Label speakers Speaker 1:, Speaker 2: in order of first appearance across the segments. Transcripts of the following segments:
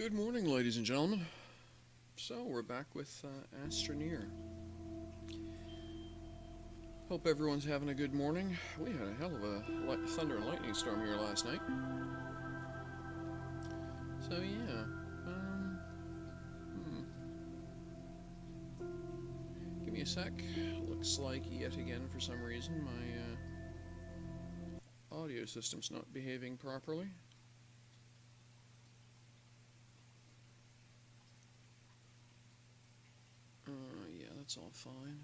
Speaker 1: Good morning, ladies and gentlemen. So, we're back with Astroneer. Hope everyone's having a good morning. We had a hell of a thunder and lightning storm here last night. So, yeah. Give me a sec. Looks like, yet again, for some reason, my audio system's not behaving properly. Yeah, that's all fine.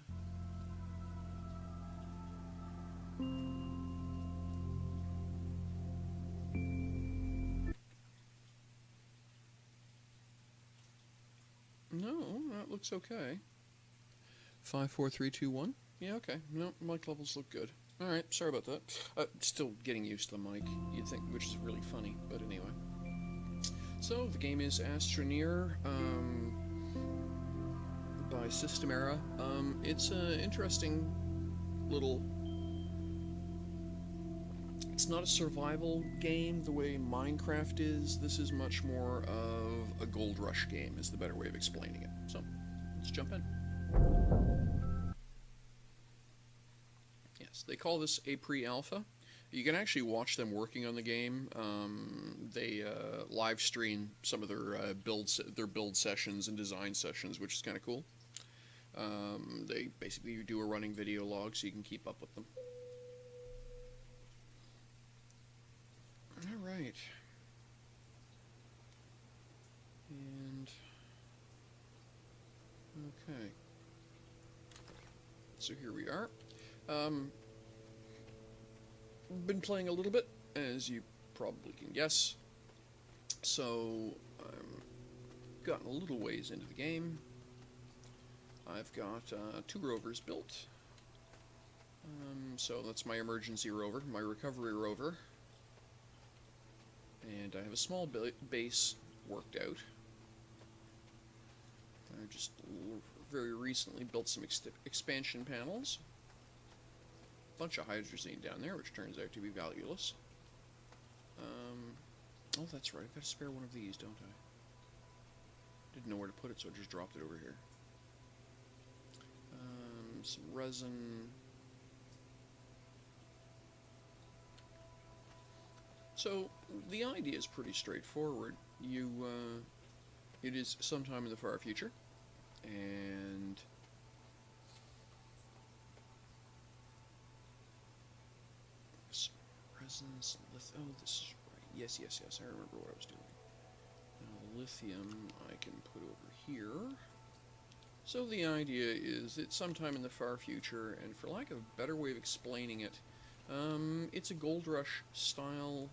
Speaker 1: No, that looks okay. 5, 4, 3, 2, 1. Yeah, okay. No, mic levels look good. Alright, sorry about that. Still getting used to the mic, you'd think, which is really funny, but anyway. So, the game is Astroneer, by Systemera. It's an interesting little... It's not a survival game the way Minecraft is. This is much more of a gold rush game, is the better way of explaining it. So, let's jump in. Yes, they call this a pre-alpha. You can actually watch them working on the game. They live stream some of their build sessions and design sessions, which is kind of cool. They basically do a running video log so you can keep up with them. All right. And okay. So here we are. Been playing a little bit, as you probably can guess. So, gotten a little ways into the game. I've got 2 rovers built. So that's my emergency rover, my recovery rover. And I have a small base worked out. I just very recently built some expansion panels. Bunch of hydrazine down there, which turns out to be valueless. Oh, that's right, I've got to spare one of these, don't I? Didn't know where to put it, so I just dropped it over here. Some resin. So, the idea is pretty straightforward. It is sometime in the far future, and resins, oh, this is right. Yes, I remember what I was doing. Now, lithium I can put over here. So the idea is it's sometime in the far future, and for lack of a better way of explaining it, it's a gold rush style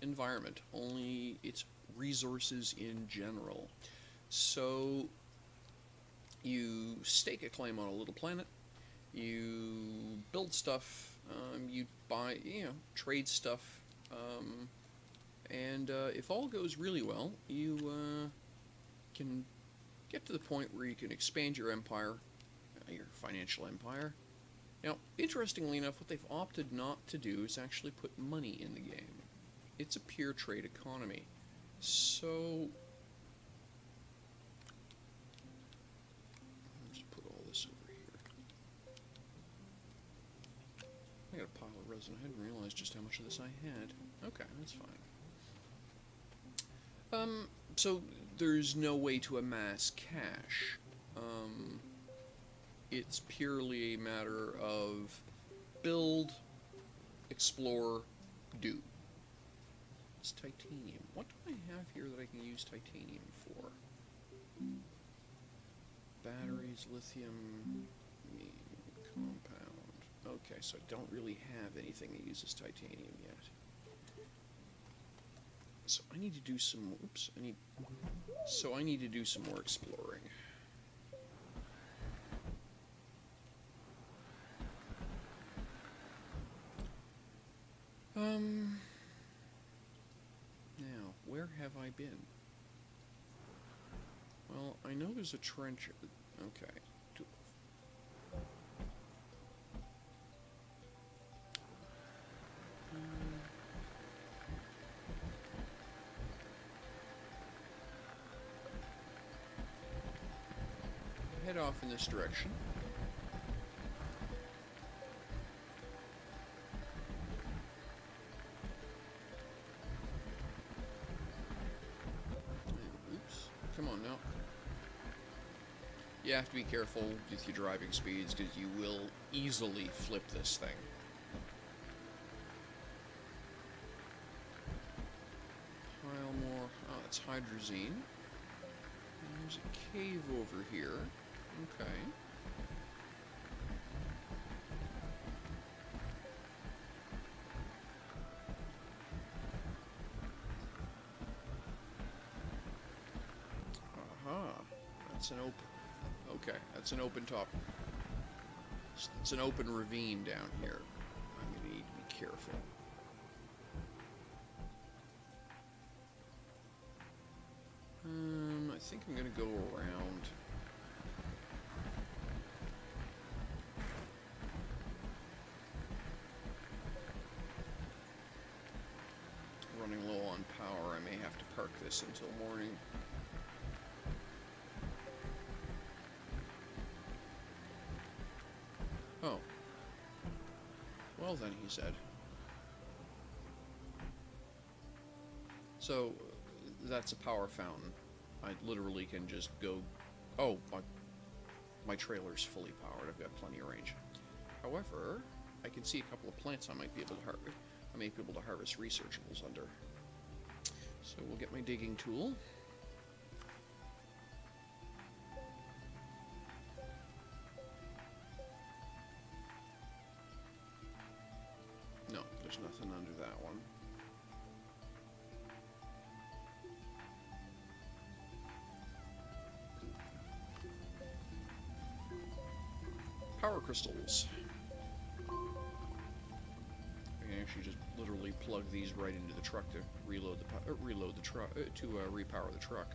Speaker 1: environment, only it's resources in general. So you stake a claim on a little planet, you build stuff, you buy, trade stuff, and if all goes really well, you can get to the point where you can expand your empire, your financial empire. Now, interestingly enough, what they've opted not to do is actually put money in the game. It's a pure trade economy. So, I'll just put all this over here. I got a pile of resin. I hadn't realized just how much of this I had. Okay, that's fine. So there's no way to amass cash. It's purely a matter of build, explore, do. It's titanium. What do I have here that I can use titanium for? Batteries, lithium, compound. Okay, so I don't really have anything that uses titanium yet. So I need to do some, I need to do some more exploring. Now, where have I been? Well, I know there's a trench, okay. head off in this direction. Oops. Come on now. You have to be careful with your driving speeds because you will easily flip this thing. Pile more. Oh, that's hydrazine. There's a cave over here. Okay. Aha. That's an open... Okay, that's an open top. It's an open ravine down here. I'm going to need to be careful. I think I'm going to go around. Running low on power, I may have to park this until morning. Oh. Well then, he said. So, that's a power fountain. I literally can just go... Oh, my trailer's fully powered. I've got plenty of range. However, I can see a couple of plants I might be able to harvest. I may be able to harvest researchables under. So we'll get my digging tool. No, there's nothing under that one. Power crystals. I can actually just literally plug these right into the truck to reload the truck to repower the truck.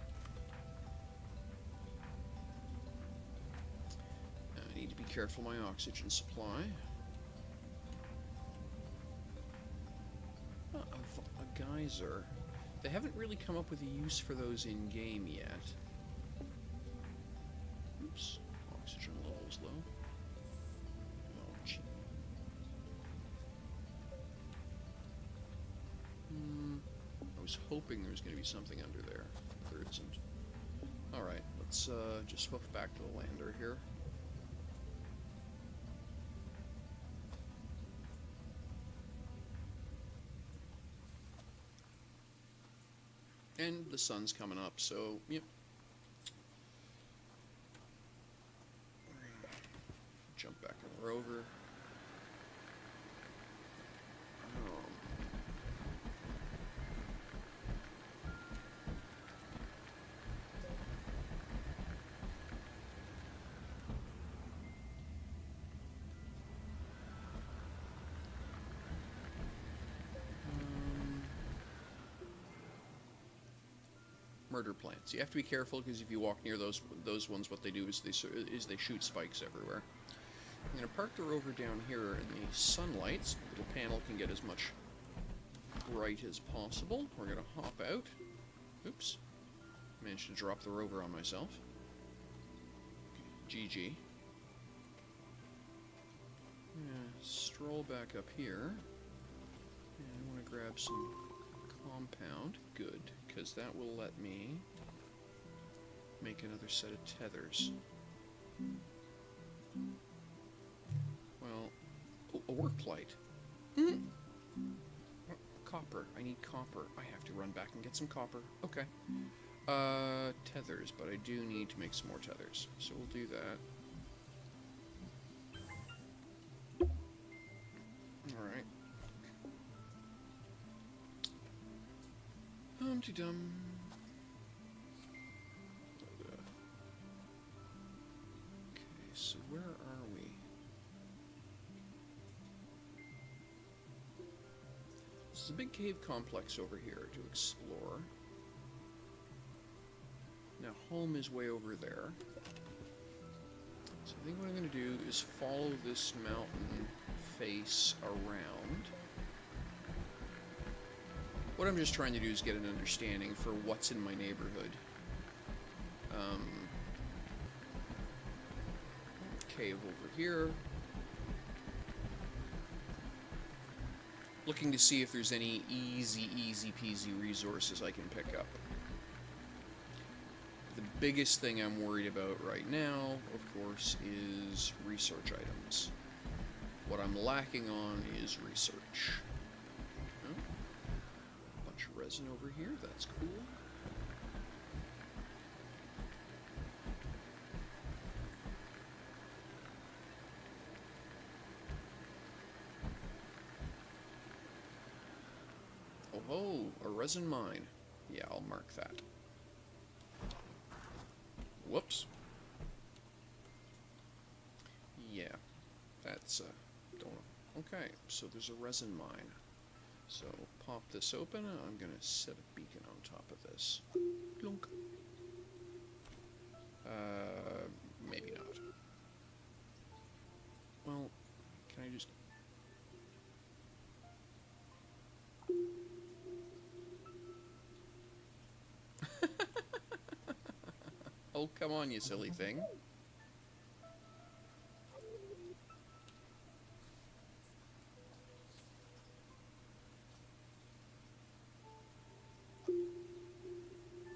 Speaker 1: I need to be careful of my oxygen supply. A geyser. They haven't really come up with a use for those in game yet. Oops, oxygen levels low. I was hoping there was going to be something under there. There isn't. Alright, let's just hoof back to the lander here. And the sun's coming up, so, yep. Jump back on the rover. Murder plants. You have to be careful because if you walk near those ones, what they do is they shoot spikes everywhere. I'm going to park the rover down here in the sunlight so the little panel can get as much bright as possible. We're going to hop out. Oops. Managed to drop the rover on myself. GG. Stroll back up here. And I want to grab some compound. Good, because that will let me make another set of tethers. Well, oh, a work light. Copper. I need copper. I have to run back and get some copper. Okay. Tethers, but I do need to make some more tethers. So we'll do that. Alright. Dum-de-dum. Okay, so where are we? This is a big cave complex over here to explore. Now, home is way over there. So I think what I'm going to do is follow this mountain face around. What I'm just trying to do is get an understanding for what's in my neighborhood. cave over here. Looking to see if there's any easy peasy resources I can pick up. The biggest thing I'm worried about right now, of course, is research items. What I'm lacking on is research. Oh, a bunch of resin over here, that's cool. Oh, a resin mine. Yeah, I'll mark that. Whoops. Yeah, that's, okay, so there's a resin mine. So, pop this open, and I'm gonna set a beacon on top of this. Plunk. Maybe not. Well, can I just... Oh, come on, you silly thing.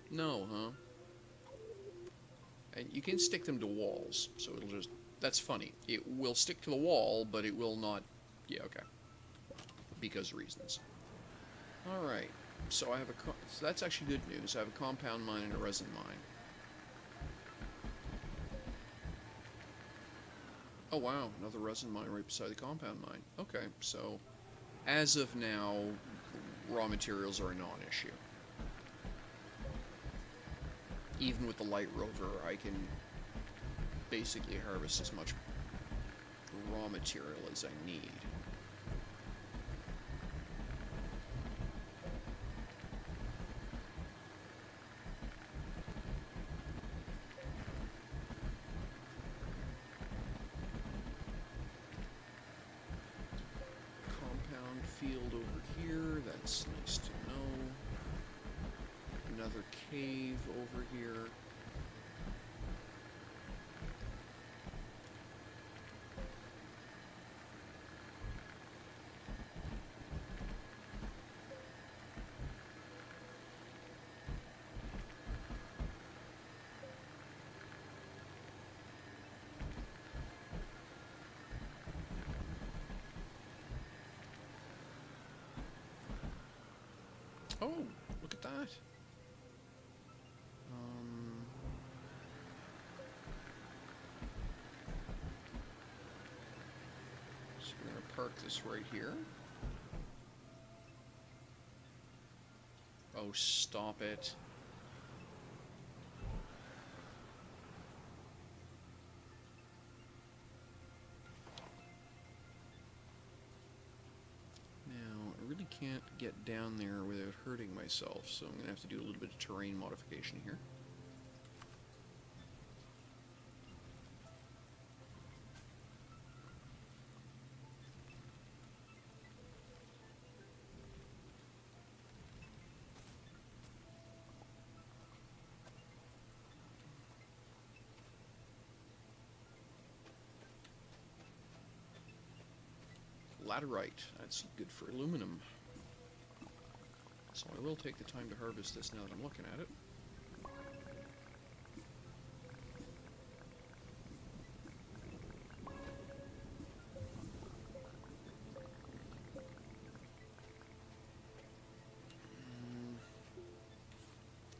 Speaker 1: No, huh? And you can stick them to walls, so it'll just... That's funny. It will stick to the wall, but it will not... Yeah, okay. Because reasons. Alright, so I have a... So that's actually good news. I have a compound mine and a resin mine. Oh wow, another resin mine right beside the compound mine. Okay, so as of now, raw materials are a non-issue. Even with the light rover, I can basically harvest as much raw material as I need. Field over here, that's nice to know. Another cave over here. Oh, look at that. So we're going to park this right here. Oh, stop it. Really can't get down there without hurting myself, so I'm going to have to do a little bit of terrain modification here. Laterite, that's good for aluminum. So I will take the time to harvest this now that I'm looking at it.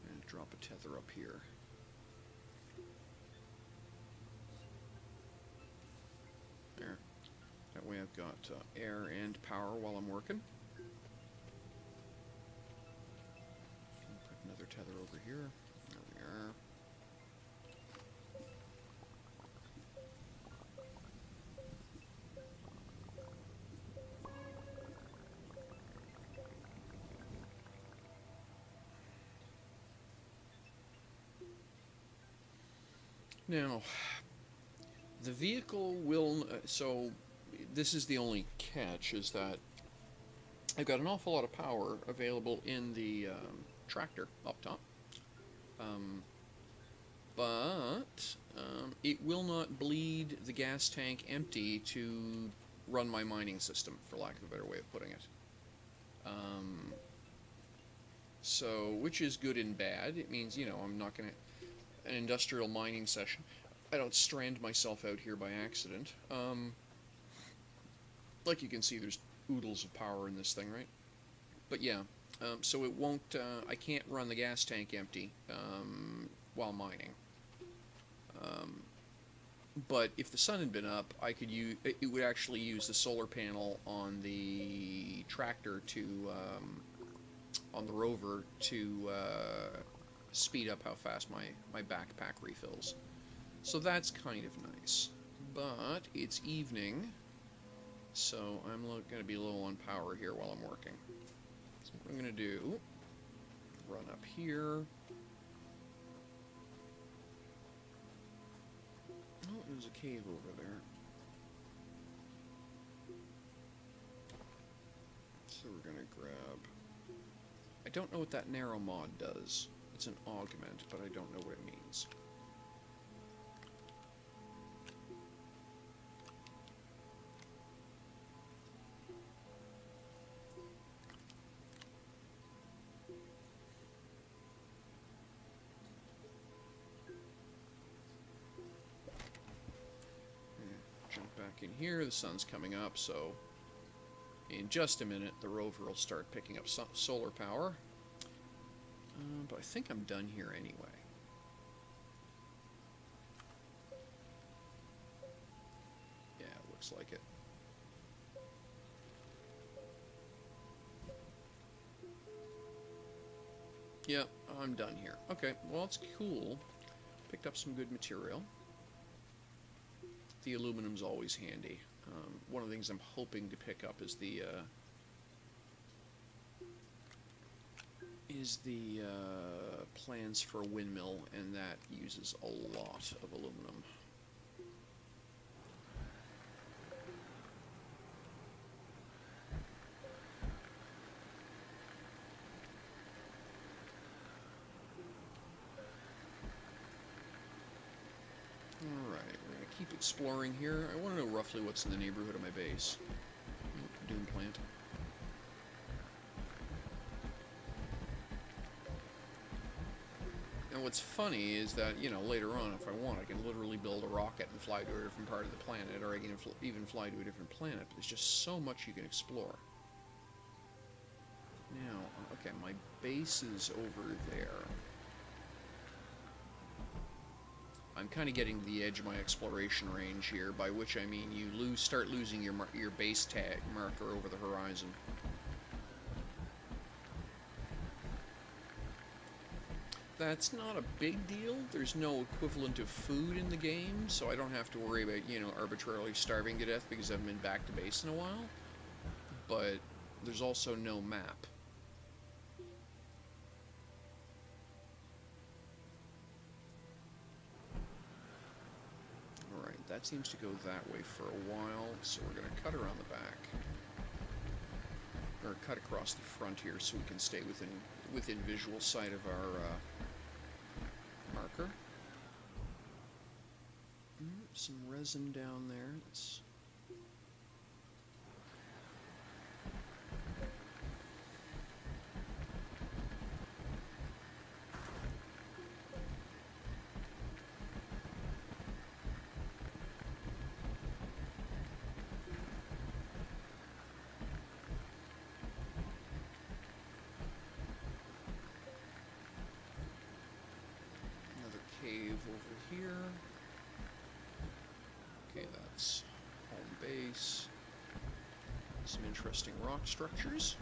Speaker 1: And drop a tether up here. There. That way I've got air and power while I'm working. Put another tether over here. There we are. Now, the vehicle will... so, this is the only catch, is that I've got an awful lot of power available in the tractor up top. but it will not bleed the gas tank empty to run my mining system, for lack of a better way of putting it. So, which is good and bad. It means, I'm not going to, an industrial mining session, I don't strand myself out here by accident. Like you can see, there's oodles of power in this thing, right? But yeah, so it won't, I can't run the gas tank empty while mining. But if the sun had been up, I could use, it would actually use the solar panel on the tractor to, on the rover to speed up how fast my backpack refills. So that's kind of nice. But it's evening, so I'm going to be low on power here while I'm working. So what I'm going to do, run up here. Oh, there's a cave over there. So we're going to grab... I don't know what that narrow mod does. It's an augment, but I don't know what it means. Jump back in here. The sun's coming up, so in just a minute the rover will start picking up solar power. But I think I'm done here anyway. Yeah, it looks like it. Yeah, I'm done here. Okay, well, it's cool. Picked up some good material. The aluminum's always handy. One of the things I'm hoping to pick up is the plans for a windmill, and that uses a lot of aluminum. Alright, we're going to keep exploring here. I want to know roughly what's in the neighborhood of my base. Doom plant. And what's funny is that, later on, if I want, I can literally build a rocket and fly to a different part of the planet, or I can even fly to a different planet. But there's just so much you can explore. Now, okay, my base is over there. I'm kind of getting to the edge of my exploration range here, by which I mean you start losing your base tag marker over the horizon. That's not a big deal. There's no equivalent of food in the game, so I don't have to worry about, arbitrarily starving to death because I haven't been back to base in a while. But there's also no map. Alright, that seems to go that way for a while, so we're going to cut around the back. Or cut across the front here so we can stay within visual sight of our marker. Some resin down there. Cave over here. Okay, that's home base. Some interesting rock structures.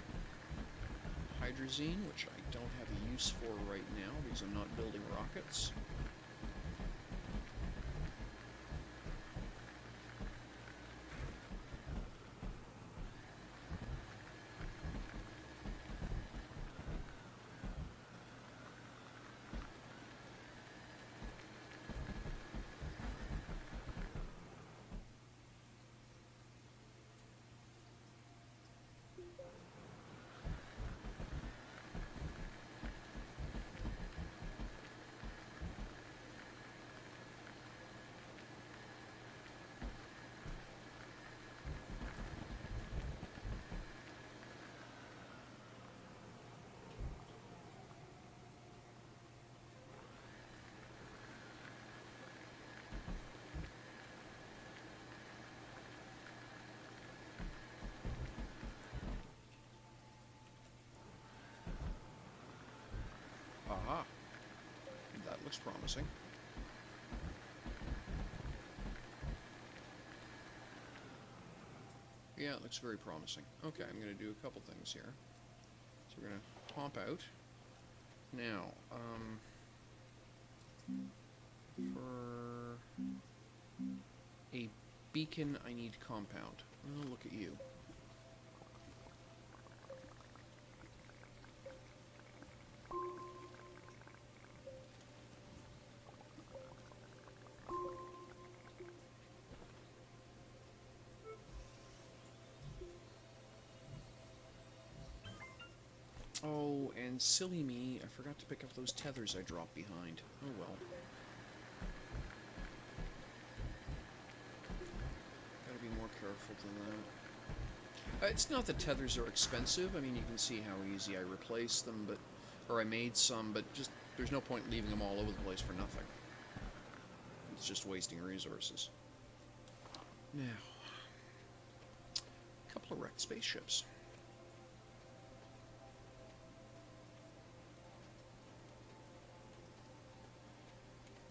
Speaker 1: Hydrazine, which I don't have a use for right now because I'm not building rockets. promising. Yeah, it looks very promising. Okay, I'm going to do a couple things here. So we're going to pop out. Now, for a beacon, I need compound. Oh, look at you. Oh, and silly me, I forgot to pick up those tethers I dropped behind. Oh well. Gotta be more careful than that. It's not that tethers are expensive. I mean, you can see how easy I replaced them, but... or I made some, but just... there's no point leaving them all over the place for nothing. It's just wasting resources. Now... a couple of wrecked spaceships.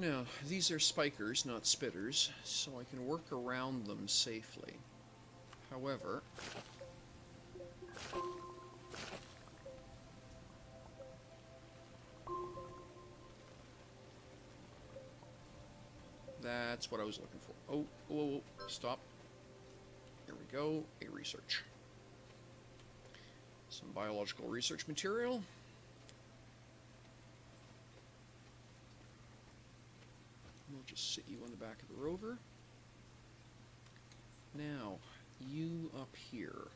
Speaker 1: Now, these are spikers, not spitters, so I can work around them safely. However, that's what I was looking for. Oh, whoa, stop. Here we go, a research. Some biological research material. We'll just sit you on the back of the rover. Now, you up here.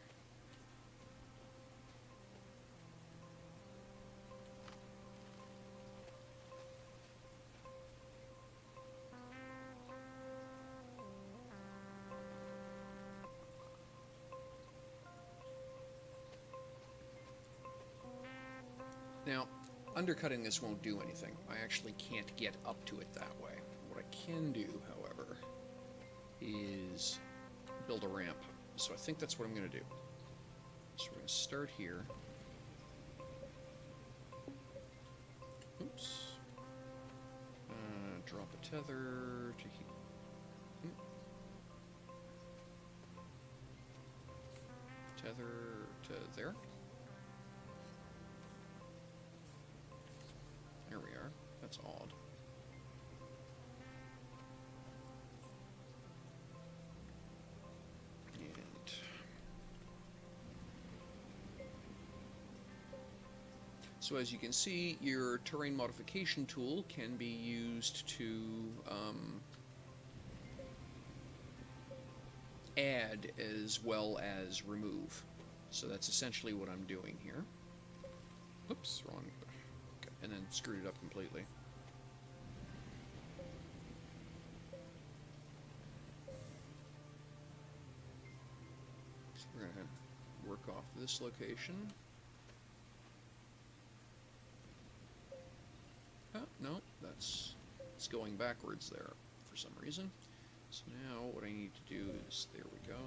Speaker 1: Now, undercutting this won't do anything. I actually can't get up to it that way. What I can do, however, is build a ramp. So I think that's what I'm going to do. So we're going to start here. Oops. Drop a tether to here. Tether to there. There we are. That's odd. So as you can see, your terrain modification tool can be used to add as well as remove. So that's essentially what I'm doing here. Oops, wrong. Okay, and then screwed it up completely. So we're going to work off this location. Oh, no, it's going backwards there for some reason. So now what I need to do is, there we go.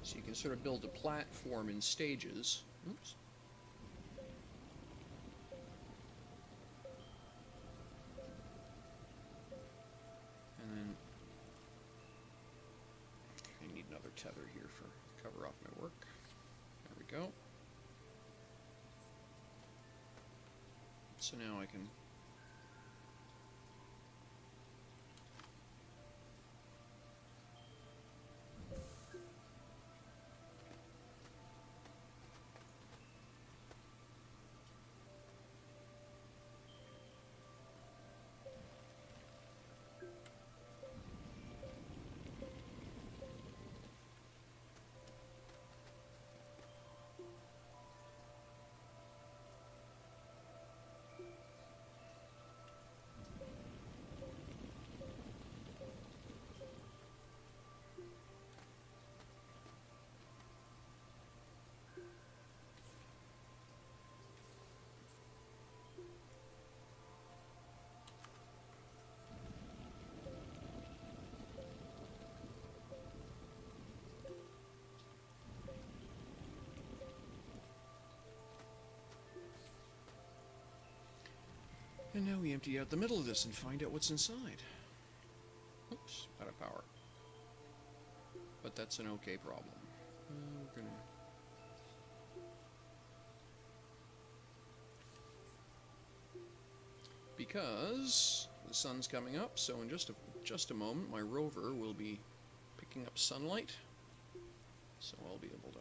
Speaker 1: So you can sort of build a platform in stages. Oops. And then I need another tether here for cover off my work. There we go. So now I can And now we empty out the middle of this and find out what's inside. Oops, out of power. But that's an okay problem. We're gonna... Because the sun's coming up, so in just a moment my rover will be picking up sunlight. So I'll be able to...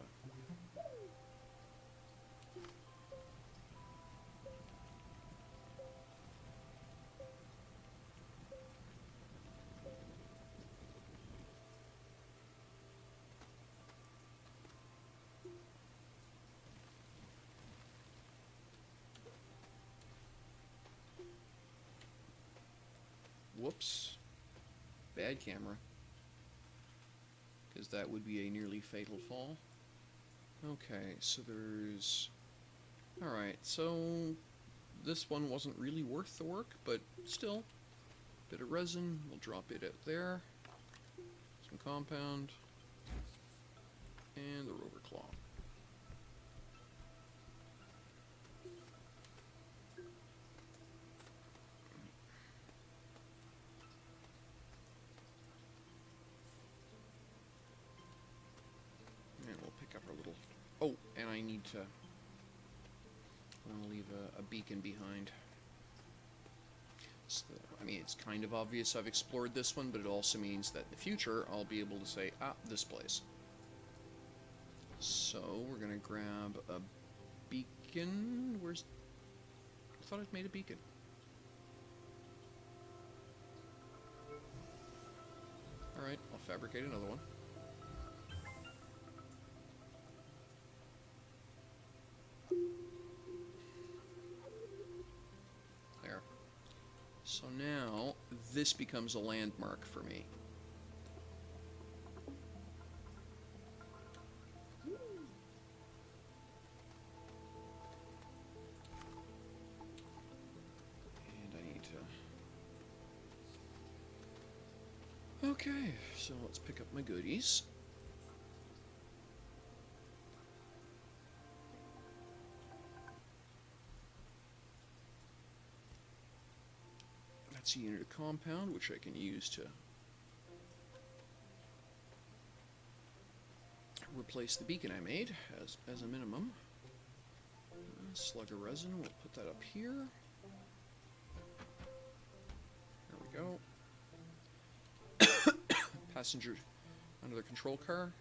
Speaker 1: Whoops. Bad camera. Because that would be a nearly fatal fall. Okay, so there's... Alright, so this one wasn't really worth the work, but still. Bit of resin, we'll drop it out there. Some compound. And the rover claw. Oh, and I need to... I want to leave a beacon behind. So, I mean, it's kind of obvious I've explored this one, but it also means that in the future I'll be able to say, ah, this place. So, we're going to grab a beacon. Where's... I thought I'd made a beacon. Alright, I'll fabricate another one. So now, this becomes a landmark for me. And I need to... Okay, so let's pick up my goodies. That's a unit of compound, which I can use to replace the beacon I made, as a minimum. A slug of resin, we'll put that up here. There we go. Passenger, another control car.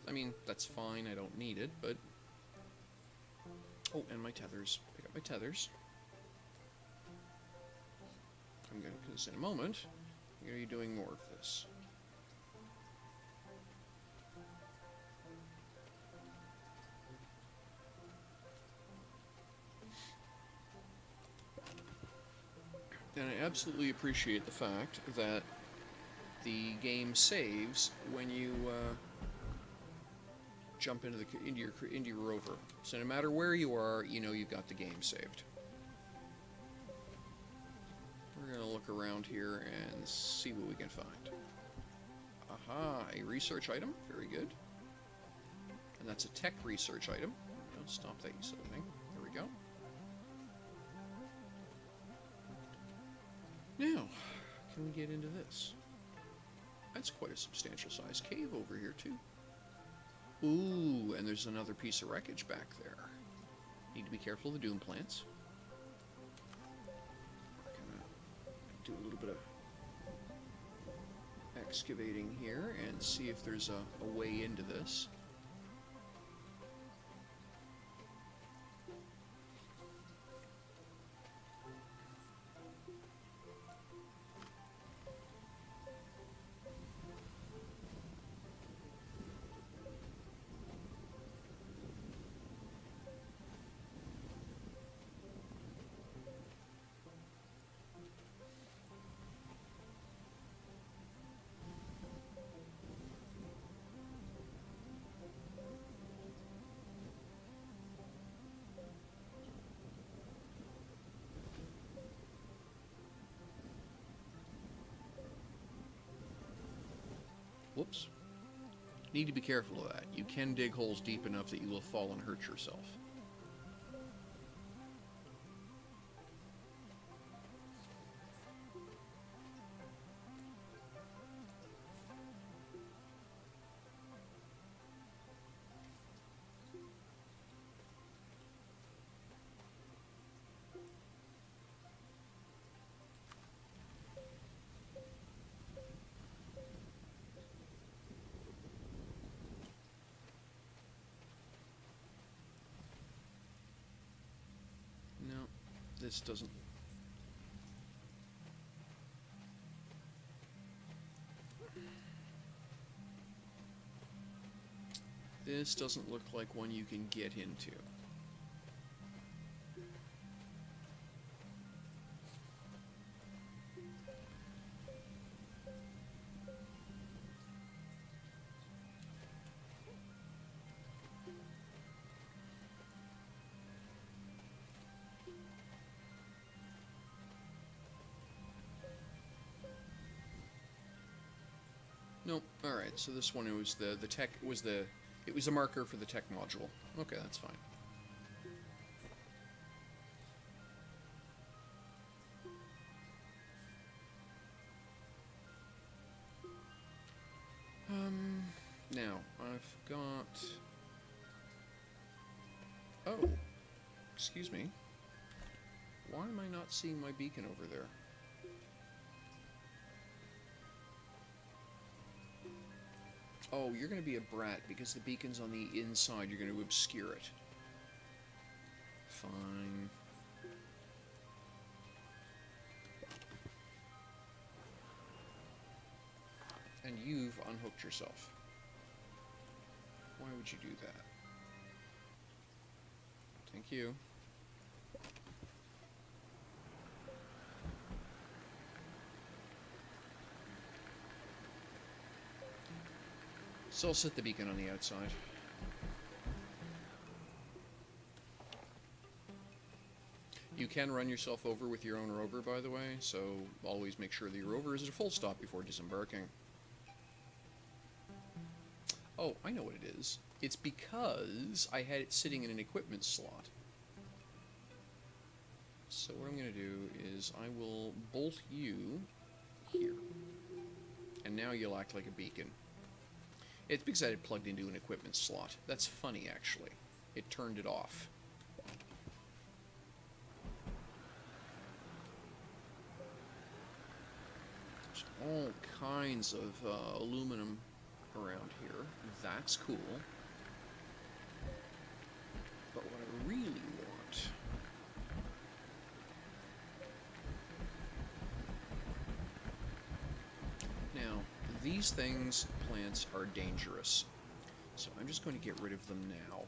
Speaker 1: I mean, that's fine, I don't need it, but... Oh, and my tethers. Pick up my tethers. I'm going to, because in a moment, I'm going to be doing more of this. And I absolutely appreciate the fact that the game saves when you jump into your rover. So no matter where you are, you know you've got the game saved. We're going to look around here and see what we can find. Aha, a research item. Very good. And that's a tech research item. Don't stop that, you silly thing. There we go. Now, can we get into this? That's quite a substantial sized cave over here, too. Ooh, and there's another piece of wreckage back there. Need to be careful of the doom plants. Do a little bit of excavating here and see if there's a way into this. Whoops. Need to be careful of that. You can dig holes deep enough that you will fall and hurt yourself. This doesn't... This doesn't look like one you can get into. Nope. All right. So this one, it was the tech was the it was a marker for the tech module. Okay, that's fine. Now I've got. Oh, excuse me. Why am I not seeing my beacon over there? Oh, you're going to be a brat because the beacon's on the inside. You're going to obscure it. Fine. And you've unhooked yourself. Why would you do that? Thank you. So I'll set the beacon on the outside. You can run yourself over with your own rover, by the way, so always make sure that your rover is at a full stop before disembarking. Oh, I know what it is. It's because I had it sitting in an equipment slot. So what I'm going to do is I will bolt you here. And now you'll act like a beacon. It's because I had it plugged into an equipment slot. That's funny, actually. It turned it off. There's all kinds of aluminum around here. That's cool. But what I really want... Now, these things, plants, are dangerous. So I'm just going to get rid of them now.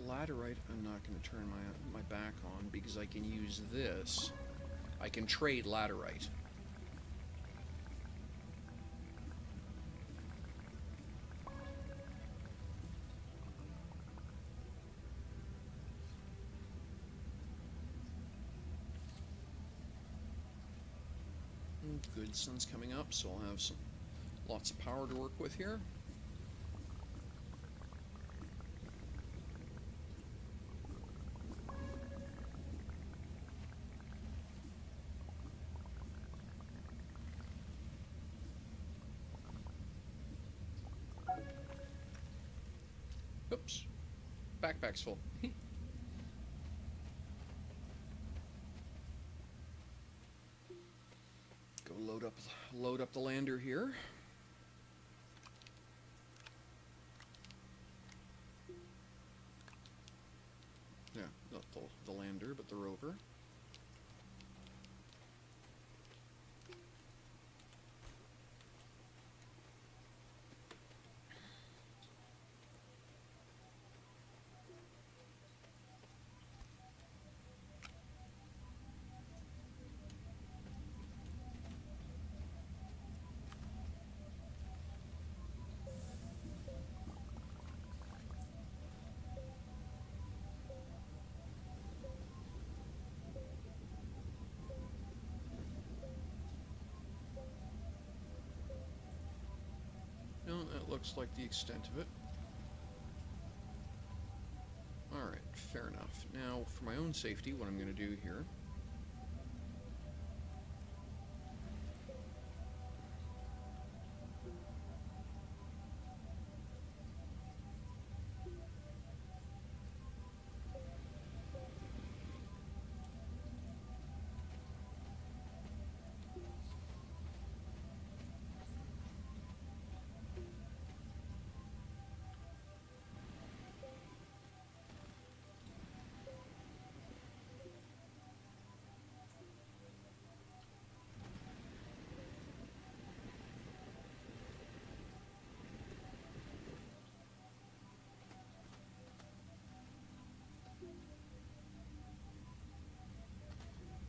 Speaker 1: Laterite, I'm not going to turn my back on because I can use this. I can trade laterite. Good, sun's coming up, so I'll have lots of power to work with here. Oops, backpack's full. Go load up the lander here. Yeah, not the lander, but the rover. looks like the extent of it. Alright, fair enough. Now, for my own safety, what I'm going to do here...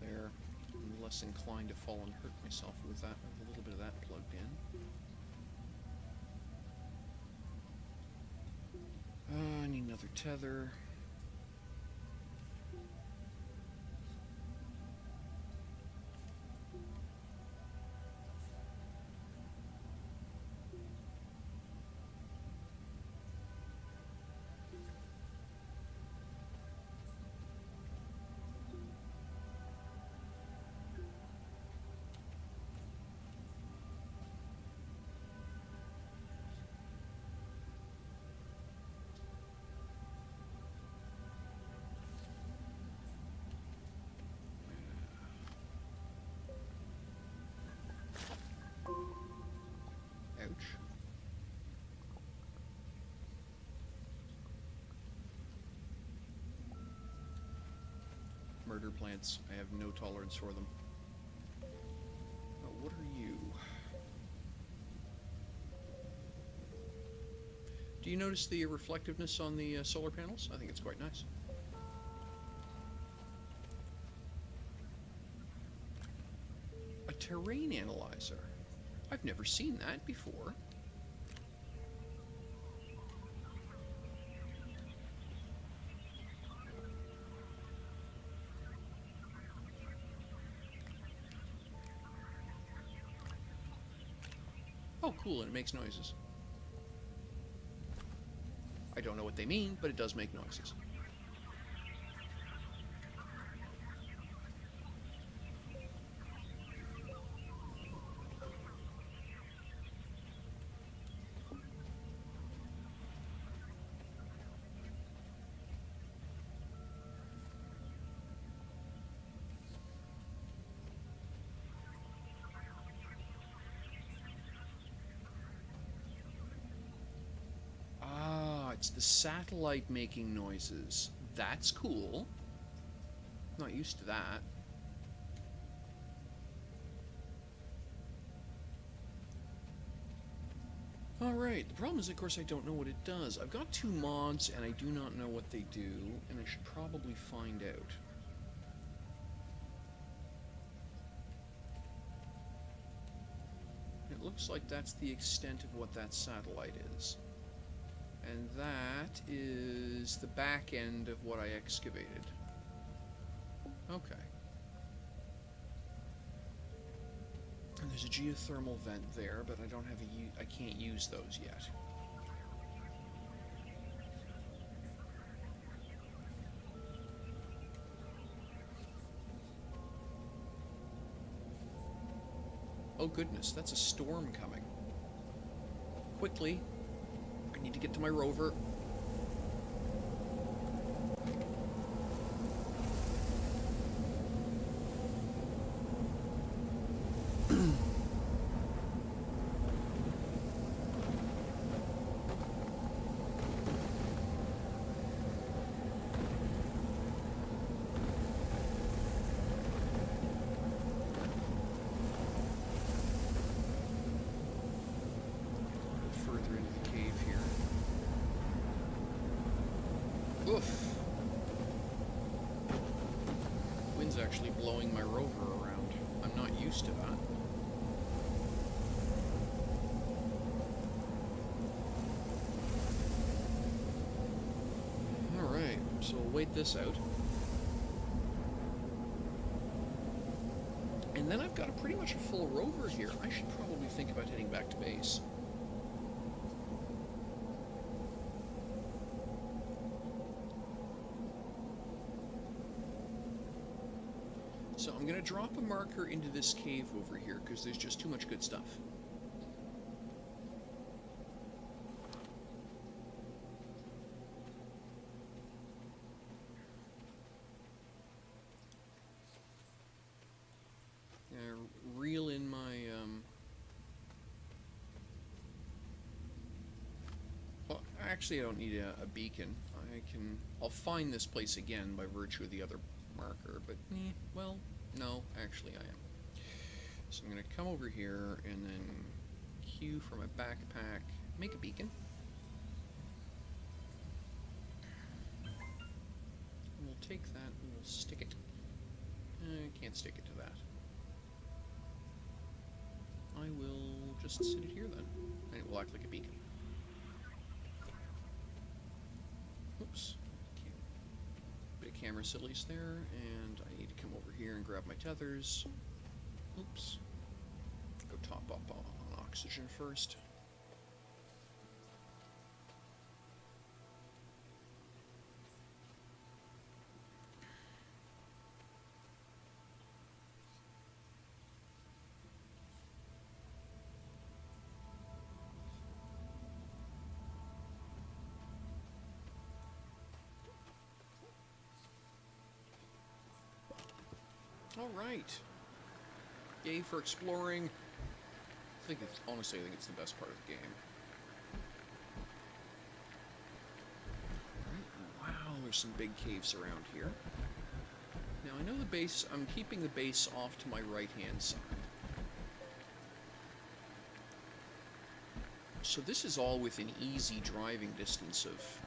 Speaker 1: There. I'm less inclined to fall and hurt myself with that, with a little bit of that plugged in. I need another tether. Ouch. Murder plants. I have no tolerance for them. Oh, what are you? Do you notice the reflectiveness on the solar panels? I think it's quite nice. A terrain analyzer. I've never seen that before. Oh, cool, and it makes noises. I don't know what they mean, but it does make noises. It's the satellite making noises. That's cool. Not used to that. Alright, the problem is, of course, I don't know what it does. I've got 2 mods, and I do not know what they do, and I should probably find out. It looks like that's the extent of what that satellite is. And that is the back end of what I excavated. Okay. And there's a geothermal vent there, but I don't have I can't use those yet. Oh goodness, that's a storm coming. Quickly. I need to get to my rover. Further into the cave here. Oof. Wind's actually blowing my rover around. I'm not used to that. Alright, so we'll wait this out. And then I've got pretty much a full rover here. I should probably think about heading back to base. So I'm going to drop a marker into this cave over here because there's just too much good stuff. Reel in my... Well, actually I don't need a beacon. I'll find this place again by virtue of the other marker, but, well, no, actually I am. So I'm going to come over here and then queue from a backpack, make a beacon. And we'll take that and we'll stick it. I can't stick it to that. I will just sit it here then, and it will act like a beacon. Oops. Bit of camera sillies there, and I need to come over here and grab my tethers. Oops. Go top up on oxygen first. Alright. Yay for exploring. Honestly, I think it's the best part of the game. Right. Wow, there's some big caves around here. Now, I know the base, I'm keeping the base off to my right-hand side. So this is all within easy driving distance of...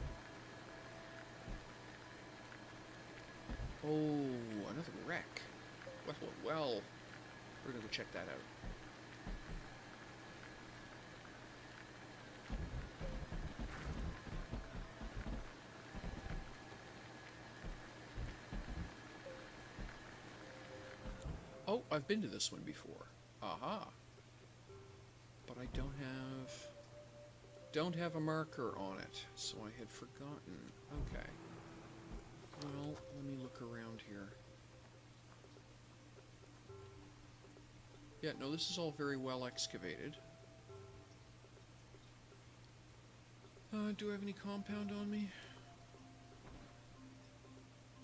Speaker 1: Oh, another wreck. Well, we're gonna go check that out. Oh, I've been to this one before. Aha. But I don't have a marker on it, so I had forgotten. Okay. Well, let me look around here. Yeah, no, this is all very well excavated. Do I have any compound on me?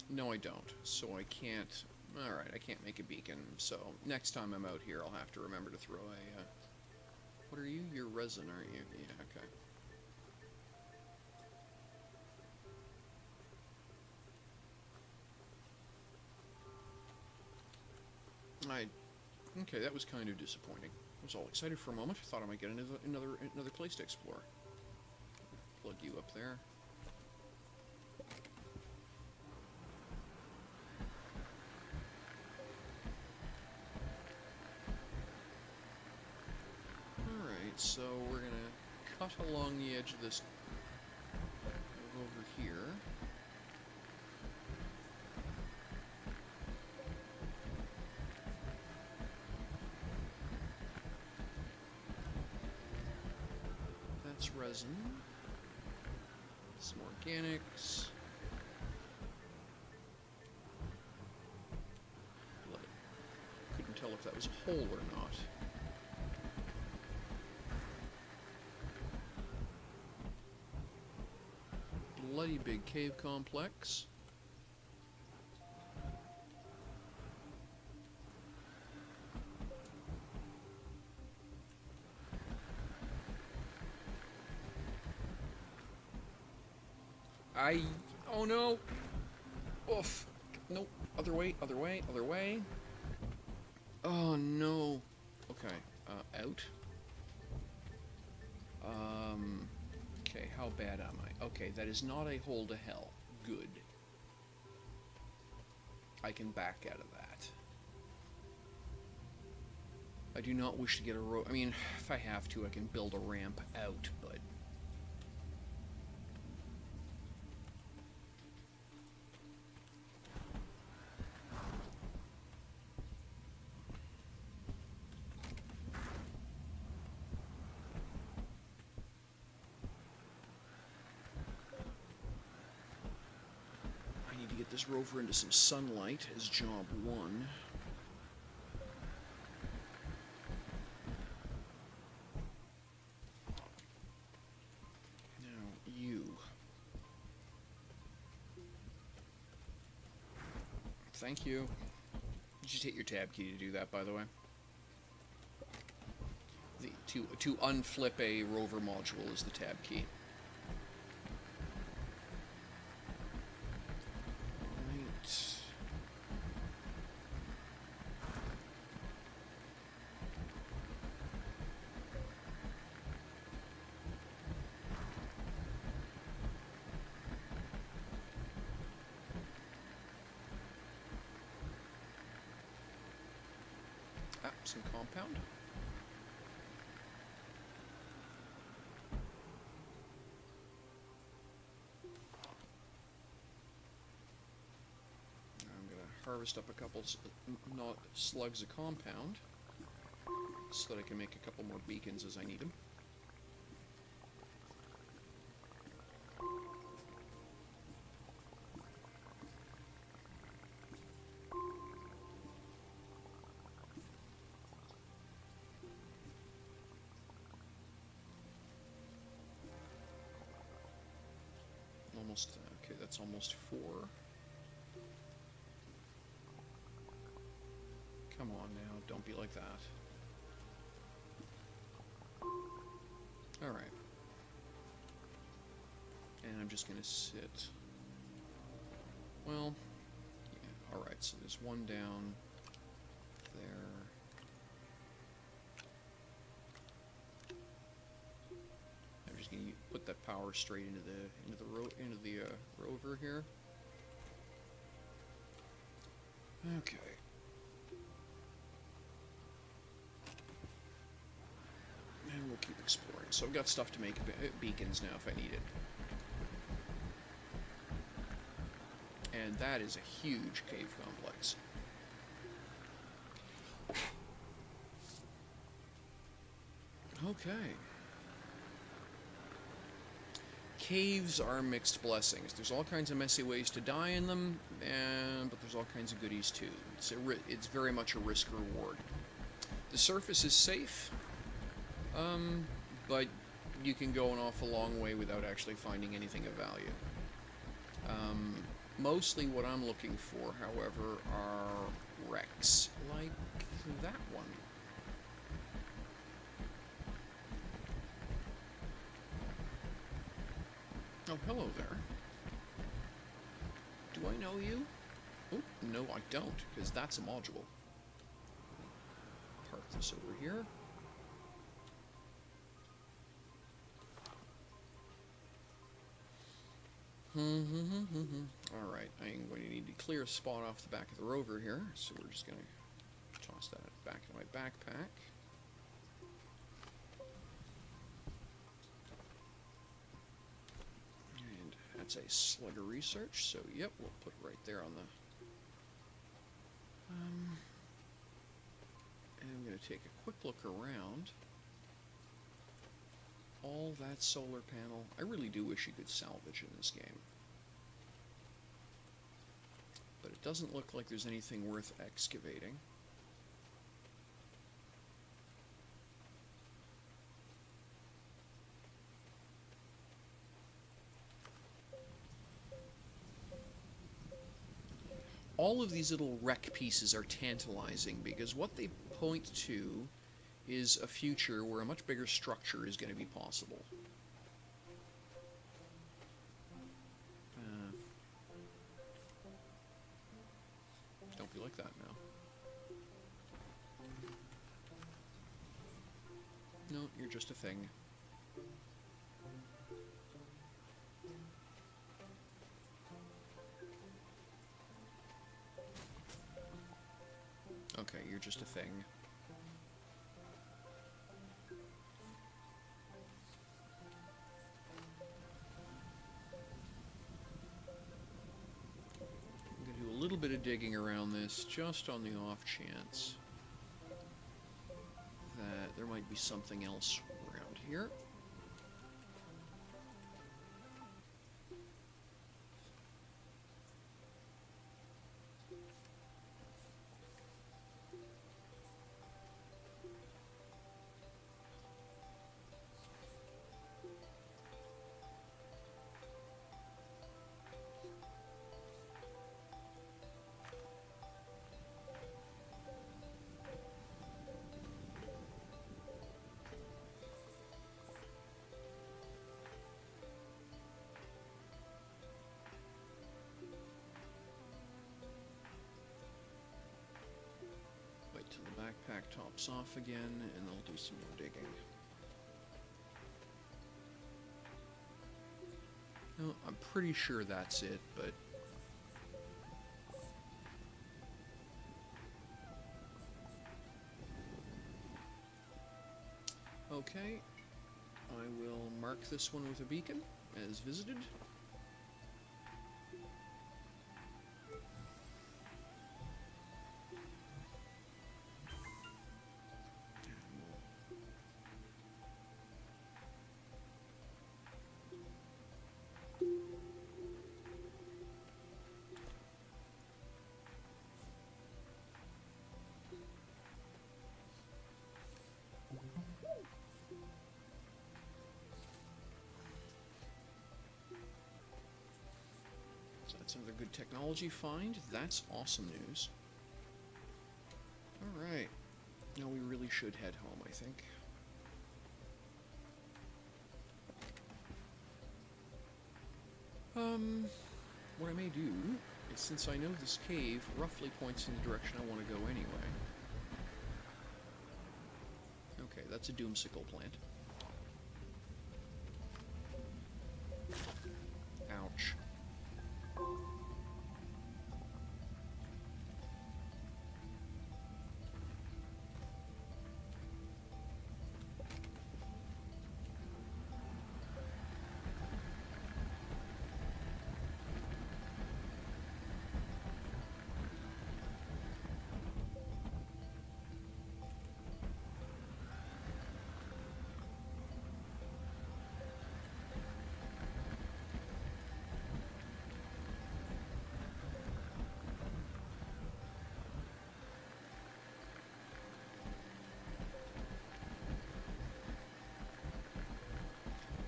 Speaker 1: No, I don't. So I can't... Alright, I can't make a beacon. So next time I'm out here, I'll have to remember to throw a... What are you? You're resin, aren't you? Yeah, okay. Okay, that was kind of disappointing. I was all excited for a moment. I thought I might get another place to explore. Plug you up there. Alright, so we're gonna cut along the edge of this over here. That's resin. Some organics. Couldn't tell if that was a hole or not. Bloody big cave complex. Oh no! Oof! Nope. Other way, other way, other way. Oh no. Okay, out. Okay, how bad am I? Okay, that is not a hole to hell. Good. I can back out of that. I do not wish to get a rope. I mean, if I have to, I can build a ramp out, but... I need to get this rover into some sunlight as job one. Thank you. You should hit your tab key to do that, by the way. To unflip a rover module is the tab key. Right. Some compound. I'm going to harvest up a couple slugs of compound so that I can make a couple more beacons as I need them. Okay, that's almost 4. Come on now, don't be like that. Alright. And I'm just gonna sit. Well, yeah, alright, so there's one down there. I'm just gonna put that power straight into the rover here. Okay. And we'll keep exploring. So I've got stuff to make beacons now if I need it. And that is a huge cave complex. Okay. Caves are mixed blessings. There's all kinds of messy ways to die in them, but there's all kinds of goodies too. It's very much a risk-reward. The surface is safe, but you can go an awful long way without actually finding anything of value. Mostly what I'm looking for, however, are wrecks, like that one. Oh, hello there. Do I know you? Oh, no, I don't, because that's a module. Park this over here. Alright, I'm going to need to clear a spot off the back of the rover here, so we're just going to toss that back in my backpack. And that's a slug of research, so yep, we'll put it right there on the... and I'm going to take a quick look around. All that solar panel. I really do wish you could salvage in this game. But it doesn't look like there's anything worth excavating. All of these little wreck pieces are tantalizing because what they point to is a future where a much bigger structure is going to be possible. Don't be like that now. No, you're just a thing. Okay, you're just a thing. A little bit of digging around this, just on the off chance that there might be something else around here. Pack tops off again, and they'll do some more digging. No, I'm pretty sure that's it, but... Okay, I will mark this one with a beacon as visited. That's another good technology find. That's awesome news. Alright. Now we really should head home, I think. What I may do is, since I know this cave roughly points in the direction I want to go anyway. Okay, that's a doomsicle plant. Ouch.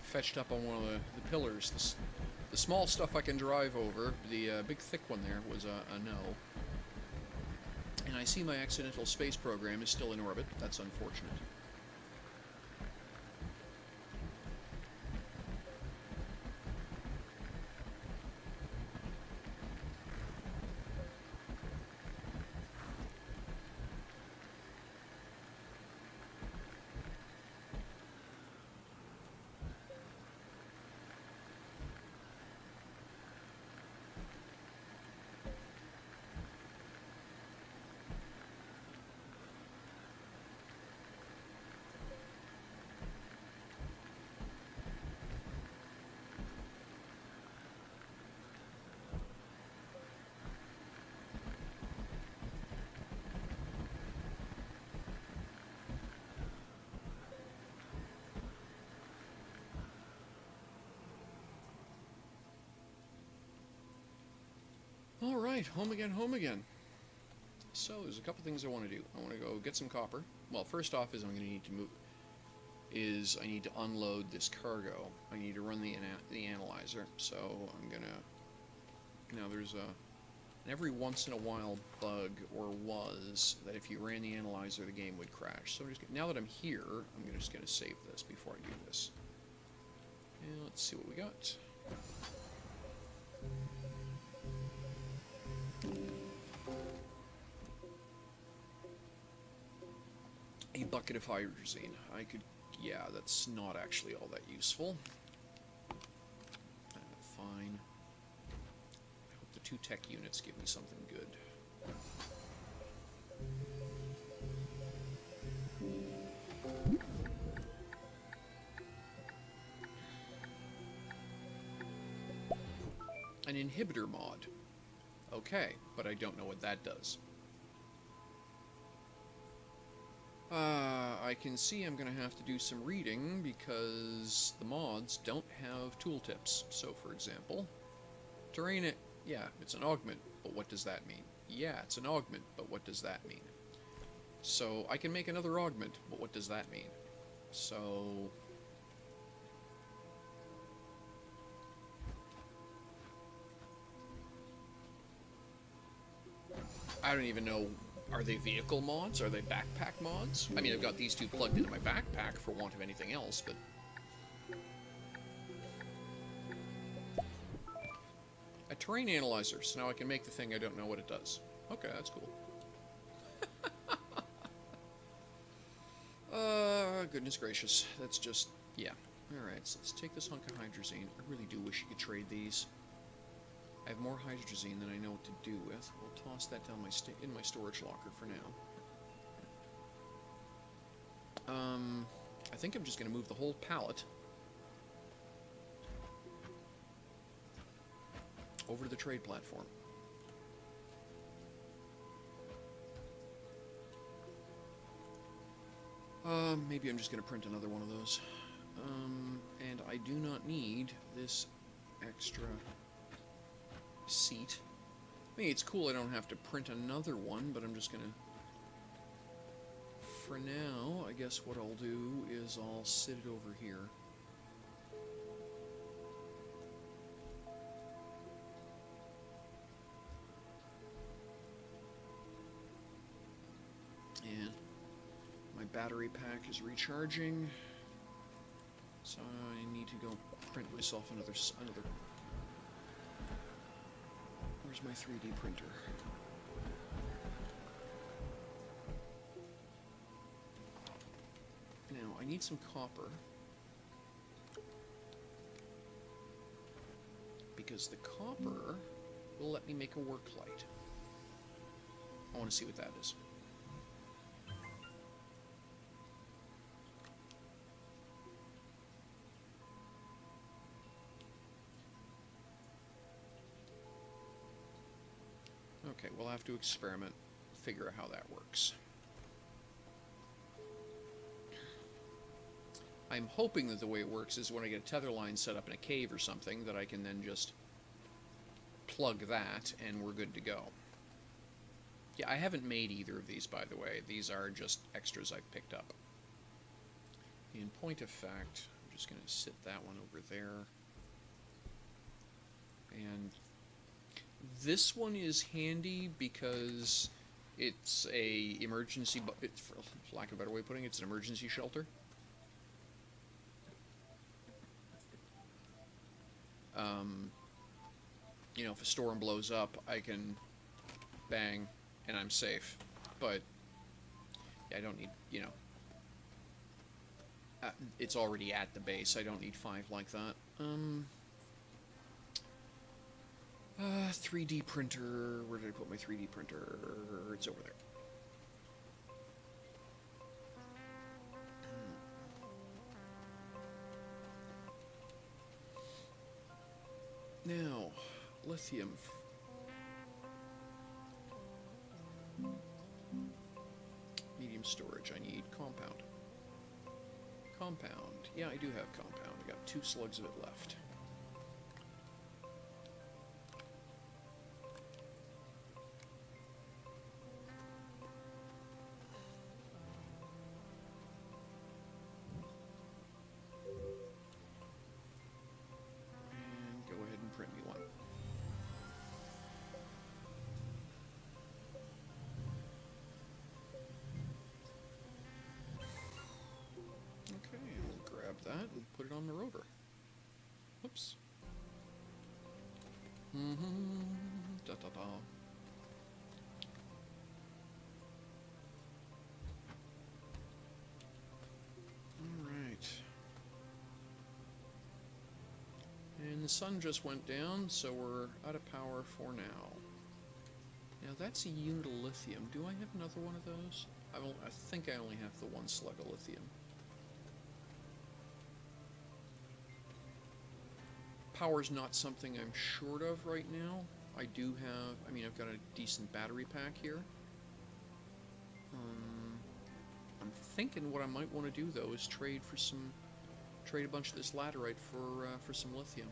Speaker 1: Fetched up on one of the pillars. The small stuff I can drive over, the big thick one there was a no. And I see my accidental space program is still in orbit. That's unfortunate. Alright, home again, home again. So, there's a couple things I want to do. I want to go get some copper. Well, first off is I'm going to need to move... I need to unload this cargo. I need to run the analyzer. So, I'm going to... Now, there's an every once in a while bug, or was, that if you ran the analyzer, the game would crash. So, now that I'm here, I'm just going to save this before I do this. And let's see what we got. A bucket of hydrazine. I could... Yeah, that's not actually all that useful. Fine. I hope the 2 tech units give me something good. An inhibitor mod. Okay, but I don't know what that does. I can see I'm going to have to do some reading because the mods don't have tooltips. So, for example, terrain... Yeah, it's an augment, but what does that mean? Yeah, it's an augment, but what does that mean? So, I can make another augment, but what does that mean? So... I don't even know... Are they vehicle mods? Are they backpack mods? I mean, I've got these 2 plugged into my backpack for want of anything else, but... A terrain analyzer, so now I can make the thing I don't know what it does. Okay, that's cool. goodness gracious. That's just, yeah. Alright, so let's take this hunk of hydrazine. I really do wish you could trade these. I have more hydrazine than I know what to do with. We'll toss that down in my storage locker for now. I think I'm just going to move the whole pallet over to the trade platform. Maybe I'm just going to print another one of those. And I do not need this extra seat. I mean, it's cool I don't have to print another one, but I'm just going to... For now, I guess what I'll do is I'll sit it over here. And my battery pack is recharging, so I need to go print myself another. Where's my 3D printer? Now, I need some copper, because the copper will let me make a work light. I want to see what that is. Okay, we'll have to experiment, figure out how that works. I'm hoping that the way it works is when I get a tether line set up in a cave or something, that I can then just plug that and we're good to go. Yeah, I haven't made either of these, by the way. These are just extras I've picked up. In point of fact, I'm just going to sit that one over there. And this one is handy because it's a emergency, for lack of a better way of putting it, it's an emergency shelter. You know, if a storm blows up, I can bang and I'm safe. But yeah, I don't need, you know, it's already at the base. I don't need 5 like that. 3D printer. Where did I put my 3D printer? It's over there. Now, lithium. Medium storage. I need compound. Compound. Yeah, I do have compound. I got 2 slugs of it left. That and put it on the rover. Oops. Da da da. Alright. And the sun just went down, so we're out of power for now. Now that's a unit of lithium. Do I have another one of those? I think I only have the 1 slug of lithium. Power's not something I'm short of right now. I do have, I mean, I've got a decent battery pack here. I'm thinking what I might want to do though is trade a bunch of this laterite for some lithium.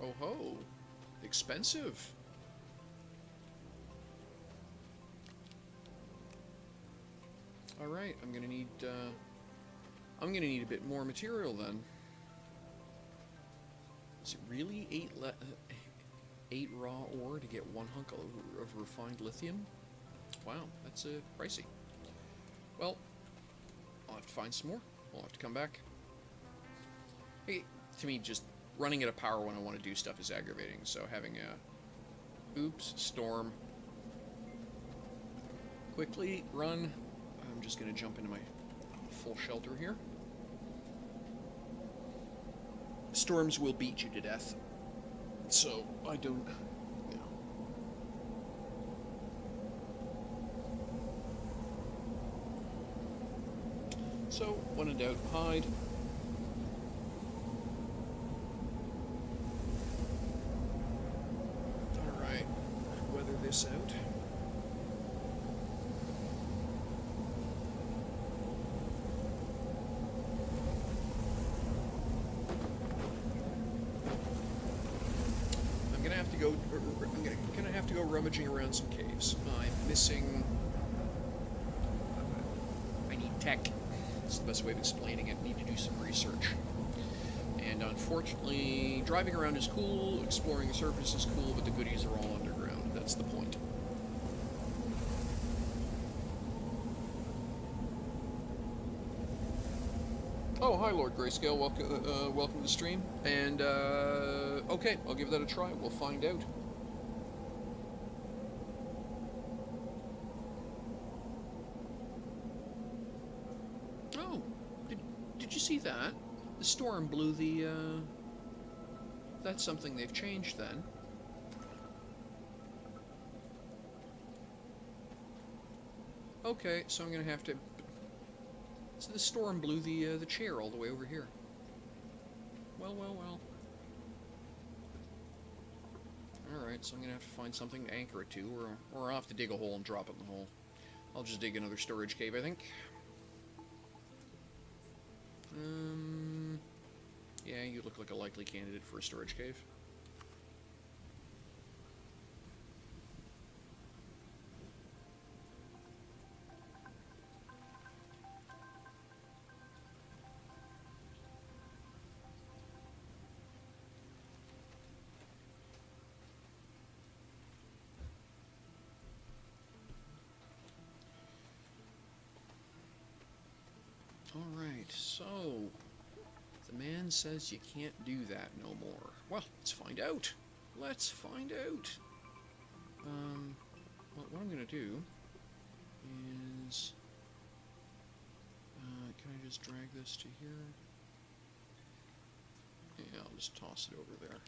Speaker 1: Oh ho, expensive. All right, I'm gonna need a bit more material then. Is it really 8 raw ore to get 1 hunk of refined lithium? Wow, that's pricey. Well, I'll have to find some more. We'll have to come back. Hey, to me, just running out of power when I want to do stuff is aggravating, so having a... Oops, storm. Quickly, run. I'm just going to jump into my full shelter here. Storms will beat you to death. So, I don't... You know. So, when in doubt, hide. Alright, weather this out. I'm gonna have to go rummaging around some caves. I'm missing... I need tech. That's the best way of explaining it. I need to do some research. And unfortunately, driving around is cool, exploring the surface is cool, but the goodies are all underground. That's the point. Oh, hi, Lord Grayscale. Welcome to the stream. And, okay, I'll give that a try. We'll find out. Oh, did you see that? The storm blew the, That's something they've changed, then. Okay, so I'm gonna have to... So the storm blew the chair all the way over here. Well, well, well. Alright, so I'm gonna have to find something to anchor it to, or I'll have to dig a hole and drop it in the hole. I'll just dig another storage cave, I think. Yeah, you look like a likely candidate for a storage cave. Alright, so... The man says you can't do that no more. Well, let's find out. Let's find out. Well, what I'm going to do is... can I just drag this to here? Yeah, I'll just toss it over there.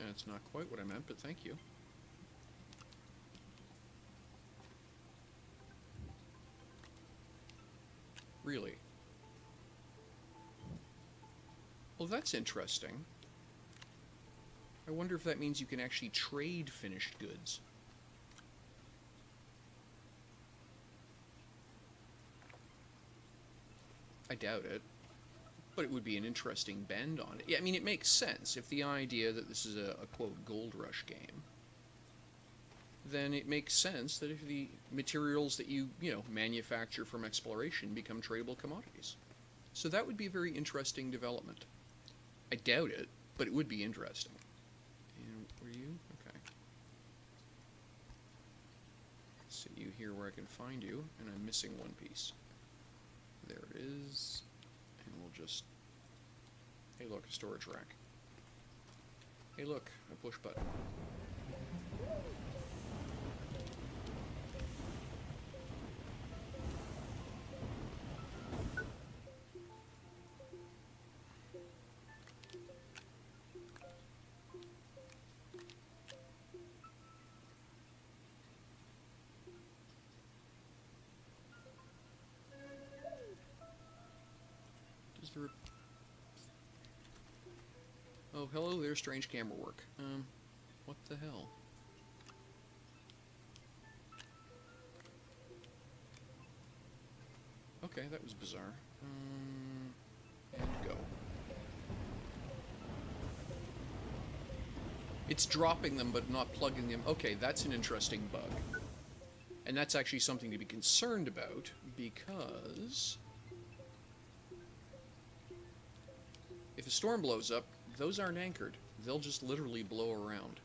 Speaker 1: That's not quite what I meant, but thank you. Really? Well, that's interesting. I wonder if that means you can actually trade finished goods. I doubt it. But it would be an interesting bend on it. Yeah, I mean, it makes sense. If the idea that this is a quote, gold rush game, then it makes sense that if the materials that you manufacture from exploration become tradable commodities. So that would be a very interesting development. I doubt it, but it would be interesting. And were you? Okay. See you here where I can find you, and I'm missing one piece. There it is. And we'll just... Hey look, a storage rack. Hey look, a push button. Does the... Oh, hello there, strange camera work. What the hell? Okay, that was bizarre. And go. It's dropping them, but not plugging them. Okay, that's an interesting bug. And that's actually something to be concerned about, because if a storm blows up, those aren't anchored. They'll just literally blow around.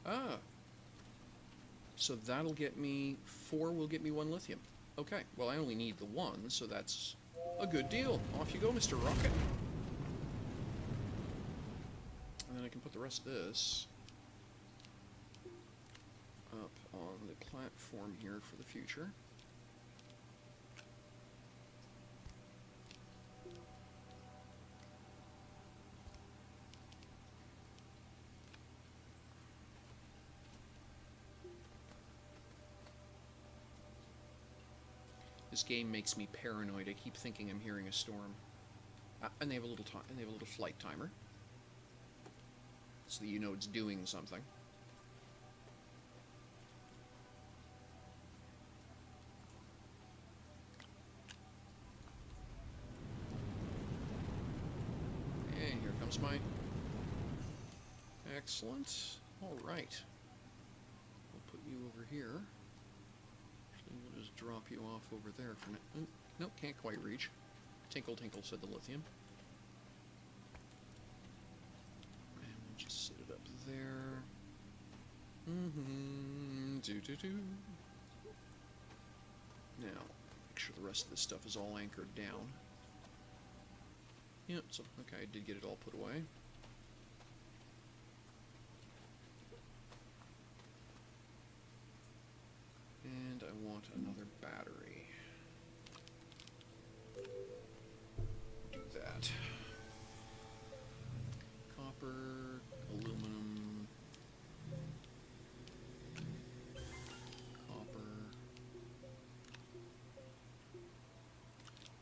Speaker 1: Ah, so that'll get me 4, will get me 1 lithium. Okay, well I only need the 1, so that's a good deal. Off you go, Mr. Rocket. And then I can put the rest of this up on the platform here for the future. This game makes me paranoid. I keep thinking I'm hearing a storm. And they have a little and they have a little flight timer, so that you know it's doing something. And here comes my... Excellent. All right. We'll put you over here. We'll just drop you off over there for now. Oh, nope, can't quite reach. Tinkle, tinkle, said the lithium. And we'll just set it up there. Do-do-do. Now, make sure the rest of this stuff is all anchored down. Yep, so, okay, I did get it all put away. And I want another battery. Do that. Copper, aluminum, copper,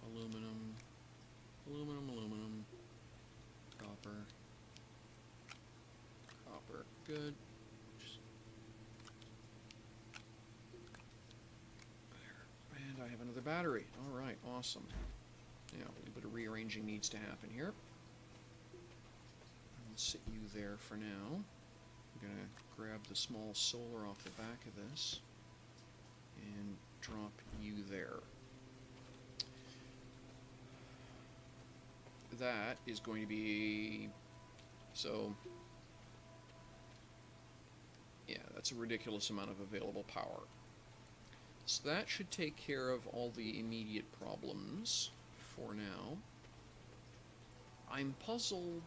Speaker 1: aluminum, aluminum, aluminum, copper, copper. Good. I have another battery. All right, awesome. Now, a little bit of rearranging needs to happen here. I'll sit you there for now. I'm going to grab the small solar off the back of this and drop you there. That is going to be... So, yeah, that's a ridiculous amount of available power. So that should take care of all the immediate problems for now. I'm puzzled.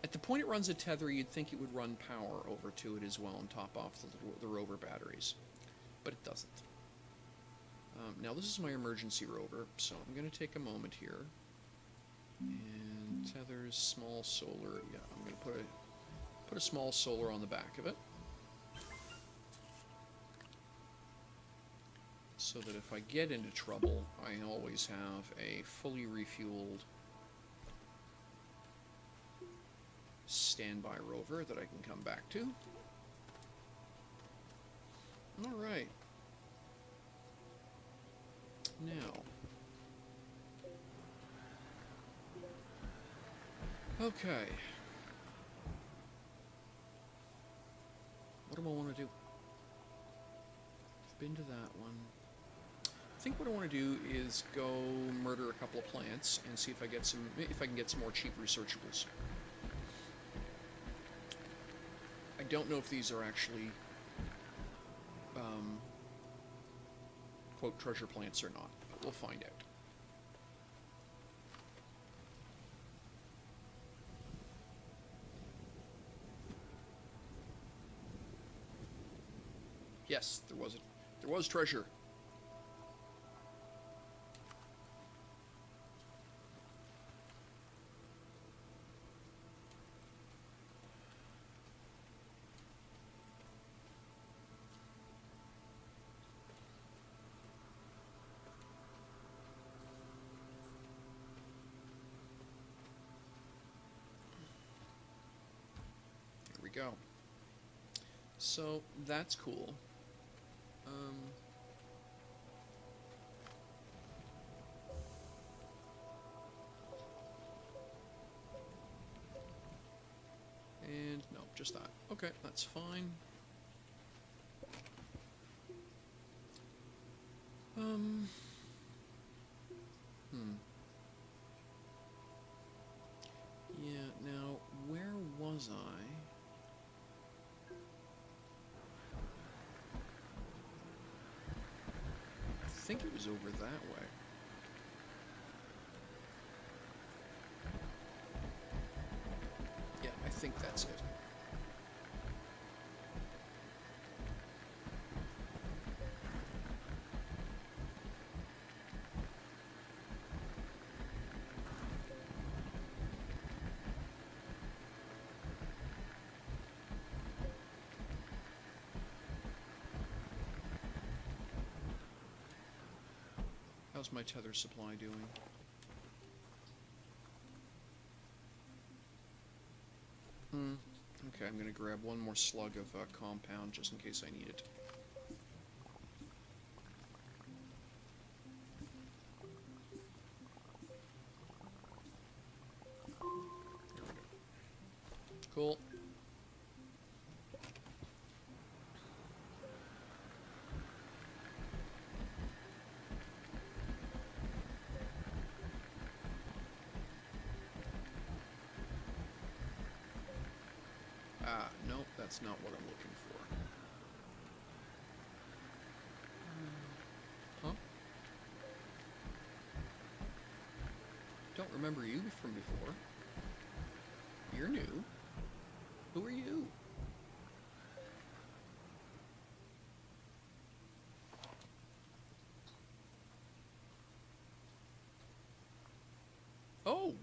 Speaker 1: At the point it runs a tether, you'd think it would run power over to it as well and top off the rover batteries, but it doesn't. Now this is my emergency rover, so I'm going to take a moment here. And tethers, small solar. Yeah, I'm going to put a small solar on the back of it, so that if I get into trouble, I always have a fully refueled standby rover that I can come back to. All right. Now, okay. What do I want to do? I've been to that one. I think what I want to do is go murder a couple of plants and see if I can get some more cheap researchables. I don't know if these are actually quote treasure plants or not, but we'll find out. Yes, there was treasure. go. So that's cool. And no, just that. Okay, that's fine. Yeah, now, where was I? I think it was over that way. Yeah, I think that's it. How's my tether supply doing? Okay, I'm going to grab one more slug of compound just in case I need it. There we go. Cool. Ah, nope, that's not what I'm looking for. Huh? Don't remember you from before. You're new. Who are you? Oh!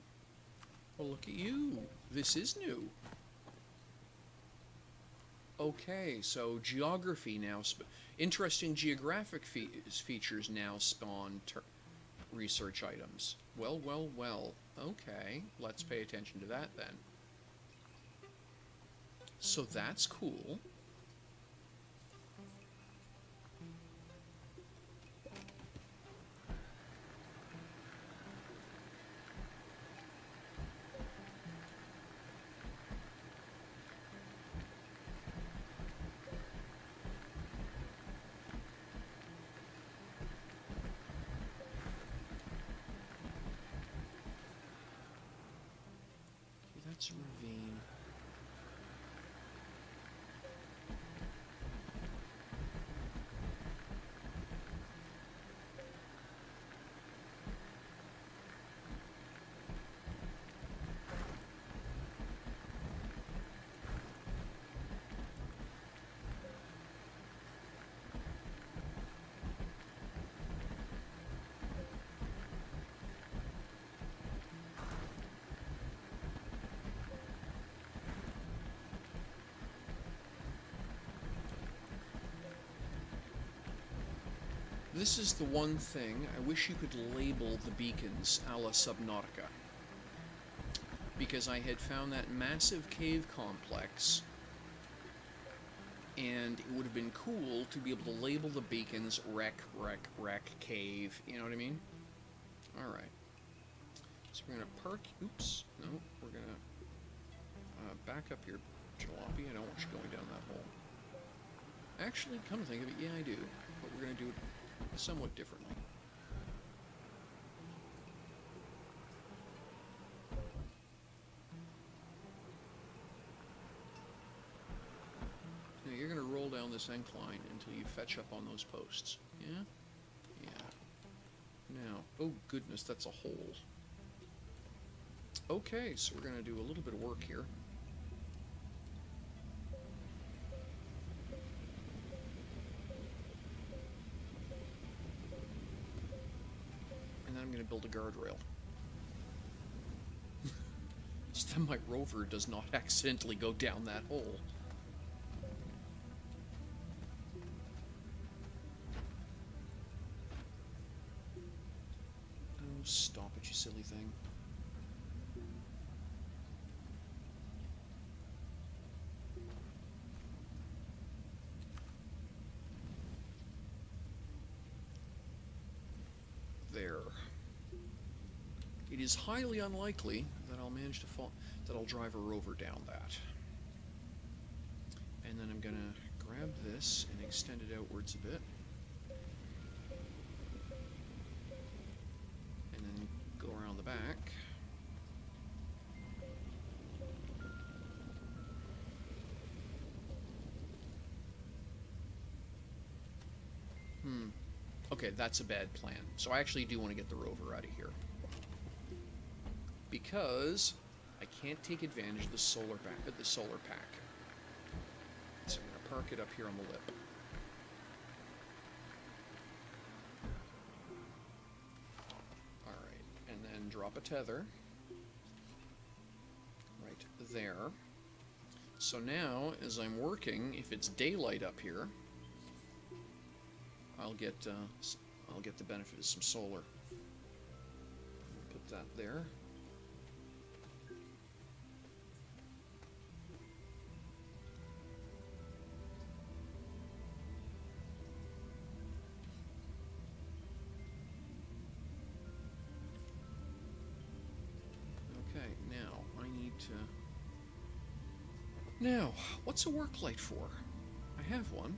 Speaker 1: Well, look at you. This is new. Okay, so geography now, interesting geographic features now spawn research items. Well, well, well. Okay, let's pay attention to that then. So that's cool. That's a ravine. This is the one thing I wish you could label the beacons a la Subnautica. Because I had found that massive cave complex, and it would have been cool to be able to label the beacons wreck, cave. You know what I mean? Alright. So we're going to park. Oops. No, we're going to back up here, Jalopy. I don't want you going down that hole. Actually, come to think of it, yeah, I do. But we're going to do it somewhat differently. Now you're going to roll down this incline until you fetch up on those posts. Yeah? Yeah. Now, oh goodness, that's a hole. Okay, so we're going to do a little bit of work here. I'm going to build a guardrail. So that my rover does not accidentally go down that hole. Oh, stop it, you silly thing. it is highly unlikely that I'll manage to that I'll drive a rover down that. And then I'm gonna grab this and extend it outwards a bit. And then go around the back. Okay, that's a bad plan. So I actually do want to get the rover out of here. Because I can't take advantage of the solar pack. So I'm going to park it up here on the lip. Alright, and then drop a tether. Right there. So now, as I'm working, if it's daylight up here, I'll get the benefit of some solar. Put that there. Okay, now I need to... Now, what's a work light for? I have one.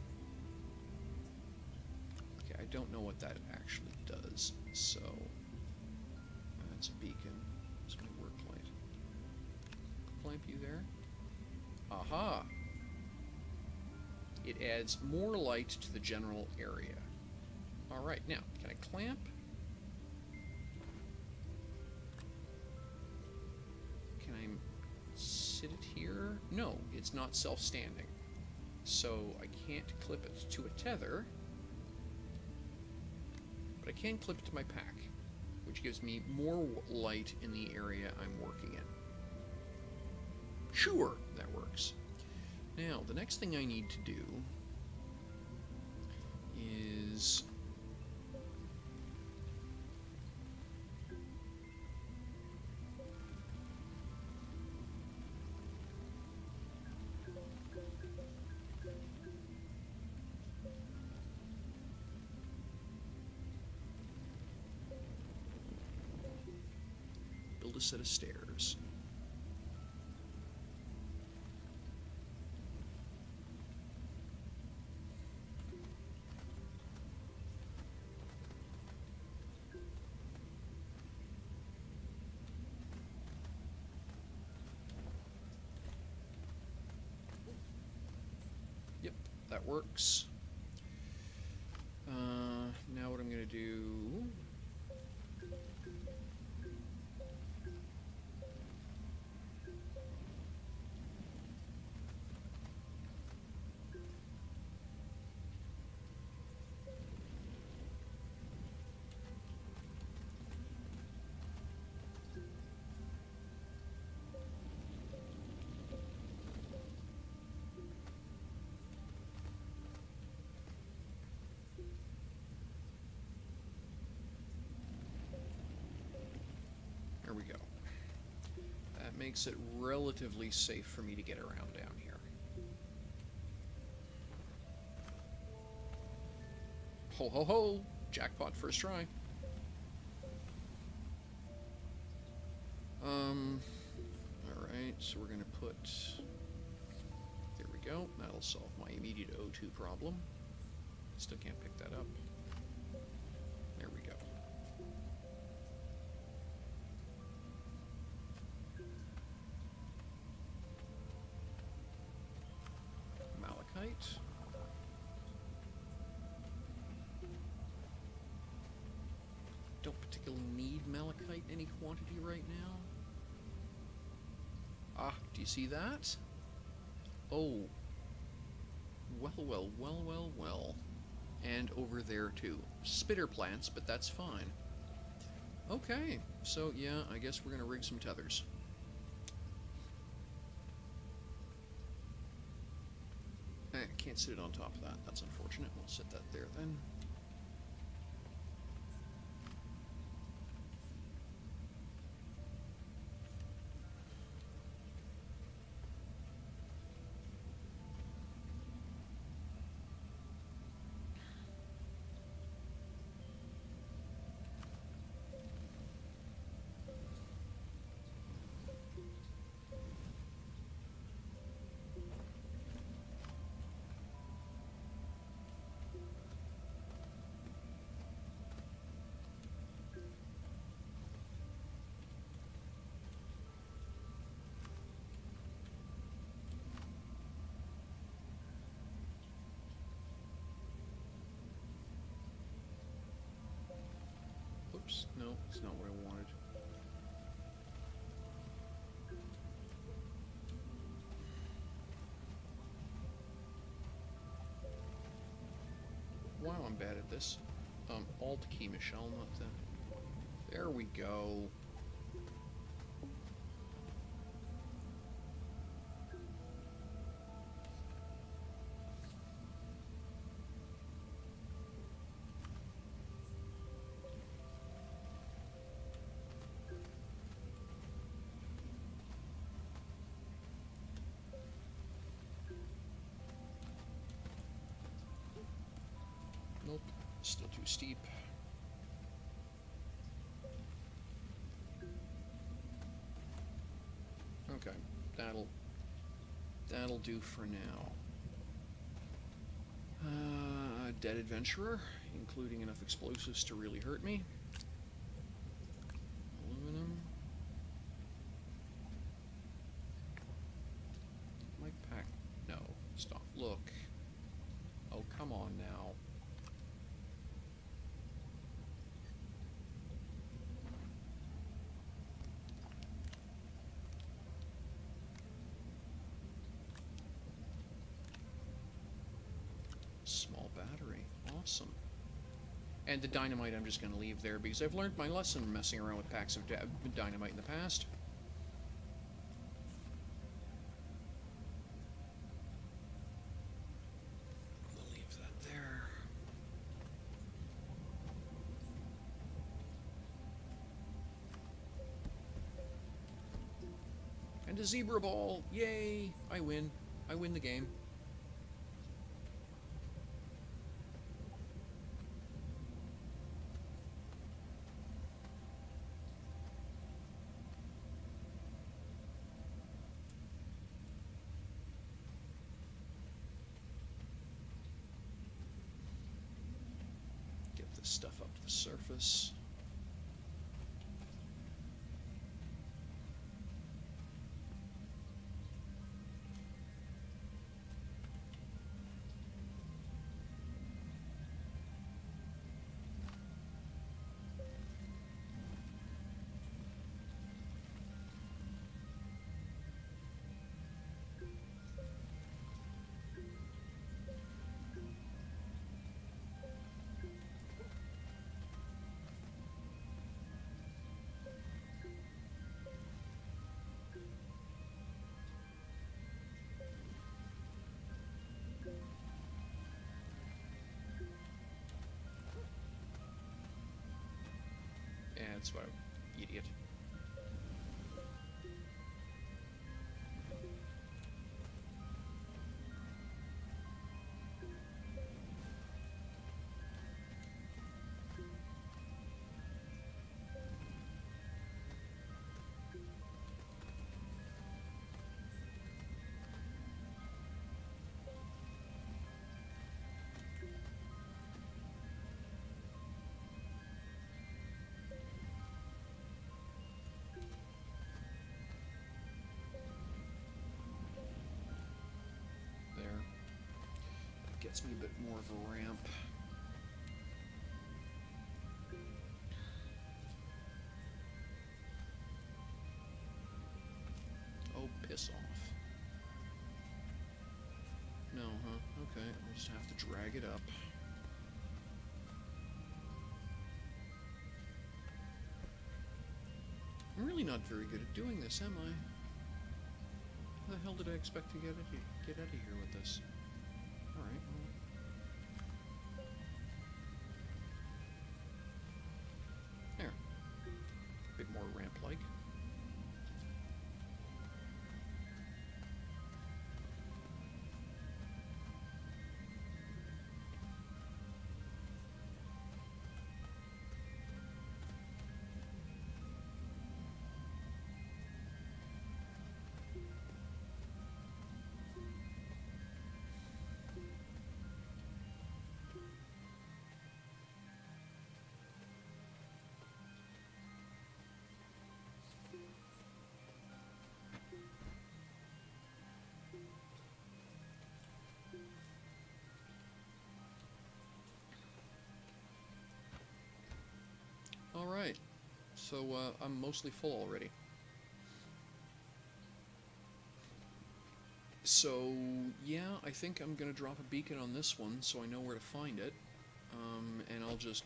Speaker 1: I don't know what that actually does, so that's a beacon. It's my work light. Clamp you there. Aha! It adds more light to the general area. Alright, now, can I clamp? Can I sit it here? No, it's not self-standing. So I can't clip it to a tether. But I can clip it to my pack, which gives me more light in the area I'm working in. Sure, that works. Now, the next thing I need to do is... build a set of stairs. Yep, that works. Now what I'm going to do... There we go. That makes it relatively safe for me to get around down here. Ho ho ho! Jackpot first try. Alright, so we're gonna put... There we go. That'll solve my immediate O2 problem. Still can't pick that up. There we go. Malachite. Don't particularly need malachite in any quantity right now. Ah, do you see that? Oh. Well, well, well, well, well. And over there too. Spitter plants, but that's fine. Okay, so yeah, I guess we're gonna rig some tethers. I can't sit it on top of that. That's unfortunate. We'll sit that there then. Oops, no, it's not what I wanted. Wow, I'm bad at this. Alt key, Michelle, not that. There we go. Nope, still too steep. Okay, that'll do for now. Dead adventurer, including enough explosives to really hurt me. Aluminum. My pack. No, stop. Look. Oh, come on now. Small battery. Awesome. And the dynamite I'm just going to leave there because I've learned my lesson messing around with packs of dynamite in the past. We'll leave that there. And a zebra ball. Yay! I win. I win the game. Get this stuff up to the surface. Yeah, that's what I'm idiot. Gets me a bit more of a ramp. Oh, piss off. No, huh? Okay, I'll just have to drag it up. I'm really not very good at doing this, am I? How the hell did I expect to get out of here with this? Alright, well. There. A bit more ramp-like. So I'm mostly full already. So yeah, I think I'm gonna drop a beacon on this one so I know where to find it, and I'll just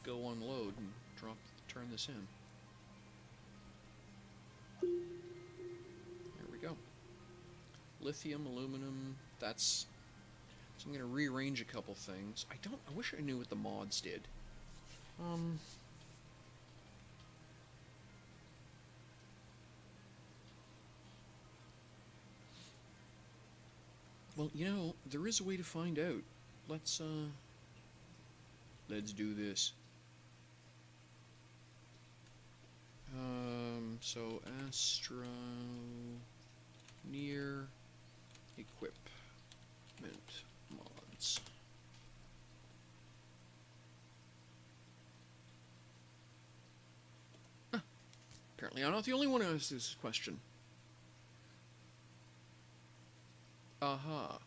Speaker 1: go unload and turn this in. There we go. Lithium, aluminum. That's. So I'm gonna rearrange a couple things. I wish I knew what the mods did. Well, you know, there is a way to find out. Let's do this. So Astroneer equipment mods. Apparently I'm not the only one who asked this question. Aha.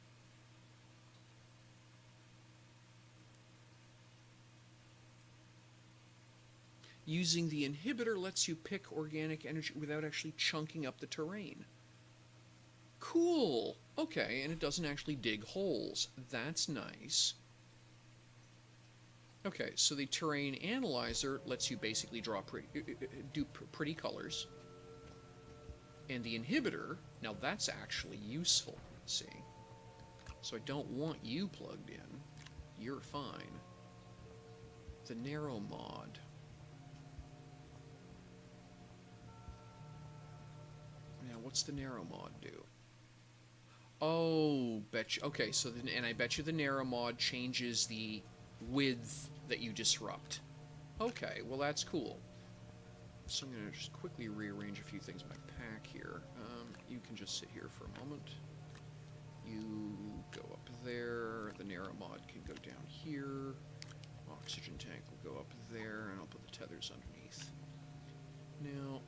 Speaker 1: Using the inhibitor lets you pick organic energy without actually chunking up the terrain. Cool. Okay, and it doesn't actually dig holes. That's nice. Okay, so the terrain analyzer lets you basically draw pretty colors. And the inhibitor, now that's actually useful, see? So I don't want you plugged in. You're fine. The narrow mod. Now, what's the narrow mod do? Oh, betcha. Okay, so then, and I bet you the narrow mod changes the width that you disrupt. Okay, well that's cool. So I'm going to just quickly rearrange a few things in my pack here. You can just sit here for a moment. You go up there. The narrow mod can go down here. Oxygen tank will go up there, and I'll put the tethers underneath. Now,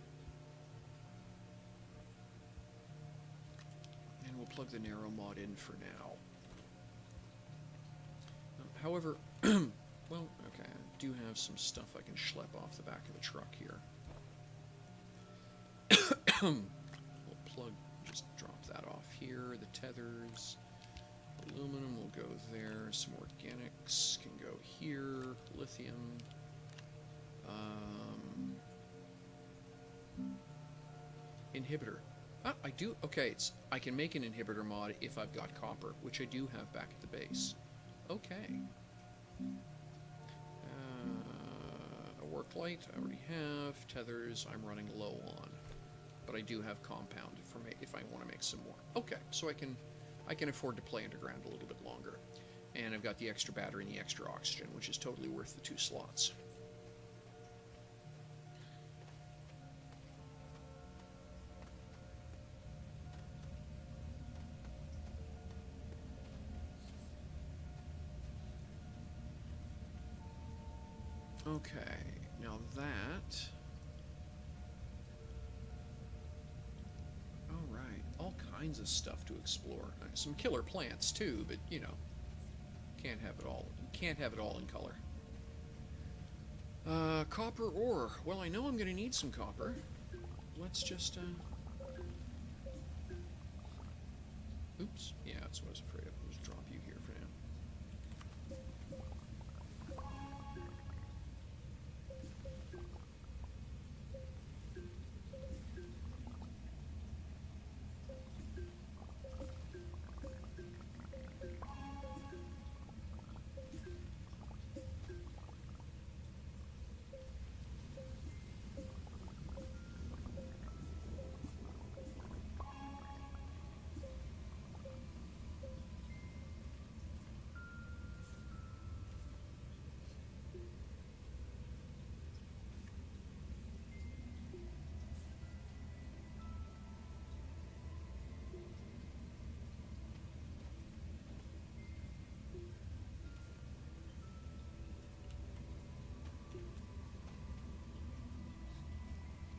Speaker 1: and we'll plug the narrow mod in for now. However, well, okay, I do have some stuff I can schlep off the back of the truck here. We'll just drop that off here. The tethers, aluminum will go there. Some organics can go here. Lithium. Inhibitor. Ah, I do. Okay, I can make an inhibitor mod if I've got copper, which I do have back at the base. Okay. A work light I already have. Tethers I'm running low on, but I do have compound if I want to make some more. Okay, so I can afford to play underground a little bit longer, and I've got the extra battery and the extra oxygen, which is totally worth the 2 slots. Okay, now that... Alright, all kinds of stuff to explore. Some killer plants too, but you know, can't have it all. You can't have it all in color. Copper ore. Well, I know I'm going to need some copper. Let's just, oops. Yeah, that's what I was afraid of. I'll just drop you here for now.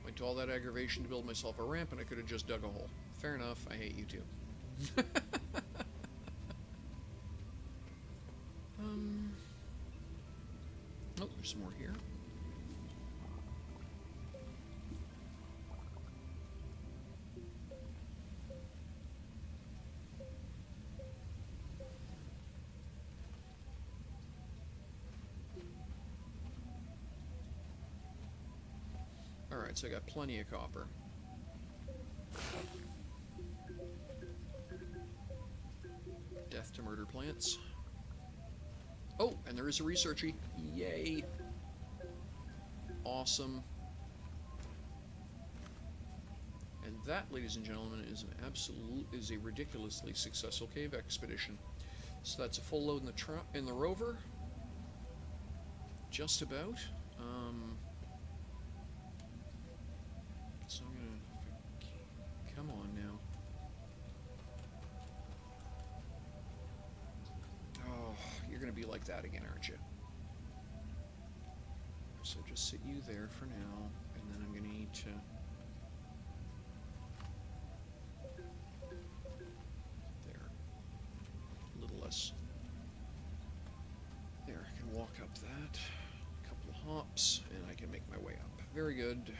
Speaker 1: Went to all that aggravation to build myself a ramp, and I could have just dug a hole. Fair enough, I hate you too. Oh, there's some more here. Alright, so I got plenty of copper. Death to murder plants. Oh, and there is a researchy. Yay! Awesome. And that, ladies and gentlemen, is a ridiculously successful cave expedition. So that's a full load in the rover. Just about. So I'm gonna come on now. Oh, you're gonna be like that again, aren't you? So just sit you there for now, and then I'm gonna need to. There, I can walk up that, a couple of hops, and I can make my way up. Very good.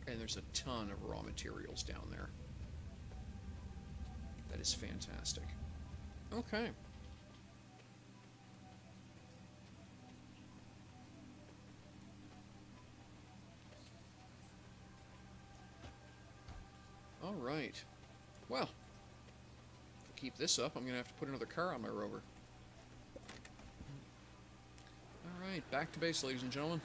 Speaker 1: And there's a ton of raw materials down there. That is fantastic. Okay. All right. Well, keep this up, I'm going to have to put another car on my rover. Alright, back to base, ladies and gentlemen.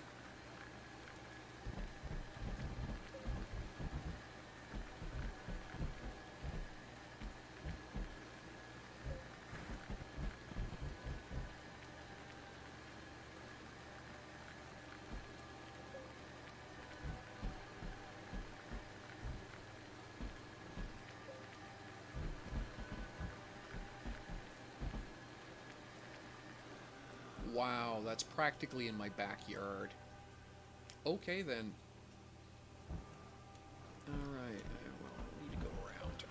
Speaker 1: Wow, that's practically in my backyard. Okay, then. Alright, well, I need to go around.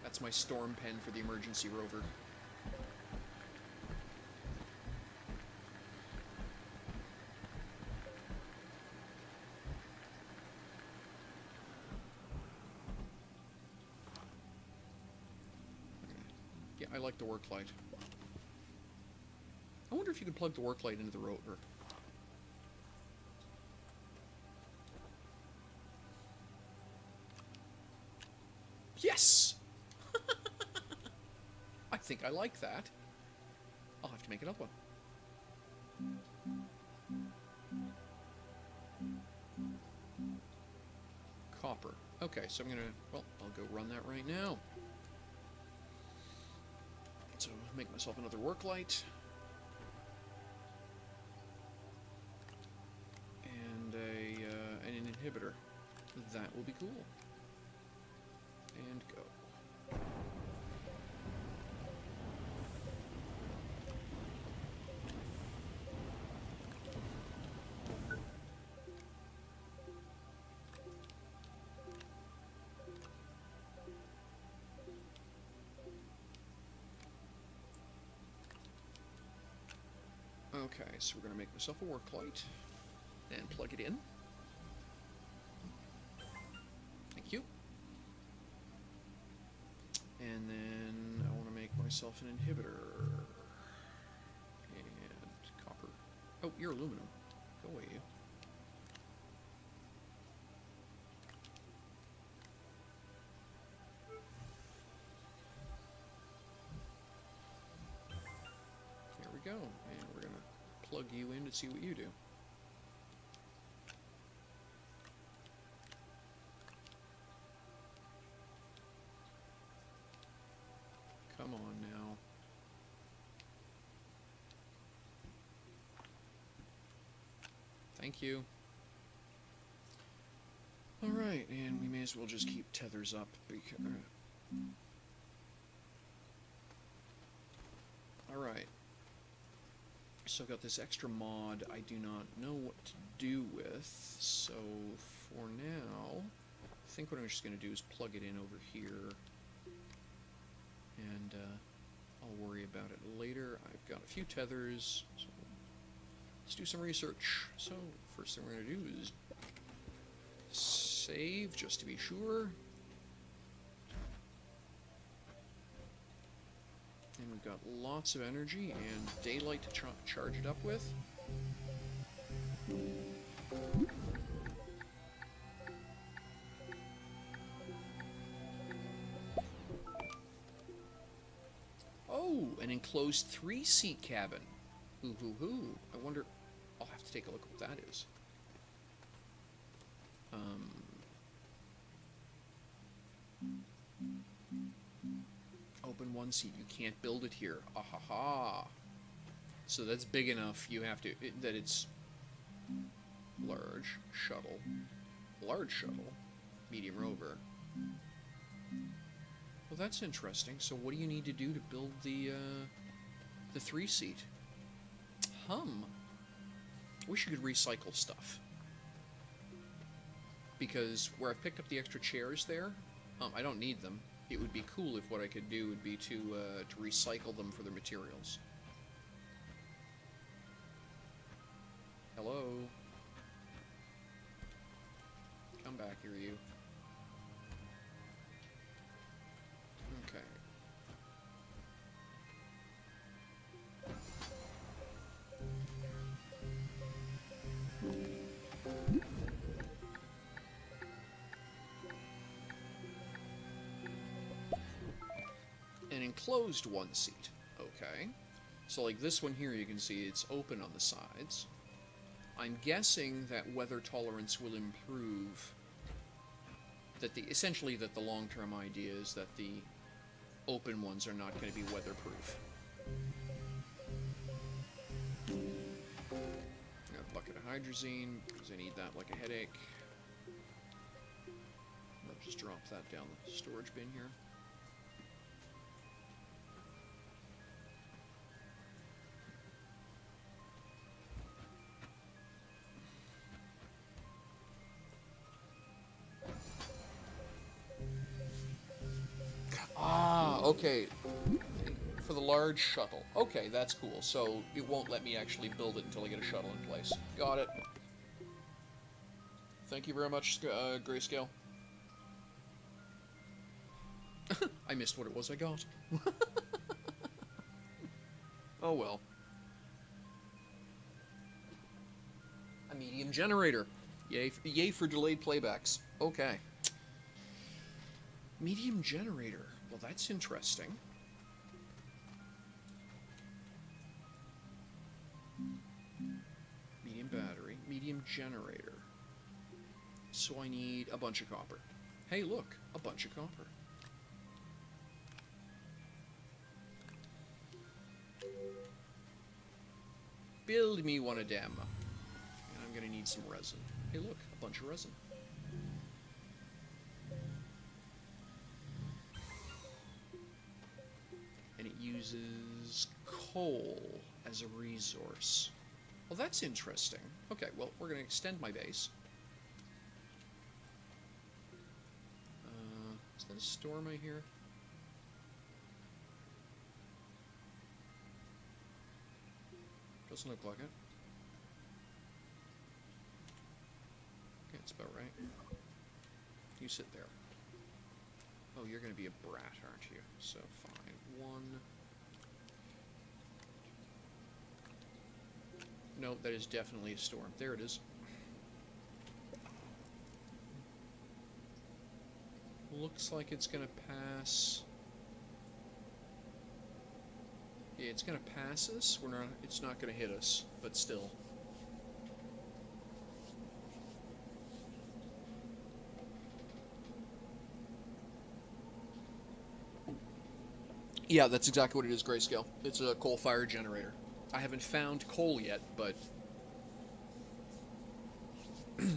Speaker 1: That's my storm pen for the emergency rover. Yeah, I like the work light. I wonder if you could plug the work light into the rotor. Yes! I think I like that. I'll have to make another one. Copper. Okay, so I'm gonna, well, I'll go run that right now. So, make myself another work light. And an inhibitor. That will be cool. And go. Okay, so we're going to make myself a work light and plug it in. Thank you. And then I want to make myself an inhibitor. And copper. Oh, you're aluminum. Go away, you. There we go. And we're going to plug you in to see what you do. Come on now. Thank you. Alright, and we may as well just keep tethers up because... Alright. So I've got this extra mod I do not know what to do with, so for now, I think what I'm just going to do is plug it in over here, and I'll worry about it later. I've got a few tethers, so let's do some research. So, first thing we're going to do is save, just to be sure. And we've got lots of energy and daylight to charge it up with. An enclosed 3-seat cabin. Ooh, hoo, hoo. I wonder... I'll have to take a look at what that is. Open 1 seat. You can't build it here. Ah ha ha. So that's big enough. You have to... that it's... large shuttle. Large shuttle. Medium rover. Well, that's interesting. So what do you need to do to build the 3-seat? Wish you could recycle stuff. Because where I've picked up the extra chairs there, I don't need them. It would be cool if what I could do would be to recycle them for their materials. Hello? Come back here, you. Okay. An enclosed 1 seat. Okay. So like this one here, you can see it's open on the sides. I'm guessing that weather tolerance will improve. Essentially that the long-term idea is that the open ones are not going to be weatherproof. Got a bucket of hydrazine, because I need that like a headache. I'll just drop that down the storage bin here. Okay, for the large shuttle. Okay, that's cool. So it won't let me actually build it until I get a shuttle in place. Got it. Thank you very much, Grayscale. I missed what it was I got. Oh well. A medium generator. Yay for delayed playbacks. Okay. Medium generator. Well, that's interesting. Medium battery, medium generator. So I need a bunch of copper. Hey, look, a bunch of copper. Build me one of them. And I'm gonna need some resin. Hey, look, a bunch of resin. And it uses coal as a resource. Well, that's interesting. Okay, well, we're going to extend my base. Is that a storm I hear? Doesn't look like it. Okay, it's about right. You sit there. Oh, you're going to be a brat, aren't you? So, fine. 1. No, that is definitely a storm. There it is. Looks like it's going to pass. Yeah, it's going to pass us. It's not going to hit us, but still. Yeah, that's exactly what it is, Grayscale. It's a coal-fired generator. I haven't found coal yet, but... Okay,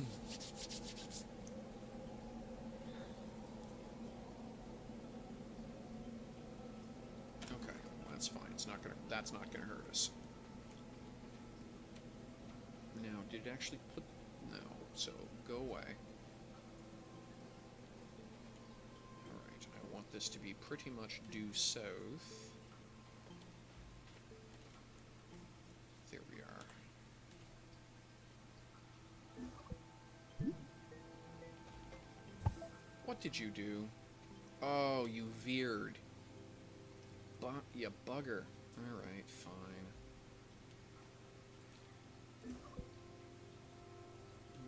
Speaker 1: that's fine. That's not gonna hurt us. Now, did it actually put... No, so go away. I want this to be pretty much due south. There we are. What did you do? Oh, you veered. You bugger. Alright, fine.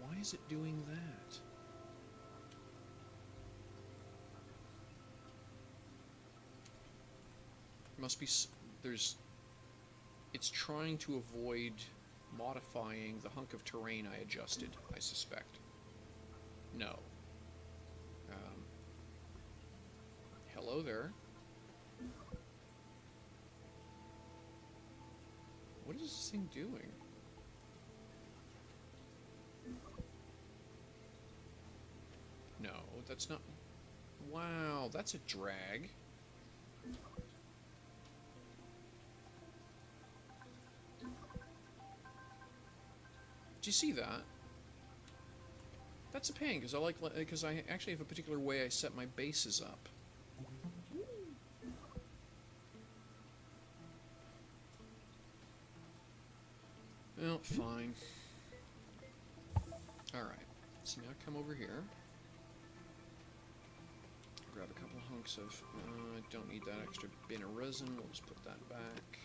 Speaker 1: Why is it doing that? it's trying to avoid modifying the hunk of terrain I adjusted, I suspect. No. Hello there. What is this thing doing? No, that's not... Wow, that's a drag. Do you see that? That's a pain, because I actually have a particular way I set my bases up. Well, fine. Alright, so now come over here. Grab a couple hunks of... I don't need that extra bin of resin, we'll just put that back.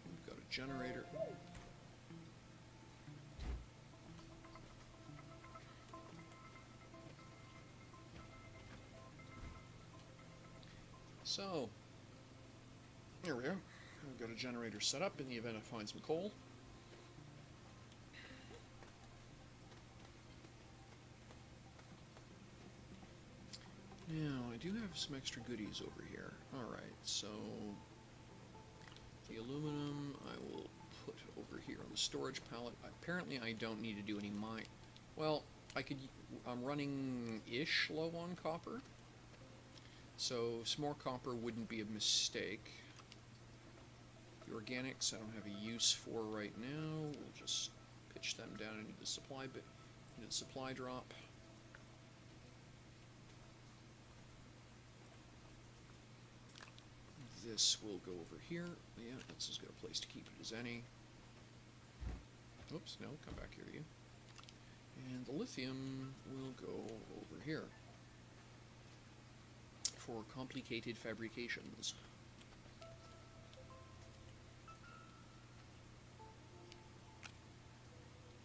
Speaker 1: We've got a generator. So, here we are. We've got a generator set up in the event I find some coal. Now, I do have some extra goodies over here. Alright, so the aluminum I will put over here on the storage pallet. Apparently I don't need to do any mine. Well, I'm running-ish low on copper. So some more copper wouldn't be a mistake. The organics I don't have a use for right now. We'll just pitch them down into the supply bit, into the supply drop. This will go over here. Yeah, that's as good a place to keep it as any. Oops, no, come back here, you. And the lithium will go over here for complicated fabrications.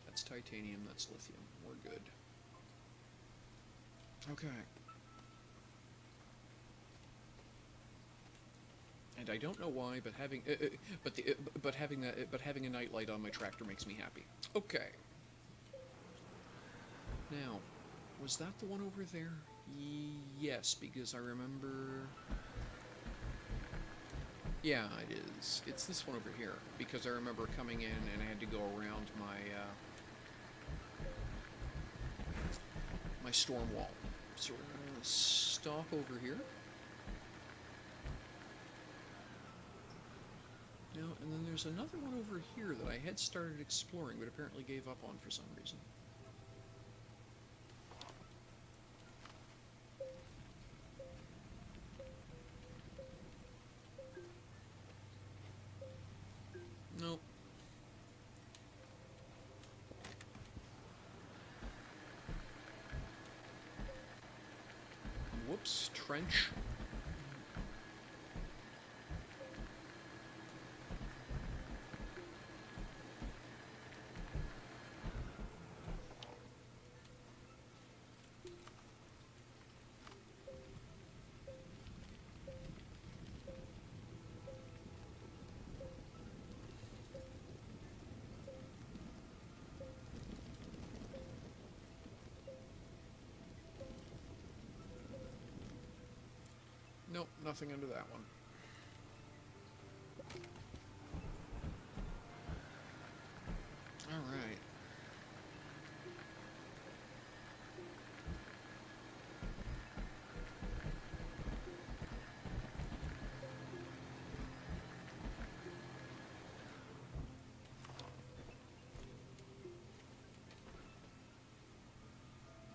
Speaker 1: That's titanium, that's lithium. We're good. Okay. And I don't know why, but having a nightlight on my tractor makes me happy. Okay. Now, was that the one over there? Yes, because I remember... Yeah, it is. It's this one over here, because I remember coming in and I had to go around my storm wall. So we're going to stop over here. Now, and then there's another one over here that I had started exploring, but apparently gave up on for some reason. Nope. Whoops, trench. Nope, nothing under that one. Alright.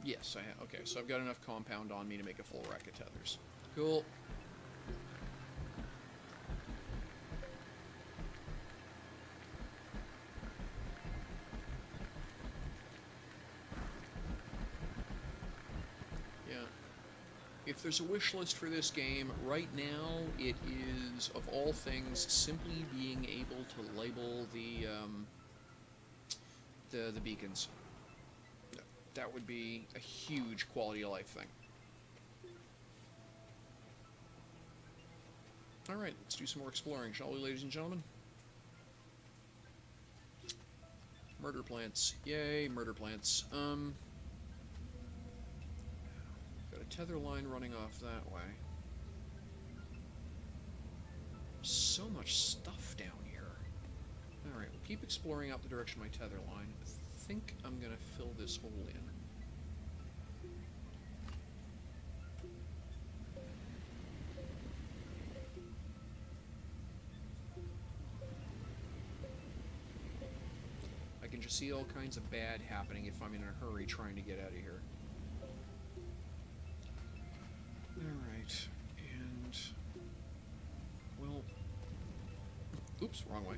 Speaker 1: Yes, I have. Okay, so I've got enough compound on me to make a full rack of tethers. Cool. If there's a wish list for this game, right now it is, of all things, simply being able to label the beacons. That would be a huge quality of life thing. Alright, let's do some more exploring, shall we, ladies and gentlemen? Murder plants. Yay, murder plants. Got a tether line running off that way. So much stuff down here. Alright, we'll keep exploring out the direction of my tether line. I think I'm gonna fill this hole in. I can just see all kinds of bad happening if I'm in a hurry trying to get out of here. Alright, and... well... oops, wrong way.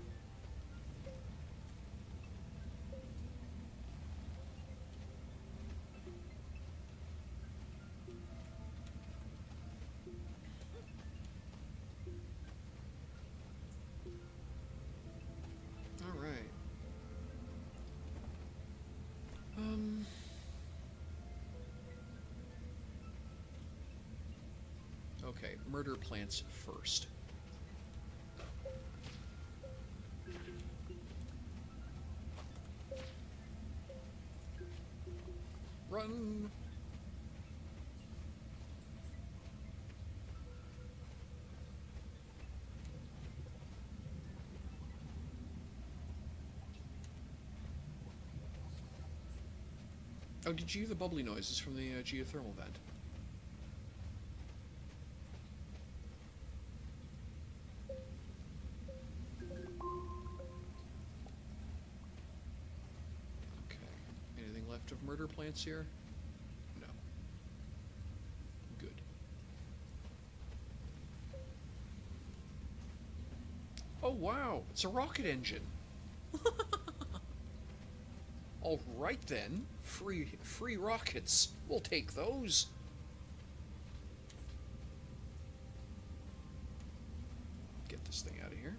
Speaker 1: Alright. Okay, murder plants first. Run! Oh, did you hear the bubbly noises from the geothermal vent? Of murder plants here? No. Good. Oh wow, it's a rocket engine. All right then, free rockets. We'll take those. Get this thing out of here.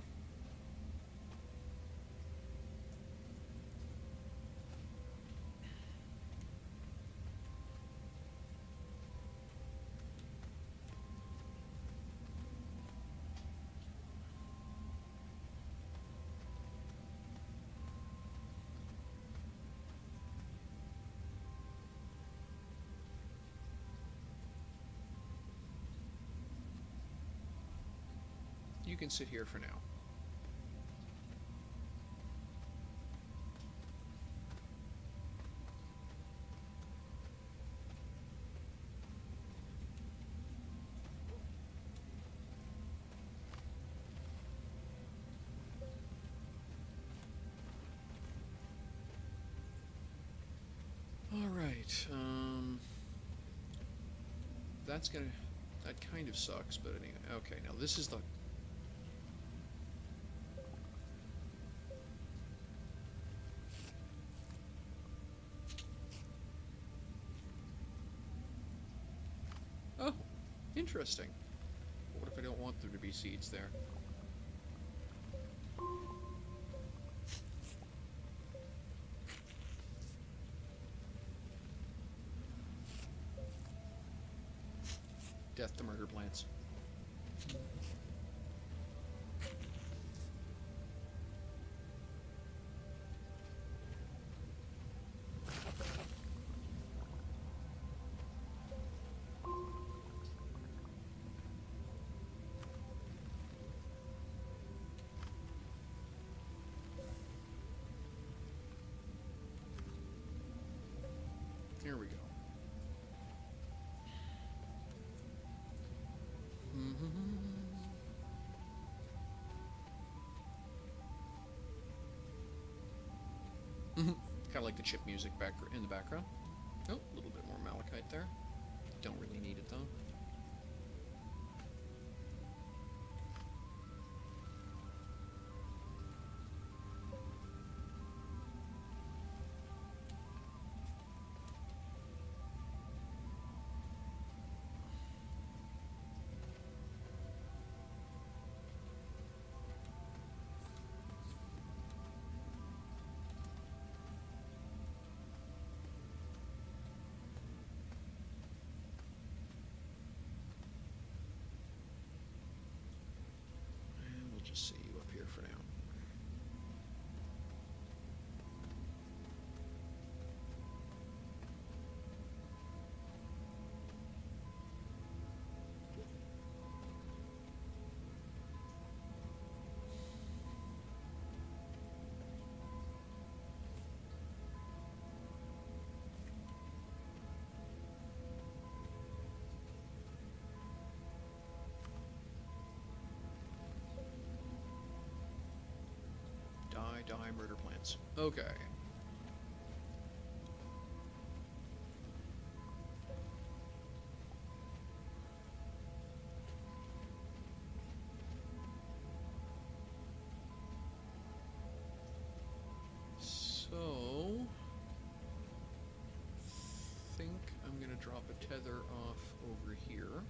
Speaker 1: You can sit here for now. All right. That kind of sucks, but anyway. Okay, now this is the... oh, interesting. What if I don't want there to be seeds there? Death to murder plants. Here we go. Kind of like the chip music back in the background. Oh, a little bit more malachite there. Don't really need it though. just see you up here for now. Die, murder plants. Okay. So, think I'm going to drop a tether off over here.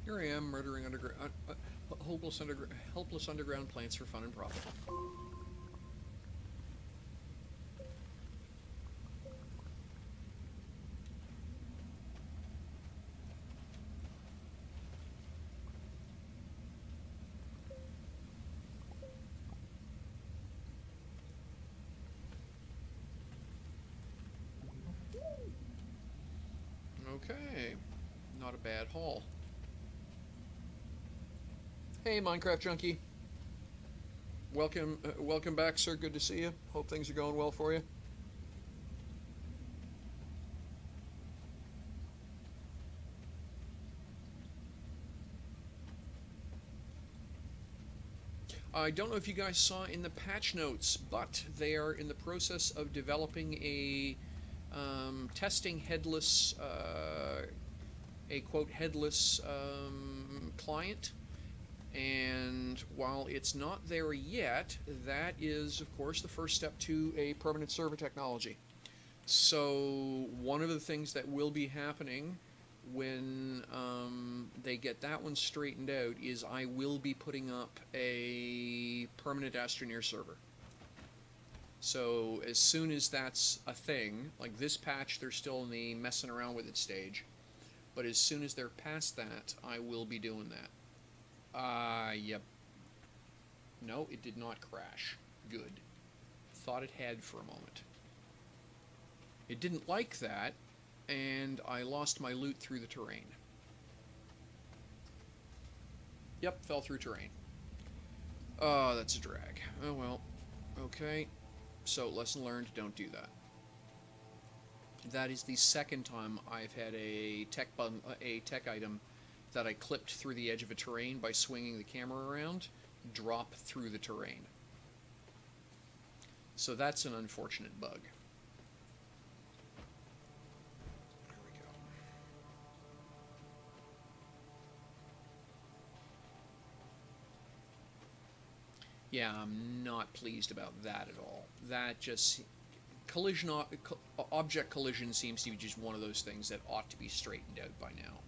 Speaker 1: Here I am murdering helpless underground plants for fun and profit. Okay, not a bad haul. Hey, Minecraft Junkie. Welcome back, sir. Good to see you. Hope things are going well for you. I don't know if you guys saw in the patch notes, but they are in the process of developing a testing headless, a quote headless client. And while it's not there yet, that is, of course, the first step to a permanent server technology. So one of the things that will be happening when they get that one straightened out is I will be putting up a permanent Astroneer server. So as soon as that's a thing, like this patch, they're still in the messing around with it stage. But as soon as they're past that, I will be doing that. Yep. No, it did not crash. Good. Thought it had for a moment. It didn't like that, and I lost my loot through the terrain. Yep, fell through terrain. Oh, that's a drag. Oh well. Okay. So, lesson learned, don't do that. That is the second time I've had a tech item that I clipped through the edge of a terrain by swinging the camera around, drop through the terrain. So that's an unfortunate bug. There we go. Yeah, I'm not pleased about that at all. That just... object collision seems to be just one of those things that ought to be straightened out by now.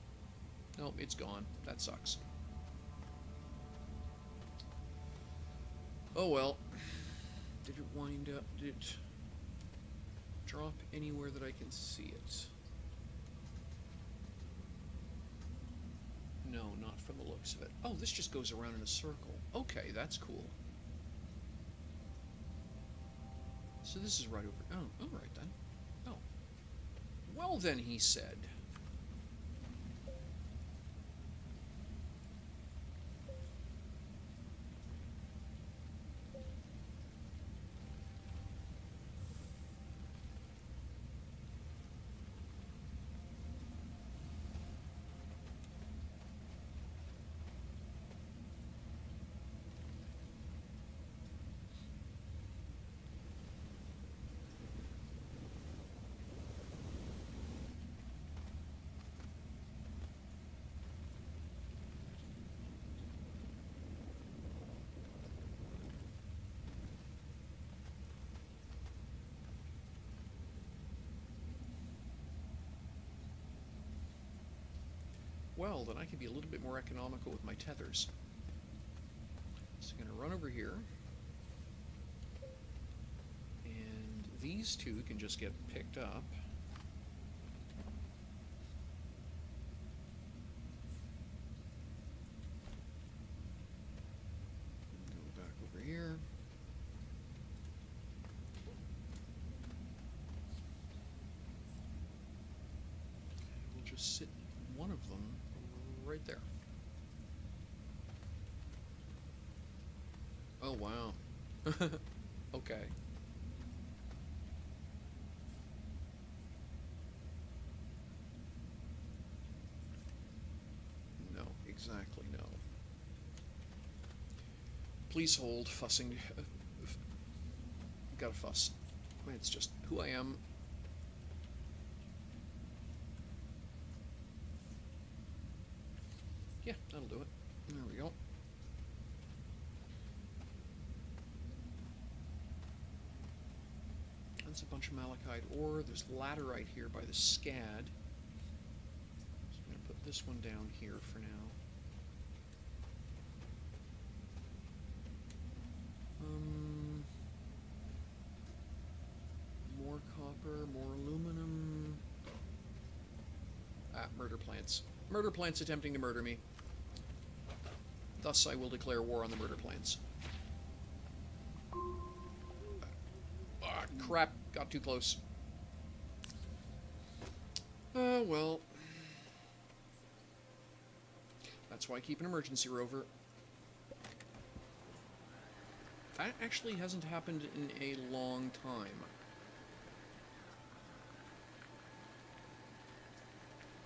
Speaker 1: Nope, it's gone. That sucks. Oh well. Did it wind up? Did it drop anywhere that I can see it? No, not from the looks of it. Oh, this just goes around in a circle. Okay, that's cool. So this is right over... Oh, all right then. Oh. Well then, he said. well, then I can be a little bit more economical with my tethers. So I'm going to run over here. And these two can just get picked up. Go back over here. We'll just sit one of them right there. Oh, wow. Okay. No, exactly no. Please hold, fussing. Gotta fuss. It's just who I am. Yeah, that'll do it. There we go. That's a bunch of malachite ore. There's laterite here by the scad. So I'm going to put this one down here for now. More copper, more aluminum. Ah, murder plants. Murder plants attempting to murder me. Thus I will declare war on the murder plants. Ah, crap. Got too close. Well. That's why I keep an emergency rover. That actually hasn't happened in a long time.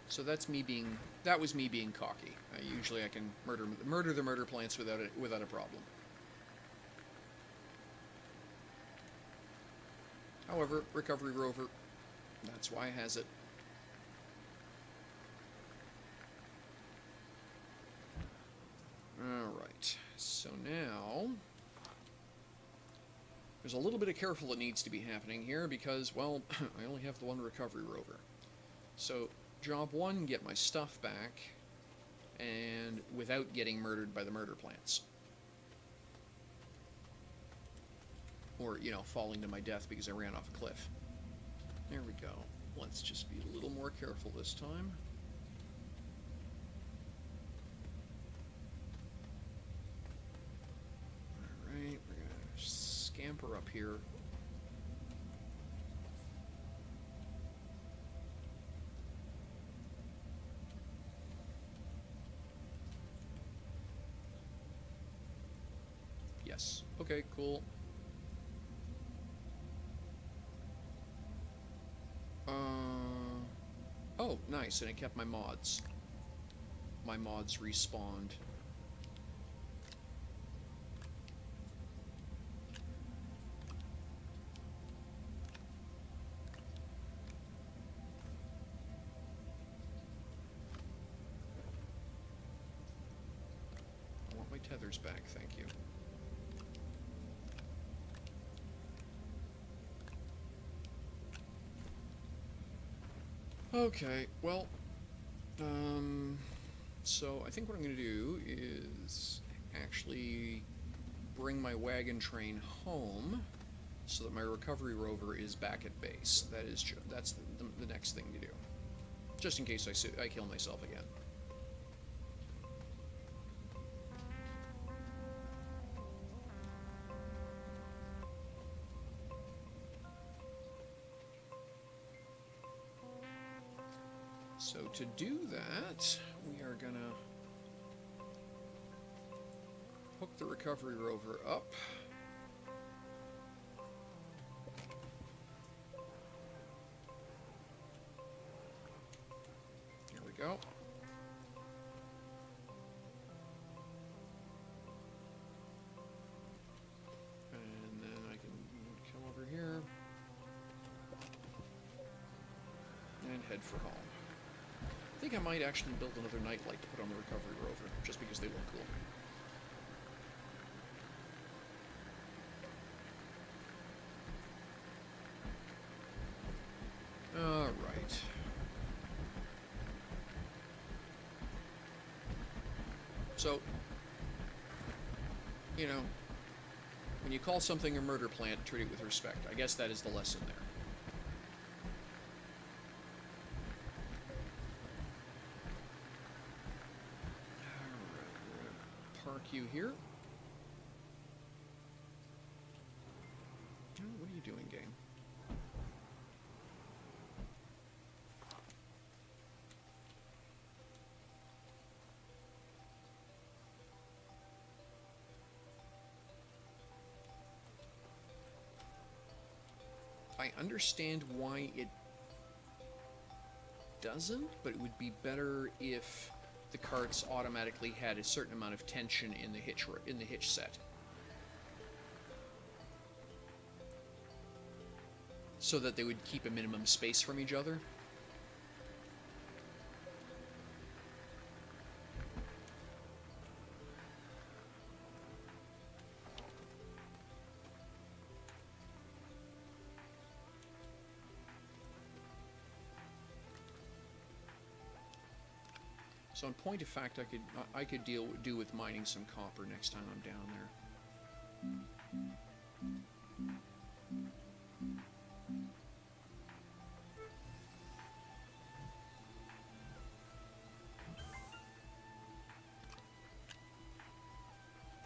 Speaker 1: So that's me being, that was me being cocky. Usually I can murder the murder plants without a problem. However, recovery rover, that's why it has it. Alright, so now there's a little bit of careful that needs to be happening here because, well, I only have the one recovery rover. So, job one, get my stuff back, and without getting murdered by the murder plants. Or, you know, falling to my death because I ran off a cliff. There we go. Let's just be a little more careful this time. Alright, we're gonna scamper up here. Yes. Okay, cool. Oh, nice, and it kept my mods. My mods respawned. I want my tethers back, thank you. Okay, well, so I think what I'm going to do is actually bring my wagon train home so that my recovery rover is back at base. That's the next thing to do, just in case I kill myself again. So to do that, we are gonna hook the recovery rover up. There we go. And then I can come over here and head for home. I think I might actually build another nightlight to put on the recovery rover, just because they look cool. Alright. So, you know, when you call something a murder plant, treat it with respect. I guess that is the lesson there. Alright, we're gonna park you here. Oh, what are you doing, game? I understand why it doesn't, but it would be better if the carts automatically had a certain amount of tension in the hitch set, so that they would keep a minimum space from each other. So in point of fact, I could do with mining some copper next time I'm down there.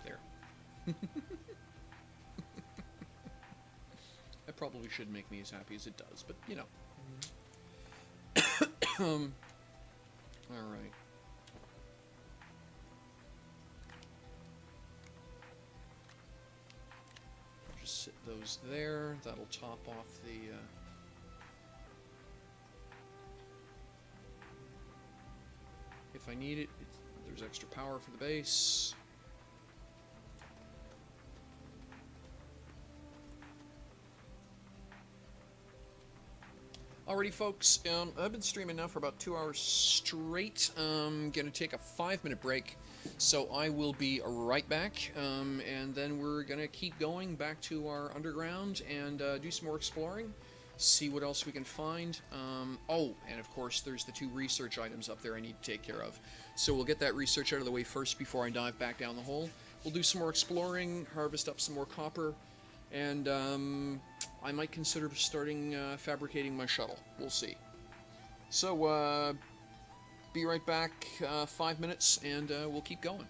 Speaker 1: There. That probably shouldn't make me as happy as it does, but you know. All right. Just sit those there. That'll top off the. If I need it, there's extra power for the base. Alrighty, folks, I've been streaming now for about 2 hours straight. Gonna take a 5-minute break, so I will be right back, and then we're gonna keep going back to our underground and do some more exploring, see what else we can find. Oh, and of course, there's the 2 research items up there I need to take care of. So we'll get that research out of the way first before I dive back down the hole. We'll do some more exploring, harvest up some more copper, and I might consider starting fabricating my shuttle. We'll see. So, be right back, 5 minutes, and we'll keep going.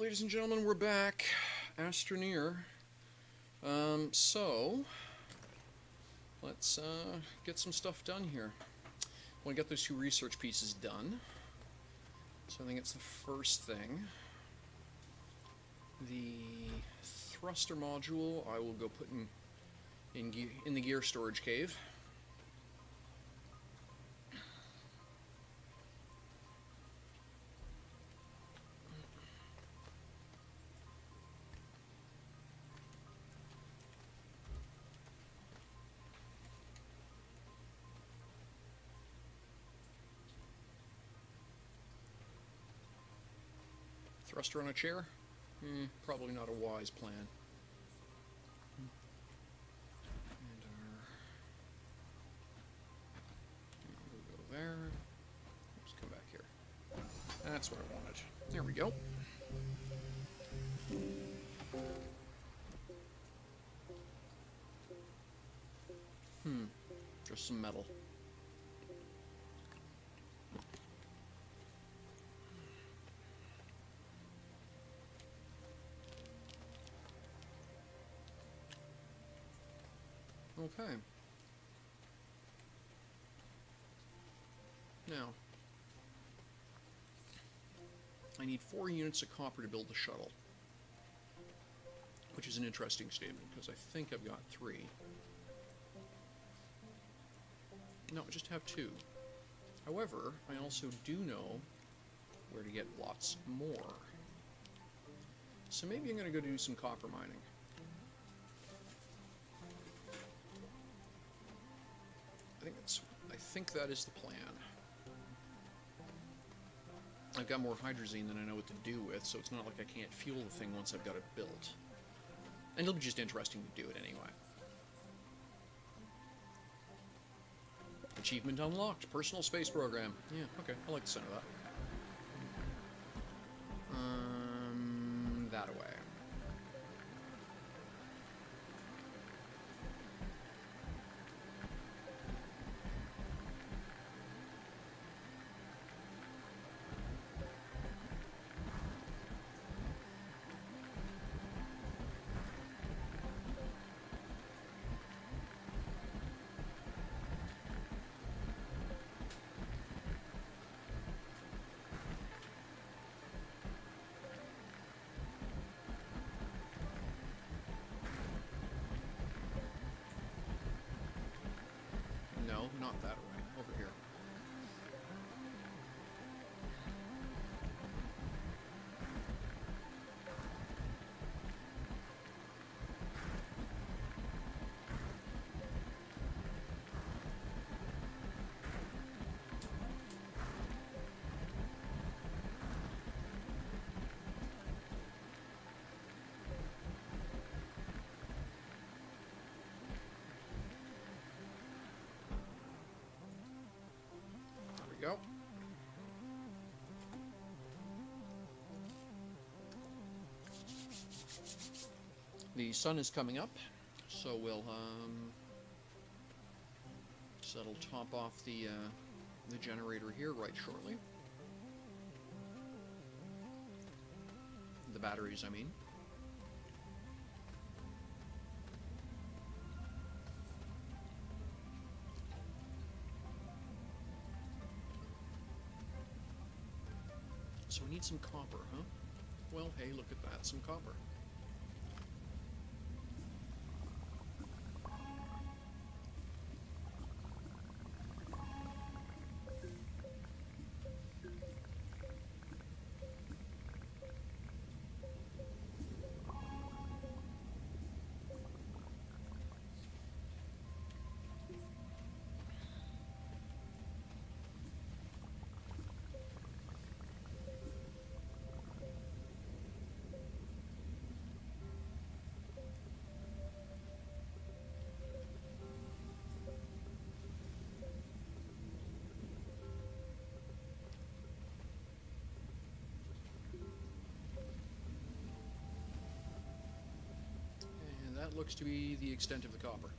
Speaker 1: ladies and gentlemen, we're back. Astroneer. So, let's get some stuff done here. I want to get those 2 research pieces done. So I think it's the first thing. The thruster module I will go put in the gear storage cave. Thruster on a chair? Probably not a wise plan. And we'll go there. Let's come back here. That's what I wanted. There we go. Just some metal. Okay. Now, I need 4 units of copper to build the shuttle, which is an interesting statement, because I think I've got 3. No, I just have 2. However, I also do know where to get lots more. So maybe I'm going to go do some copper mining. I think that is the plan. I've got more hydrazine than I know what to do with, so it's not like I can't fuel the thing once I've got it built. And it'll be just interesting to do it anyway. Achievement unlocked. Personal space program. Yeah, okay. I like the sound of that. That away. No, not that way. Over here. Go. The sun is coming up, so we'll so that'll top off the generator here right shortly. The batteries, I mean. So we need some copper, huh? Well, hey, look at that, some copper. That looks to be the extent of the copper.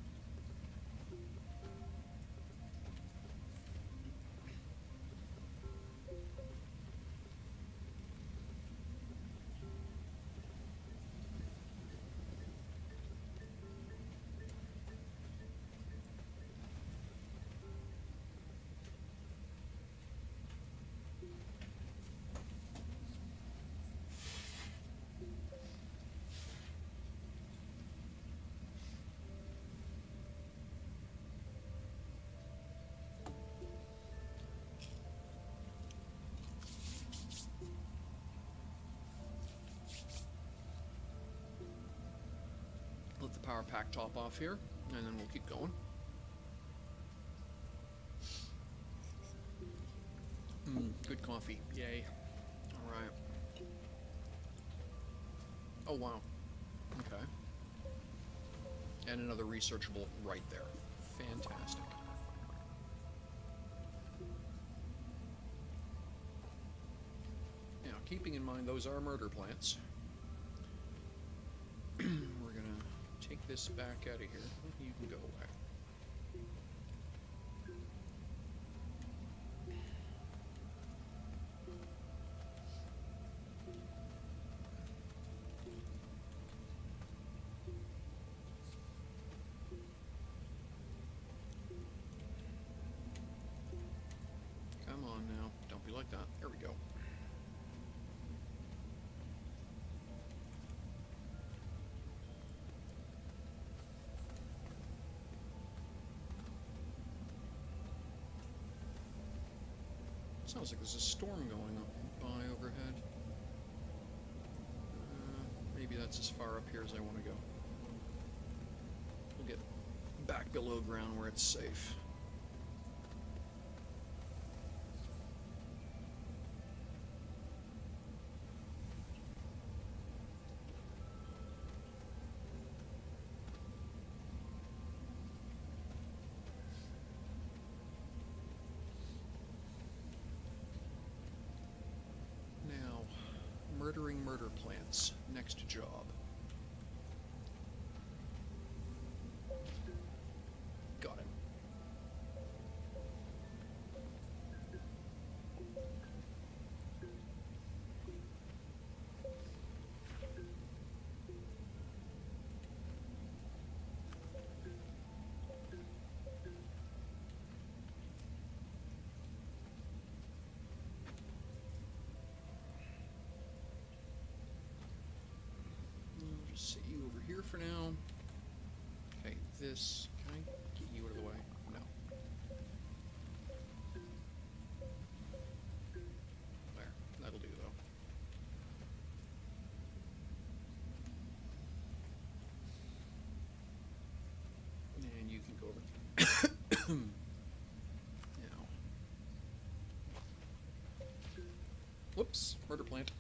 Speaker 1: power pack top off here, and then we'll keep going. Good coffee. Yay. Alright. Oh, wow. Okay. And another researchable right there. Fantastic. Now, keeping in mind those are murder plants, we're gonna take this back out of here. You can go away. Come on now, don't be like that. There we go. Sounds like there's a storm going by overhead. Maybe that's as far up here as I want to go. We'll get back below ground where it's safe. Murdering murder plants. Next job. Got him. Set you over here for now. Okay, this. Can I get you out of the way? No. There. That'll do, though. And you can go over. Now. Whoops. Murder plant.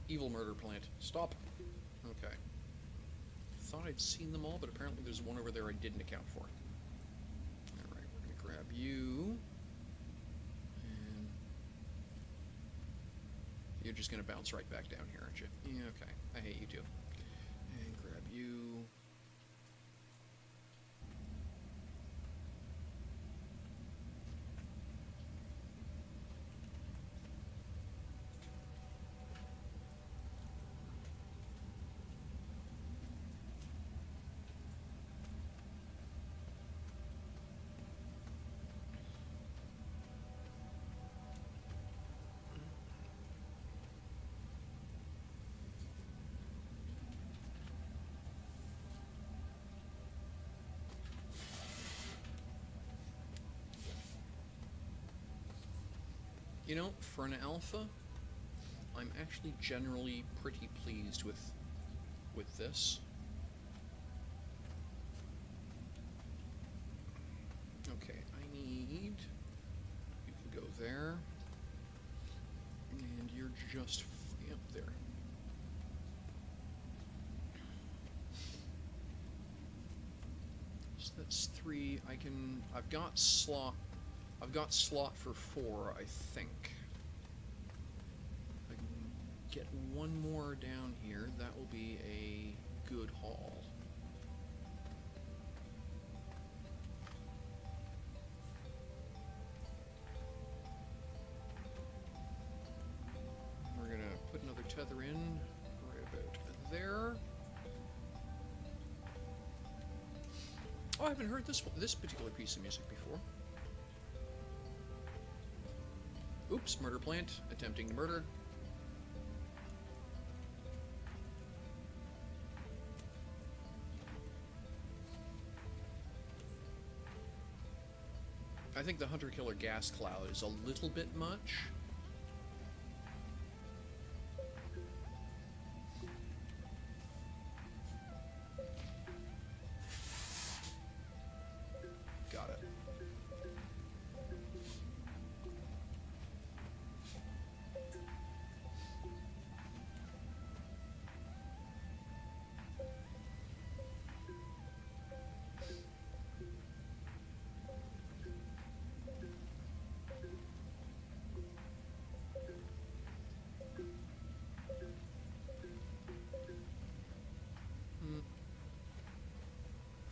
Speaker 1: Evil murder plant. Stop. Okay. Thought I'd seen them all, but apparently there's one over there I didn't account for. Alright, we're going to grab you. And you're just going to bounce right back down here, aren't you? Yeah, okay. I hate you too. And grab you. You know, for an alpha, I'm actually generally pretty pleased with this. Okay, I need... You can go there. And you're just... Yep, there. So that's 3. I've got slot for 4, I think. If I can get one more down here, that will be a good haul. We're gonna put another tether in right about there. Oh, I haven't heard this particular piece of music before. Oops, murder plant, attempting to murder. I think the hunter-killer gas cloud is a little bit much. Got it.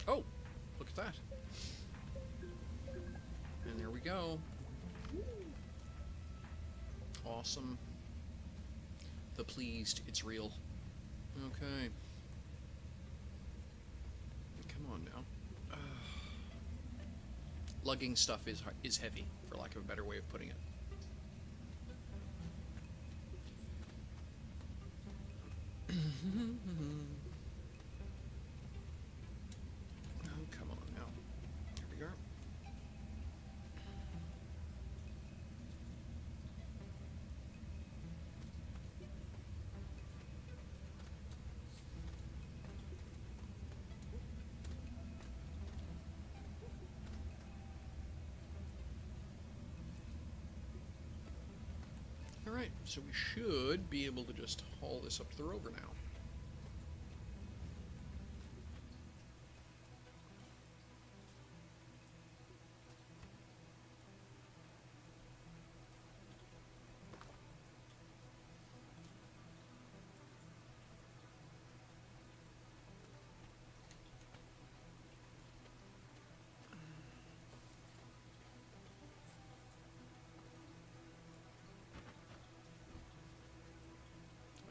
Speaker 1: Oh, look at that. And there we go. Awesome. The pleased, it's real. Okay. Come on now. Lugging stuff is heavy, for lack of a better way of putting it. Oh, come on now. Here we go. Alright, so we should be able to just haul this up to the rover now.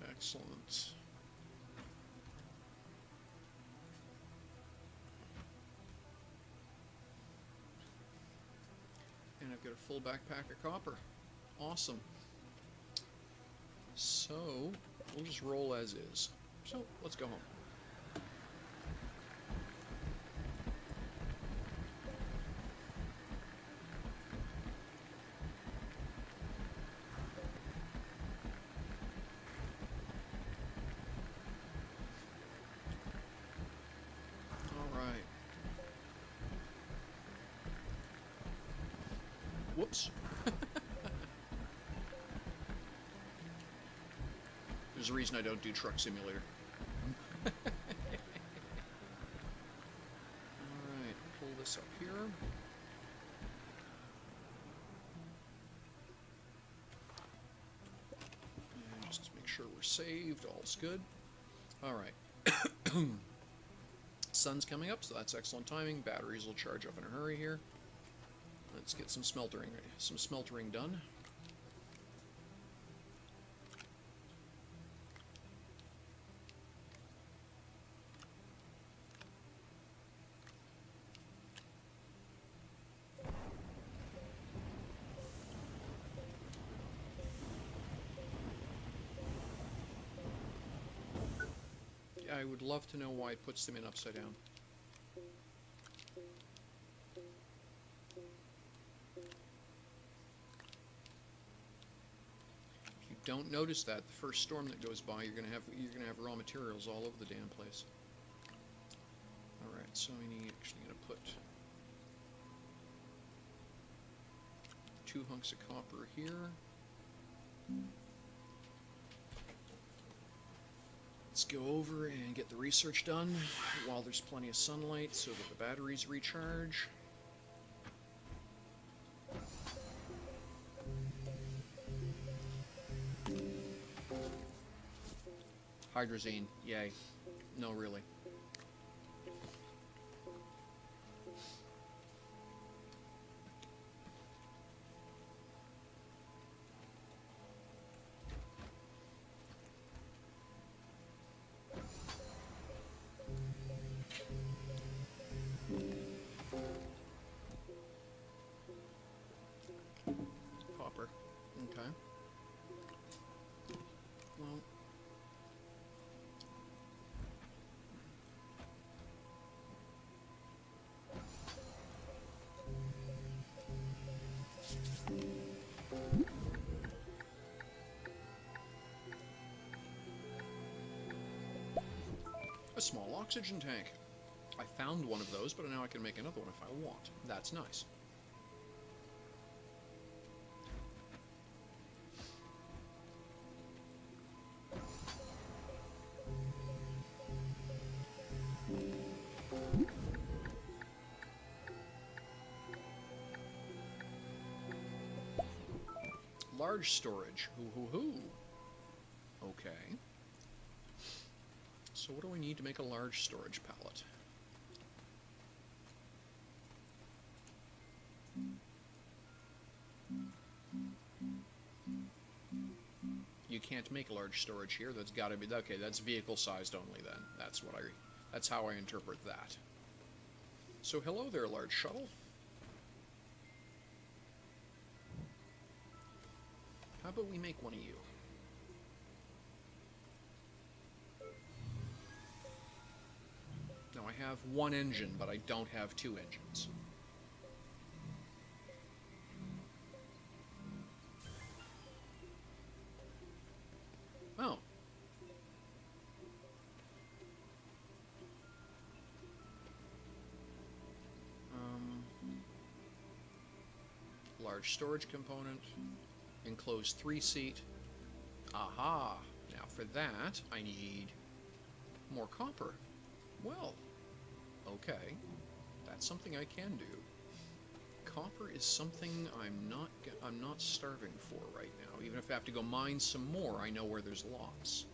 Speaker 1: Excellent. And I've got a full backpack of copper. Awesome. So, we'll just roll as is. So, let's go home. Whoops. There's a reason I don't do Truck Simulator. Alright, pull this up here. And just to make sure we're saved, all's good. Alright. Sun's coming up, so that's excellent timing. Batteries will charge up in a hurry here. Let's get some smeltering done. I would love to know why it puts them in upside down. Don't notice that the first storm that goes by, you're gonna have raw materials all over the damn place. All right, so I'm actually gonna put 2 hunks of copper here. Let's go over and get the research done while there's plenty of sunlight so that the batteries recharge. Hydrazine, yay. No, really. Copper. Okay. Well, A small oxygen tank. I found one of those, but now I can make another one if I want. That's nice. Large storage. Hoo. Okay. So what do I need to make a large storage pallet? You can't make large storage here. That's got to be okay. That's vehicle sized only then. That's how I interpret that. So hello there, large shuttle. How about we make one of you? Now I have one engine, but I don't have two engines. Oh. Large storage component. Enclosed 3-seat. Aha! Now for that, I need more copper. Well, okay. That's something I can do. Copper is something I'm not starving for right now. Even if I have to go mine some more, I know where there's lots.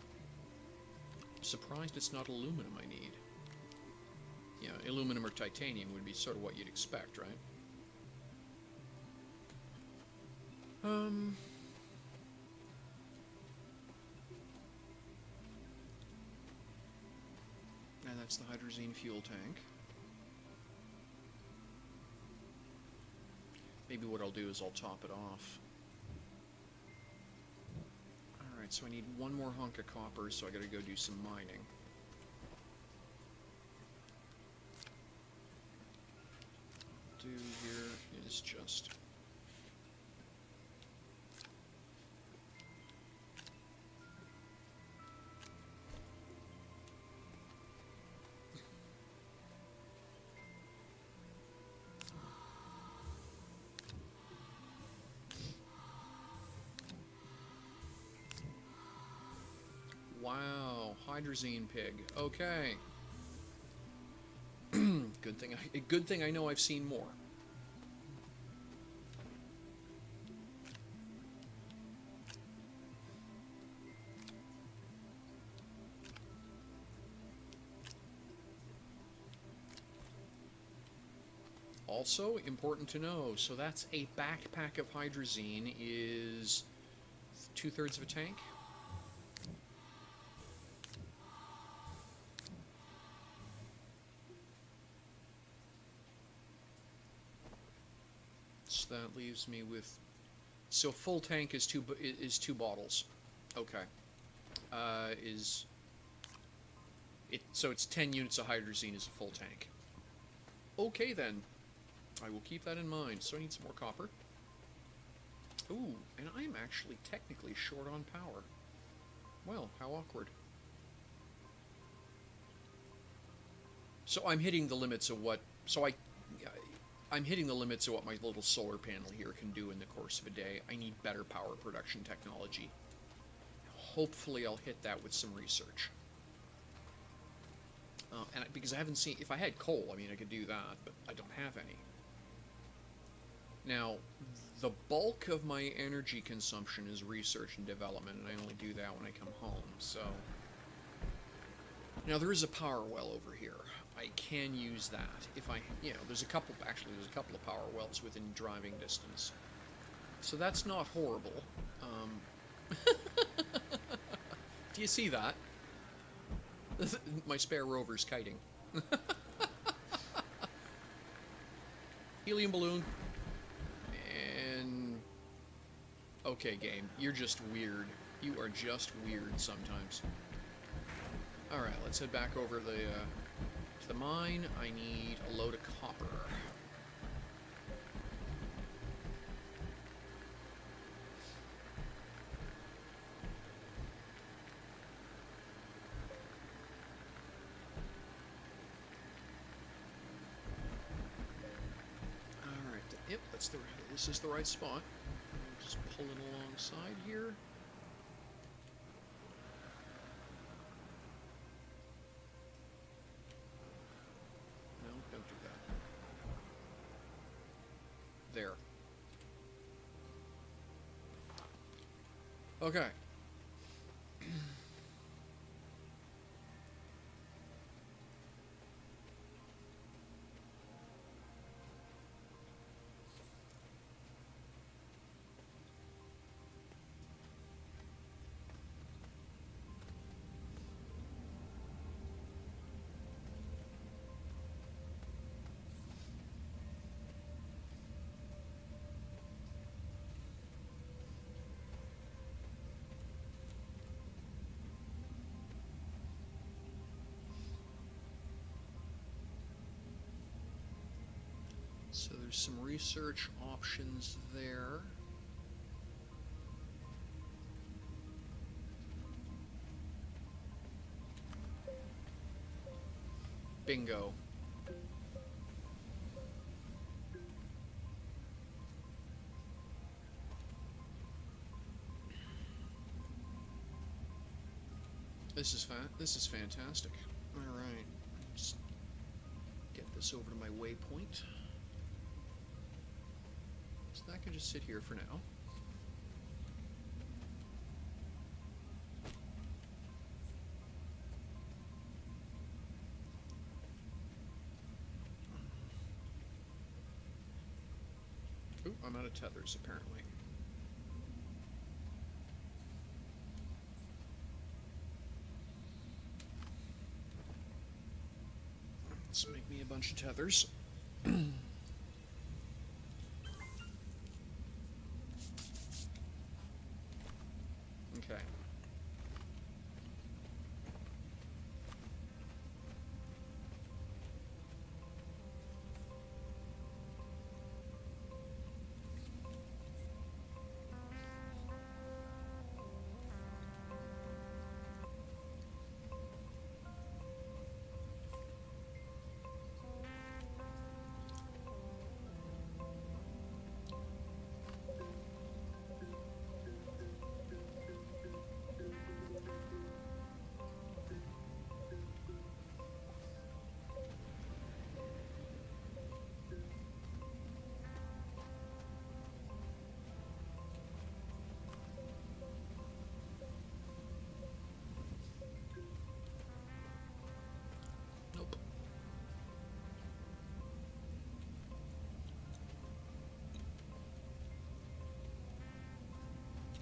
Speaker 1: Surprised it's not aluminum I need. Yeah, aluminum or titanium would be sort of what you'd expect, right? And that's the hydrazine fuel tank. Maybe what I'll do is I'll top it off. Alright, so I need one more hunk of copper, so I gotta go do some mining. What I'll do here is just... Wow, hydrazine pig. Okay. Good thing I know I've seen more. Also, important to know, so that's a backpack of hydrazine is 2/3 of a tank. So that leaves me with, so full tank is two bottles. Okay. So it's 10 units of hydrazine is a full tank. Okay then. I will keep that in mind. So I need some more copper. Ooh, and I'm actually technically short on power. Well, how awkward. So I'm hitting the limits of what... I'm hitting the limits of what my little solar panel here can do in the course of a day. I need better power production technology. Hopefully I'll hit that with some research. Because I haven't seen... If I had coal, I mean, I could do that, but I don't have any. Now, the bulk of my energy consumption is research and development, and I only do that when I come home, so... Now, there is a power well over here. I can use that. If I, there's a couple of power wells within driving distance. So that's not horrible. Do you see that? My spare rover's kiting. Helium balloon. And... Okay, game. You're just weird. You are just weird sometimes. Alright, let's head back over to the mine. I need a load of copper. This is the right spot. Just pull it alongside here. No, don't do that. There. Okay. So there's some research options there. Bingo. This is fantastic. All right, just get this over to my waypoint. So that can just sit here for now. Ooh, I'm out of tethers apparently. Let's make me a bunch of tethers. Okay. Nope.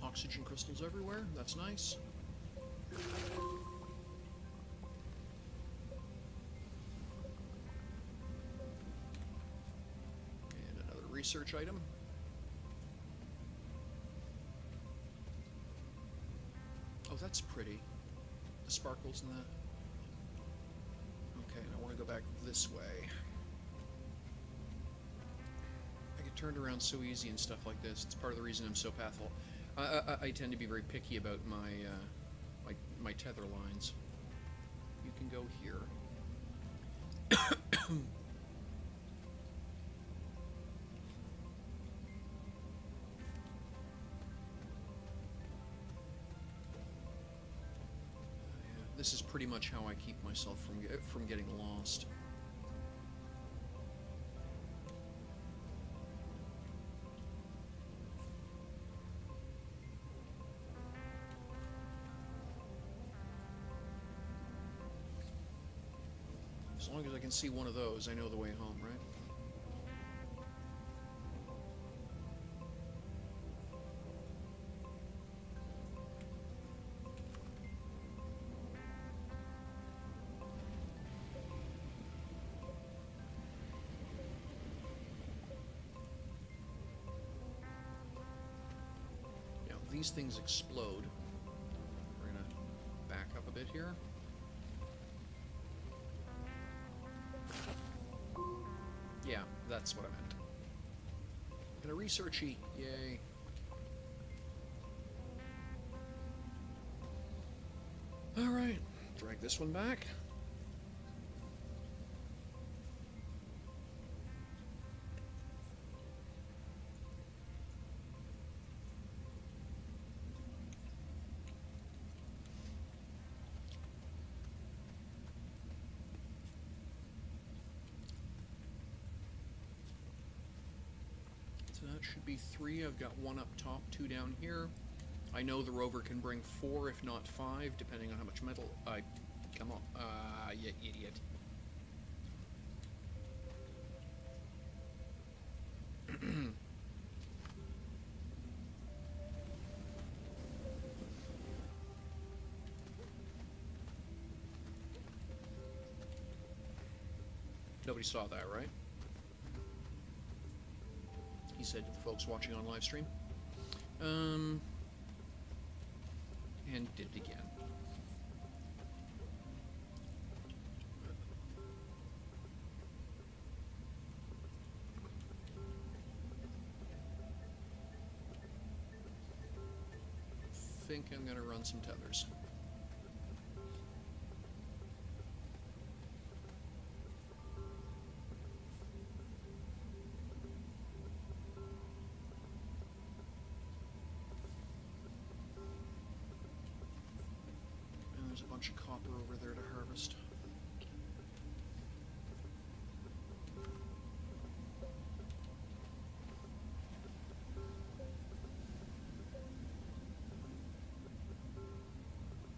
Speaker 1: Oxygen crystals everywhere. That's nice. And another research item. Oh, that's pretty. The sparkles in that. Okay, I want to go back this way. I get turned around so easy and stuff like this. It's part of the reason I'm so pathol. I tend to be very picky about my tether lines. You can go here. This is pretty much how I keep myself from getting lost. As long as I can see one of those, I know the way home, right? Now, these things explode. We're gonna back up a bit here. Yeah, that's what I meant. And a researchy, yay. All right, drag this one back. that should be 3. I've got 1 up top, 2 down here. I know the rover can bring 4, if not 5, depending on how much metal I... Come on. You idiot. Nobody saw that, right? He said to the folks watching on live stream. And did it again. I think I'm going to run some tethers. There's a bunch of copper over there to harvest.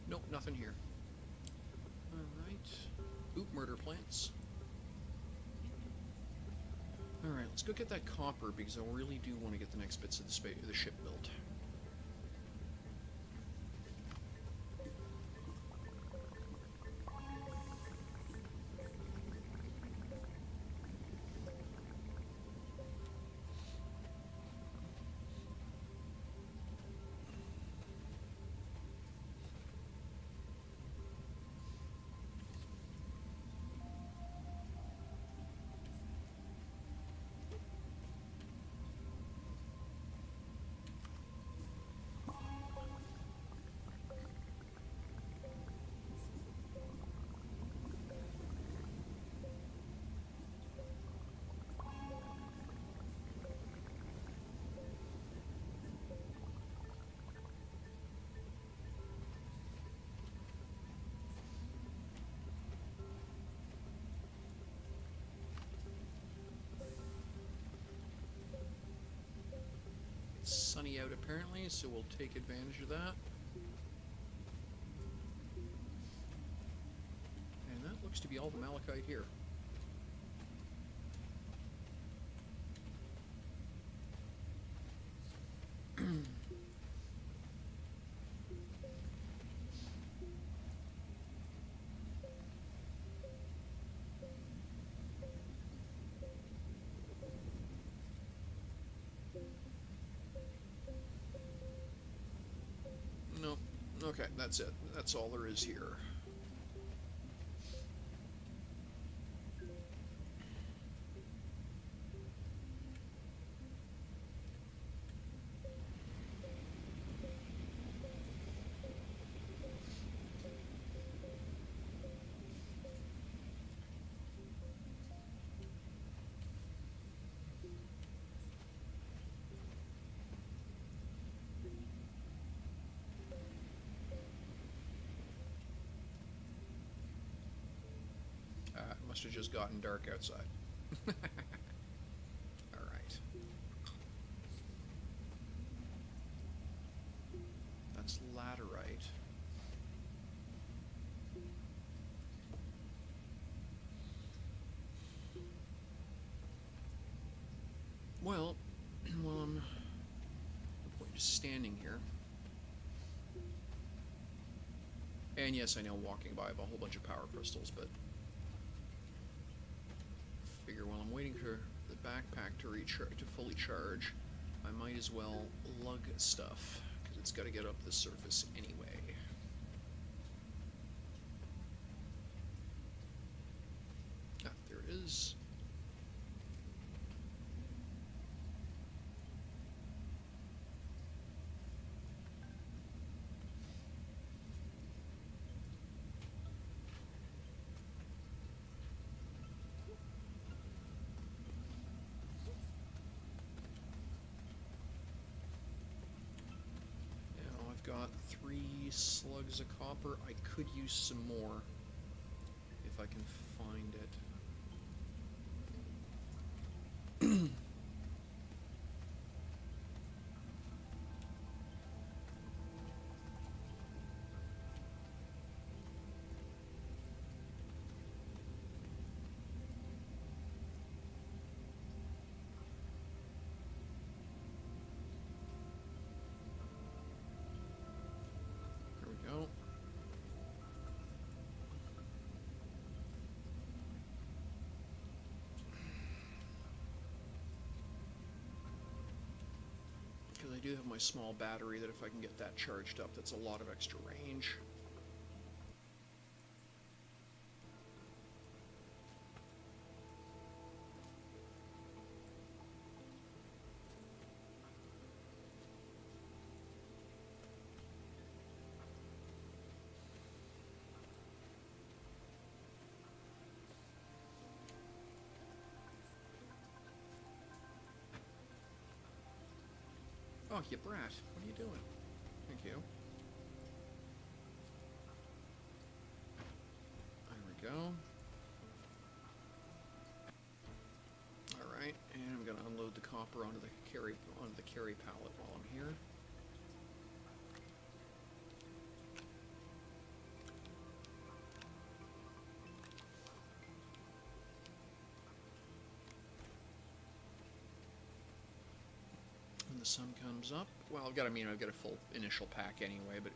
Speaker 1: Nope, nothing here. Alright. Oop, murder plants. Alright, let's go get that copper because I really do want to get the next bits of the ship built. Sunny out apparently, so we'll take advantage of that. And that looks to be all the malachite here. No. Okay, that's it. That's all there is here. Must have just gotten dark outside. Alright. That's laterite. Well, I'm no point just standing here. And yes, I know walking by I have a whole bunch of power crystals, but figure while I'm waiting for the backpack to fully charge, I might as well lug stuff, because it's got to get up the surface anyway. Ah, there it is. Got 3 slugs of copper. I could use some more if I can find it. do have my small battery that if I can get that charged up, that's a lot of extra range. Oh, you brat. What are you doing? Thank you. There we go. Alright, and I'm going to unload the copper onto the carry pallet while I'm here. When the sun comes up, well, I've got a full initial pack anyway, but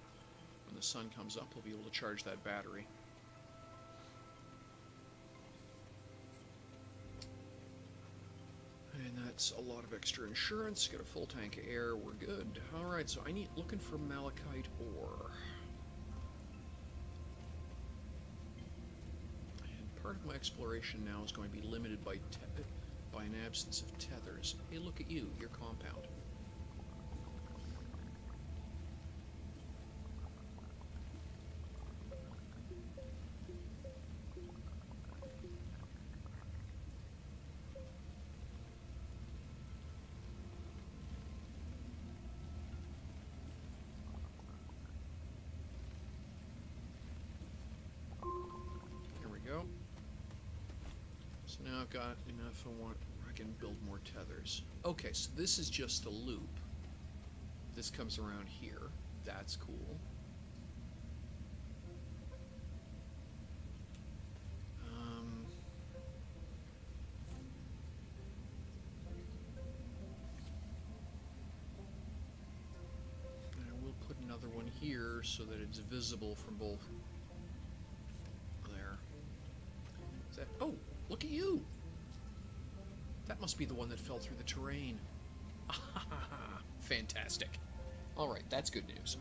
Speaker 1: when the sun comes up, we'll be able to charge that battery. And that's a lot of extra insurance. Got a full tank of air. We're good. All right, so looking for malachite ore. And part of my exploration now is going to be limited by an absence of tethers. Hey, look at you, your compound. So now I've got enough I can build more tethers. Okay, so this is just a loop. This comes around here. That's cool. And I will put another one here so that it's visible from both. There. Is that... Oh! Look at you! That must be the one that fell through the terrain. Fantastic. Alright, that's good news.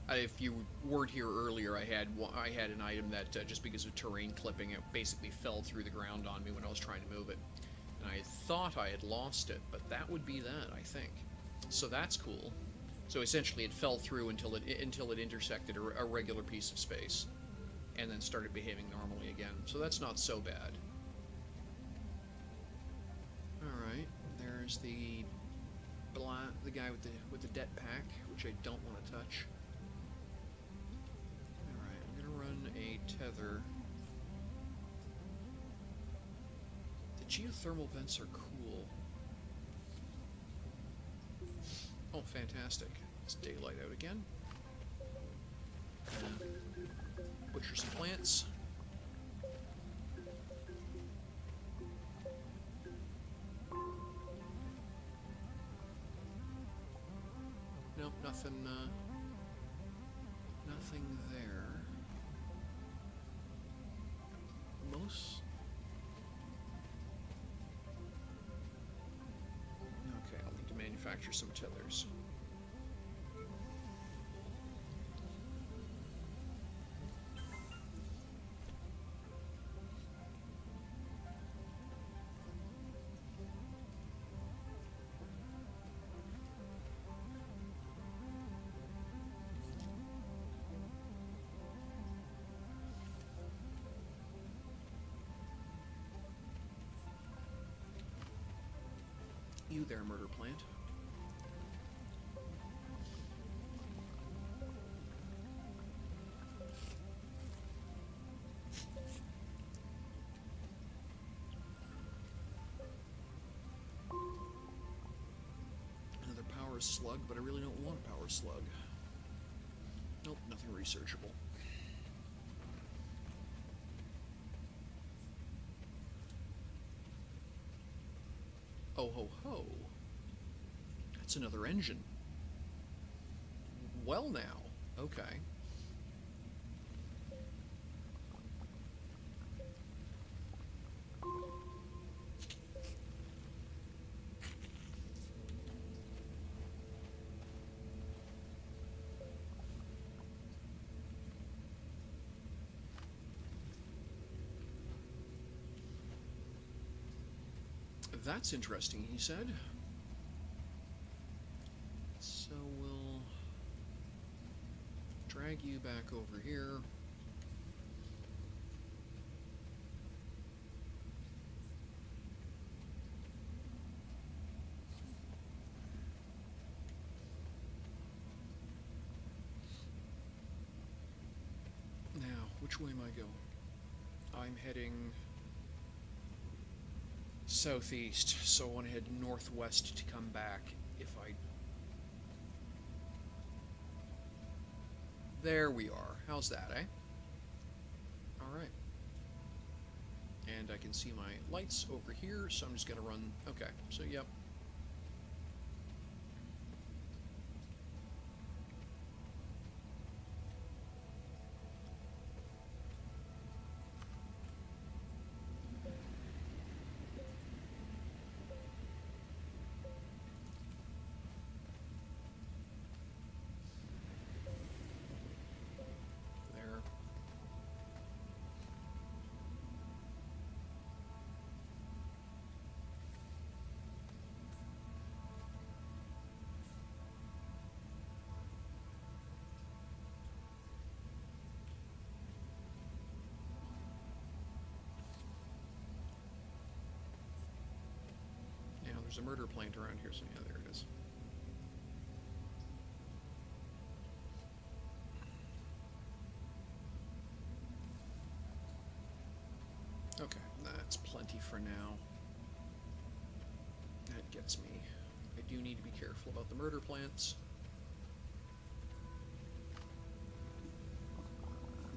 Speaker 1: If you weren't here earlier, I had an item that, just because of terrain clipping, it basically fell through the ground on me when I was trying to move it. And I thought I had lost it, but that would be that, I think. So that's cool. So essentially it fell through until it intersected a regular piece of space, and then started behaving normally again. So that's not so bad. Alright, there's the guy with the det pack, which I don't want to touch. Alright, I'm gonna run a tether. The geothermal vents are cool. Oh, fantastic. It's daylight out again. Butcher some plants. Nope, nothing there. Okay, I'll need to manufacture some tethers. You there, murder plant. Another power slug, but I really don't want a power slug. Nope, nothing researchable. Oh ho ho. That's another engine. Well now. Okay. That's interesting, he said. So we'll drag you back over here. Now, which way am I going? I'm heading southeast, so I want to head northwest to come back if I... There we are. How's that, eh? Alright. And I can see my lights over here, so I'm just going to run... Okay, so yep. There. Now there's a murder plant around here, so yeah, there it is. Okay, that's plenty for now. That gets me. I do need to be careful about the murder plants.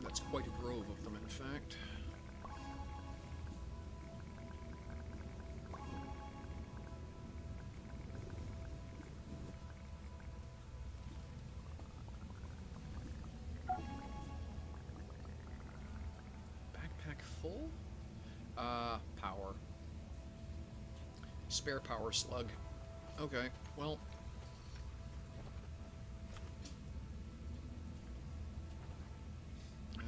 Speaker 1: That's quite a grove of them, in fact. Backpack full? Power. Spare power slug. Okay, well. And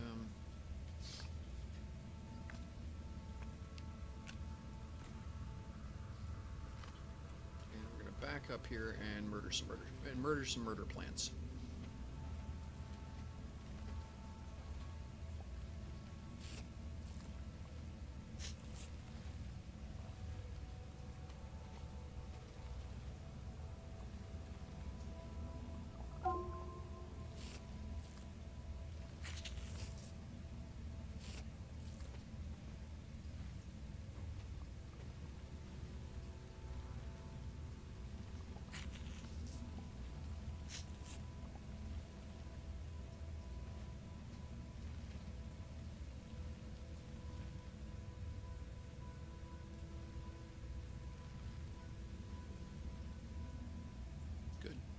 Speaker 1: we're gonna back up here and murder some murder plants.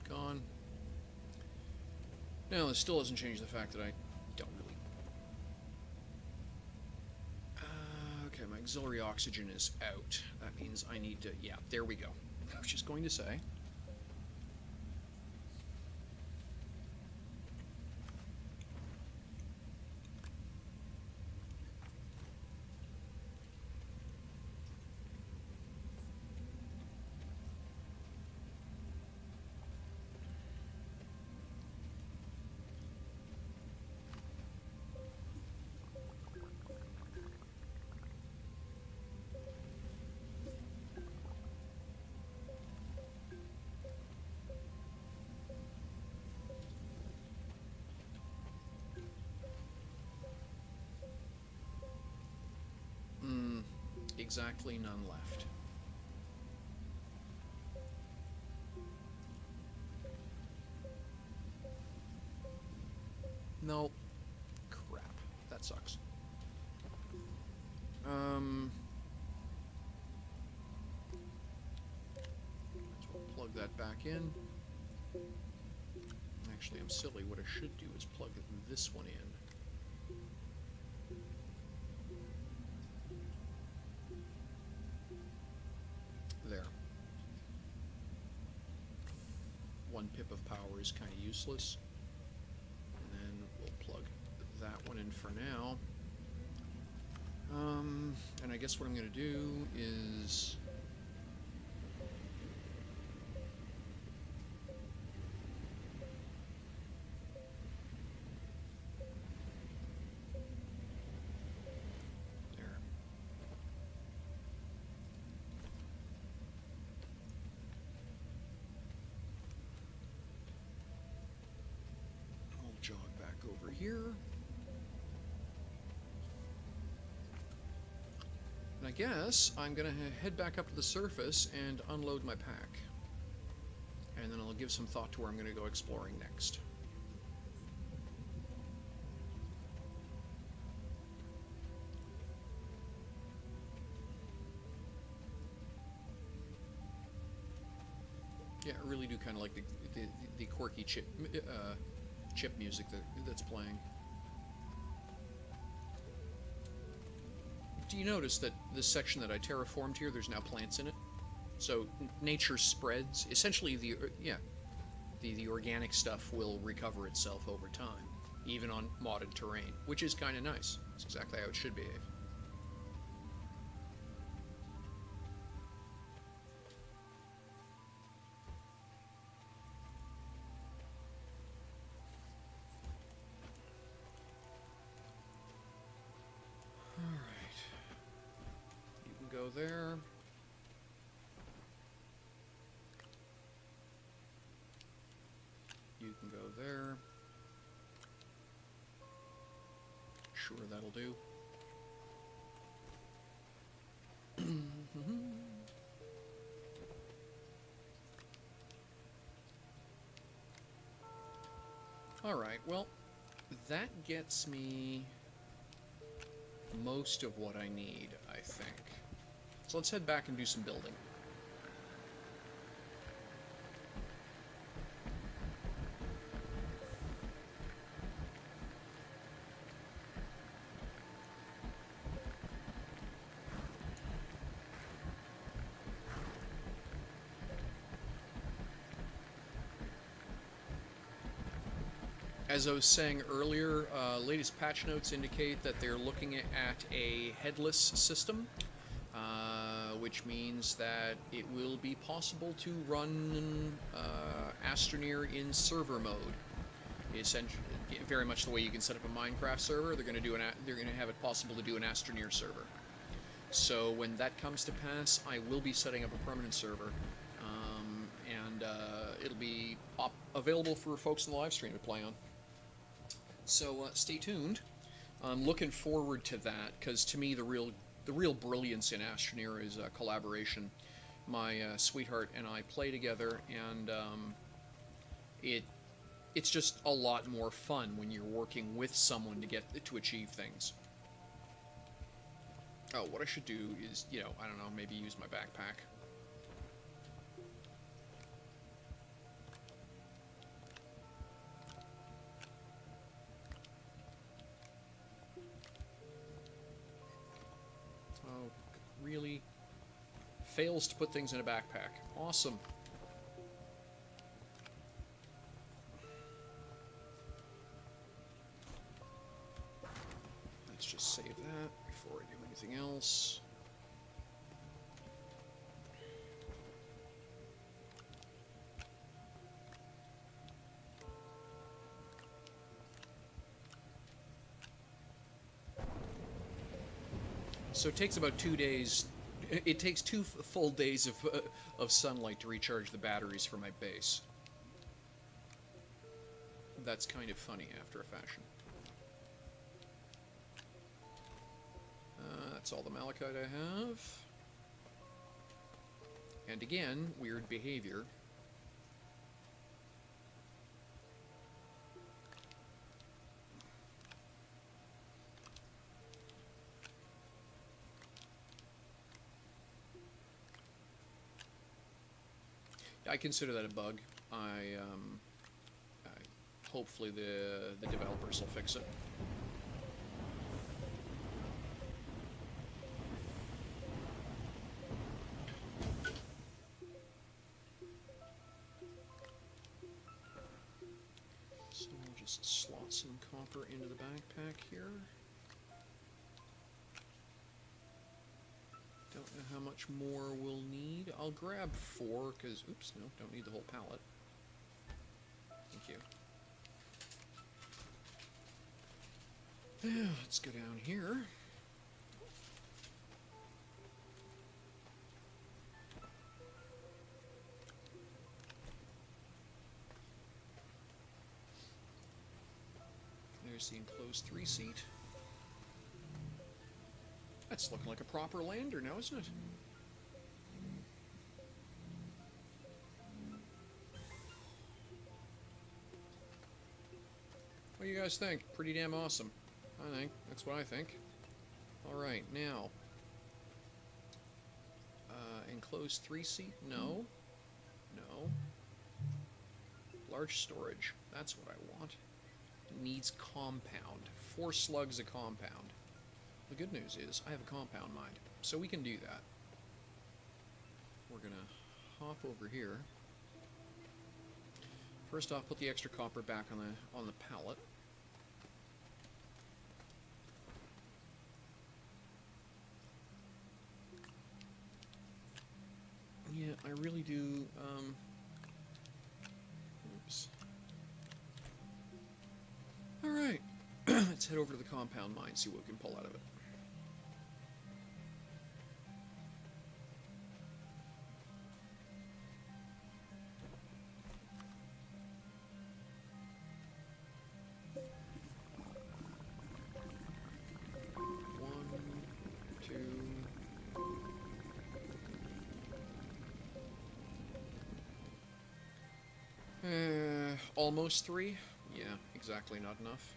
Speaker 1: Gone. Now, this still doesn't change the fact that I don't really... okay, my auxiliary oxygen is out. That means I need to... Yeah, there we go. I was just going to say. Exactly none left. No. Crap. That sucks. So we'll plug that back in. Actually, I'm silly. What I should do is plug this one in. There. 1 pip of power is kind of useless. And then we'll plug that one in for now. And I guess what I'm going to do is here. And I guess I'm going to head back up to the surface and unload my pack. And then I'll give some thought to where I'm going to go exploring next. Yeah, I really do kind of like the quirky chip music that's playing. Do you notice that this section that I terraformed here, there's now plants in it? So nature spreads. Essentially, the organic stuff will recover itself over time, even on modded terrain, which is kind of nice. It's exactly how it should behave. Go there. You can go there. Sure, that'll do. Alright, well, that gets me most of what I need, I think. So let's head back and do some building. As I was saying earlier, latest patch notes indicate that they're looking at a headless system. Which means that it will be possible to run Astroneer in server mode. Essentially, very much the way you can set up a Minecraft server, they're going to have it possible to do an Astroneer server. So when that comes to pass, I will be setting up a permanent server, and it'll be available for folks in the live stream to play on. So stay tuned. I'm looking forward to that because to me the real brilliance in Astroneer is collaboration. My sweetheart and I play together, and it's just a lot more fun when you're working with someone to achieve things. Oh, what I should do is, I don't know, maybe use my backpack. Oh, really? Fails to put things in a backpack. Awesome. Let's just save that before I do anything else. So it takes about 2 days. It takes 2 full days of sunlight to recharge the batteries for my base. That's kind of funny after a fashion. That's all the malachite I have. And again, weird behavior. I consider that a bug. Hopefully the developers will fix it. So we'll just slot some copper into the backpack here. Don't know how much more we'll need. I'll grab 4, because, oops, no, don't need the whole pallet. Thank you. Let's go down here. There's the enclosed 3-seat. That's looking like a proper lander now, isn't it? What do you guys think? Pretty damn awesome. I think. That's what I think. Alright, now. Enclosed 3-seat? No. No. Large storage. That's what I want. Needs compound. 4 slugs a compound. The good news is I have a compound mind, so we can do that. We're gonna hop over here. First off, put the extra copper back on the pallet. Yeah, I really do. Oops. All right, let's head over to the compound mine, see what we can pull out of it. Almost 3? Yeah, exactly not enough.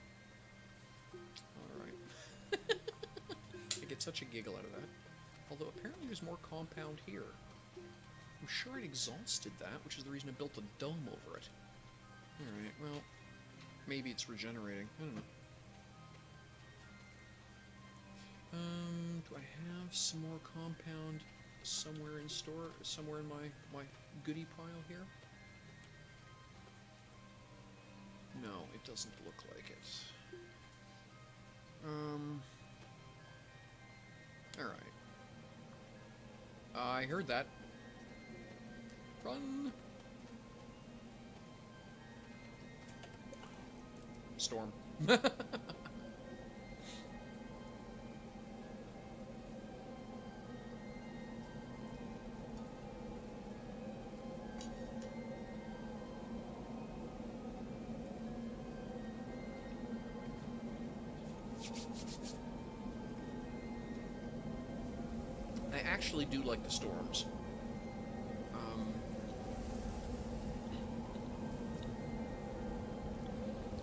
Speaker 1: Alright. I get such a giggle out of that. Although apparently there's more compound here. I'm sure I'd exhausted that, which is the reason I built a dome over it. Alright, well, maybe it's regenerating. I don't know. Do I have some more compound somewhere in store, somewhere in my goodie pile here? No, it doesn't look like it. Alright. I heard that. Run! Storm. I actually do like the storms.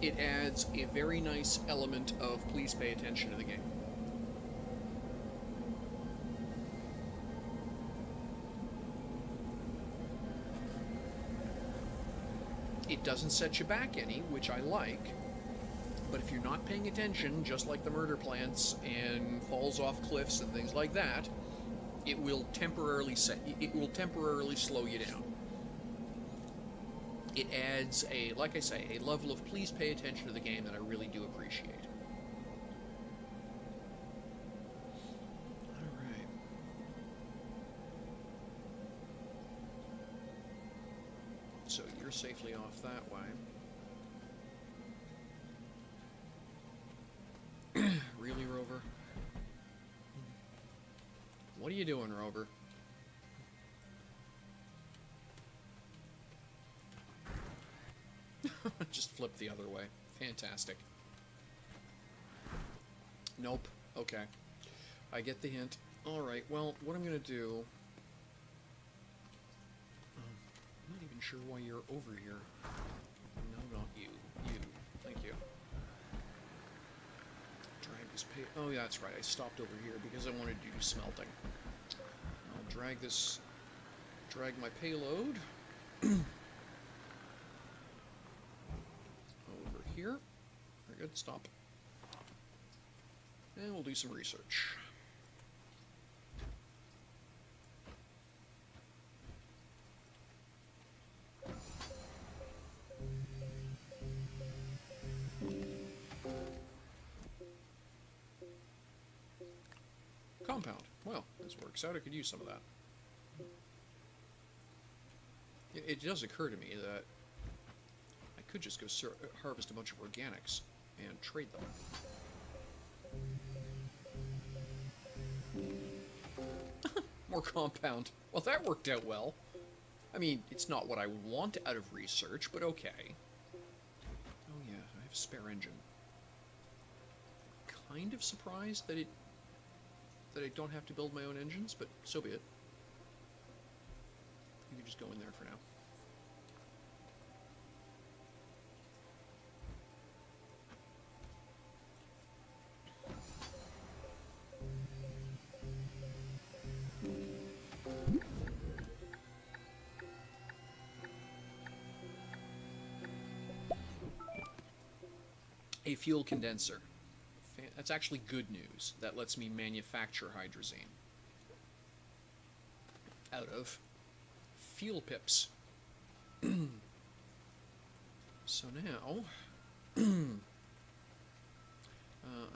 Speaker 1: It adds a very nice element of please pay attention to the game. It doesn't set you back any, which I like. But if you're not paying attention, just like the murder plants and falls off cliffs and things like that, it will temporarily slow you down. It adds a, like I say, a level of please pay attention to the game that I really do appreciate. Alright. So you're safely off that way. Really, Rover? What are you doing, Rover? Just flip the other way. Fantastic. Nope. Okay. I get the hint. Alright, well, what I'm going to do... I'm not even sure why you're over here. No, not you. You. Thank you. Drag this oh, yeah, that's right. I stopped over here because I wanted to do smelting. I'll drag this... Drag my payload. Here. Very good. Stop. And we'll do some research. Compound. Well, this works out. I could use some of that. It does occur to me that I could just go harvest a bunch of organics and trade them. More compound. Well, that worked out well. I mean, it's not what I want out of research, but okay. Oh yeah, I have a spare engine. kind of surprised that I don't have to build my own engines, but so be it. You can just go in there for now. A fuel condenser. That's actually good news. That lets me manufacture hydrazine out of fuel pips. So now,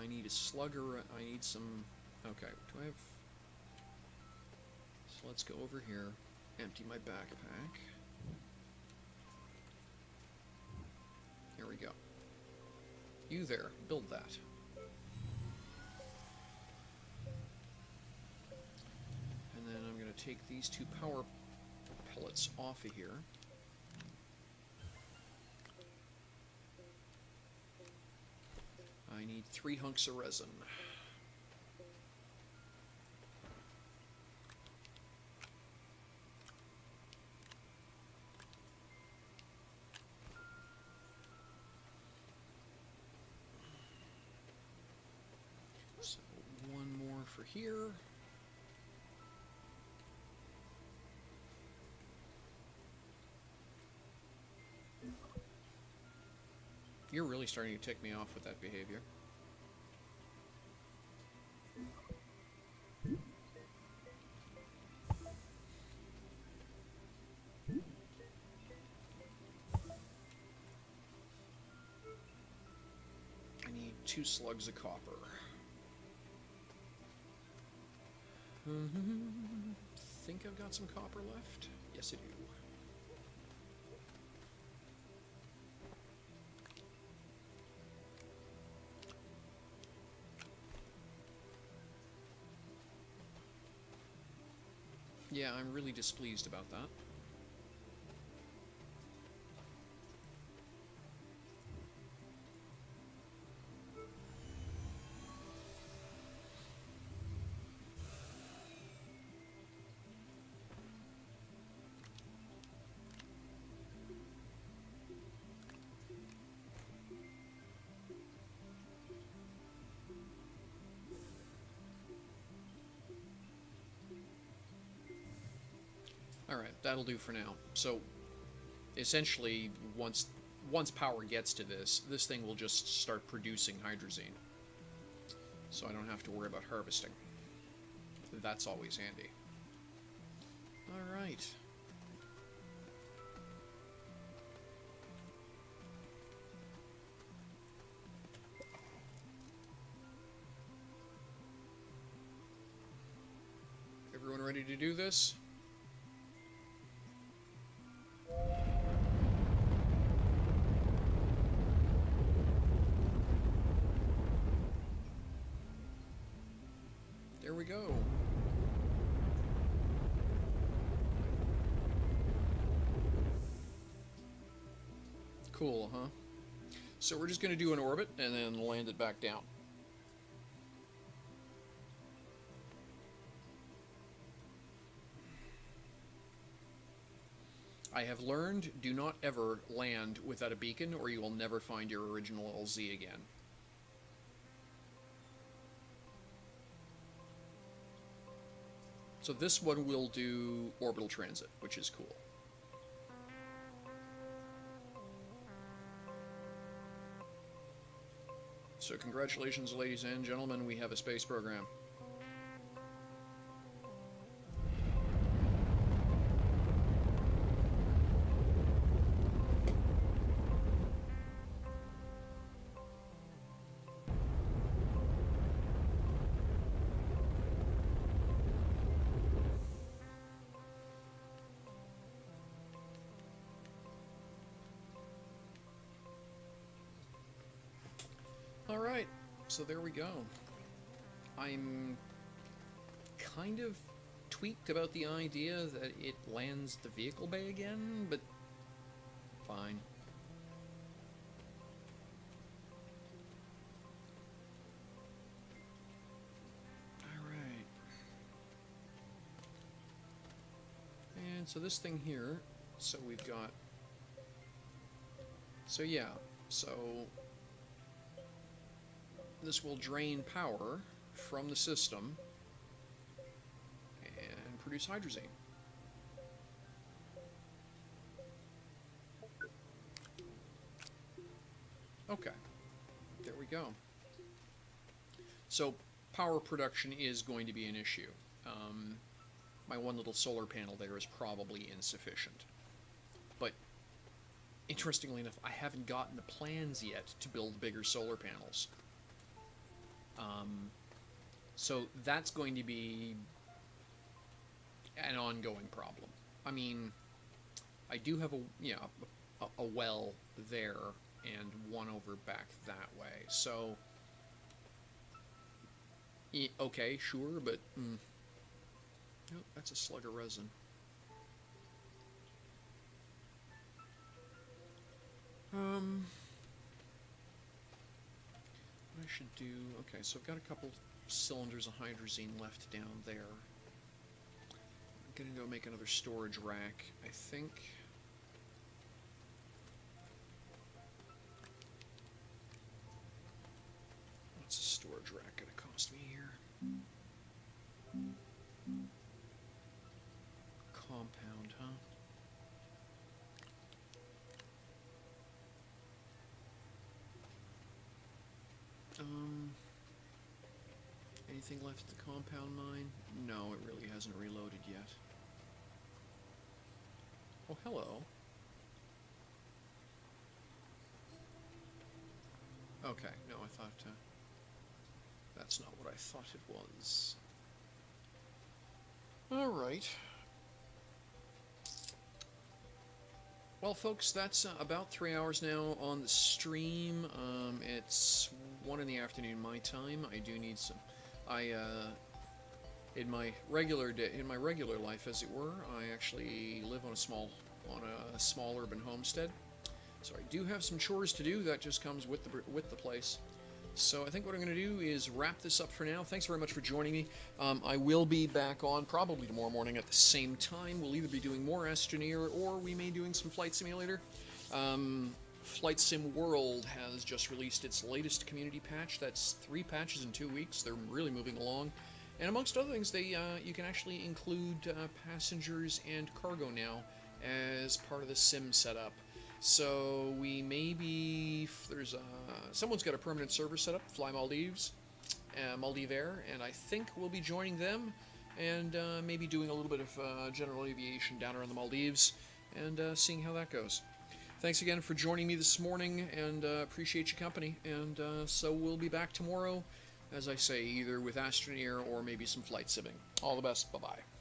Speaker 1: I need a slugger, I need some, okay, do I have, so let's go over here, empty my backpack. Here we go. You there, build that. And then I'm going to take these 2 power pellets off of here. I need 3 hunks of resin. So 1 more for here. You're really starting to tick me off with that behavior. I need 2 slugs of copper. Think I've got some copper left? Yes, I do. Yeah, I'm really displeased about that. Alright, that'll do for now. So, essentially, once power gets to this thing will just start producing hydrazine. So I don't have to worry about harvesting. That's always handy. Alright. Everyone ready to do this? There we go. Cool, huh? So we're just going to do an orbit and then land it back down. I have learned, do not ever land without a beacon or you will never find your original LZ again. So this one will do orbital transit, which is cool. So congratulations, ladies and gentlemen, we have a space program. Alright, so there we go. I'm kind of tweaked about the idea that it lands the vehicle bay again, but fine. And so this thing here, so we've got, so yeah, so this will drain power from the system and produce hydrazine. Okay, there we go. So power production is going to be an issue. My one little solar panel there is probably insufficient. But interestingly enough, I haven't gotten the plans yet to build bigger solar panels. So that's going to be an ongoing problem. I mean, I do have a well there and one over back that way. So okay, sure, but oh, that's a slug of resin. What I should do, okay, so I've got a couple cylinders of hydrazine left down there. I'm gonna go make another storage rack, I think. What's a storage rack gonna cost me here? Compound, huh? Anything left at the compound mine? No, it really hasn't reloaded yet. Oh, hello. Okay, no, I thought, that's not what I thought it was. Alright. Well, folks, that's about 3 hours now on the stream. It's 1 in the afternoon my time. I do need some... in my regular life, as it were, I actually live on a small urban homestead. So I do have some chores to do. That just comes with the place. So I think what I'm going to do is wrap this up for now. Thanks very much for joining me. I will be back on probably tomorrow morning at the same time. We'll either be doing more Astroneer or we may be doing some Flight Simulator. Flight Sim World has just released its latest community patch. That's 3 patches in 2 weeks. They're really moving along. And amongst other things, you can actually include passengers and cargo now as part of the sim setup. So we maybe, there's someone's got a permanent server set up, Fly Maldives, Maldive Air, and I think we'll be joining them and maybe doing a little bit of general aviation down around the Maldives and seeing how that goes. Thanks again for joining me this morning, and appreciate your company. And so we'll be back tomorrow, as I say, either with Astroneer or maybe some flight simming. All the best. Bye-bye.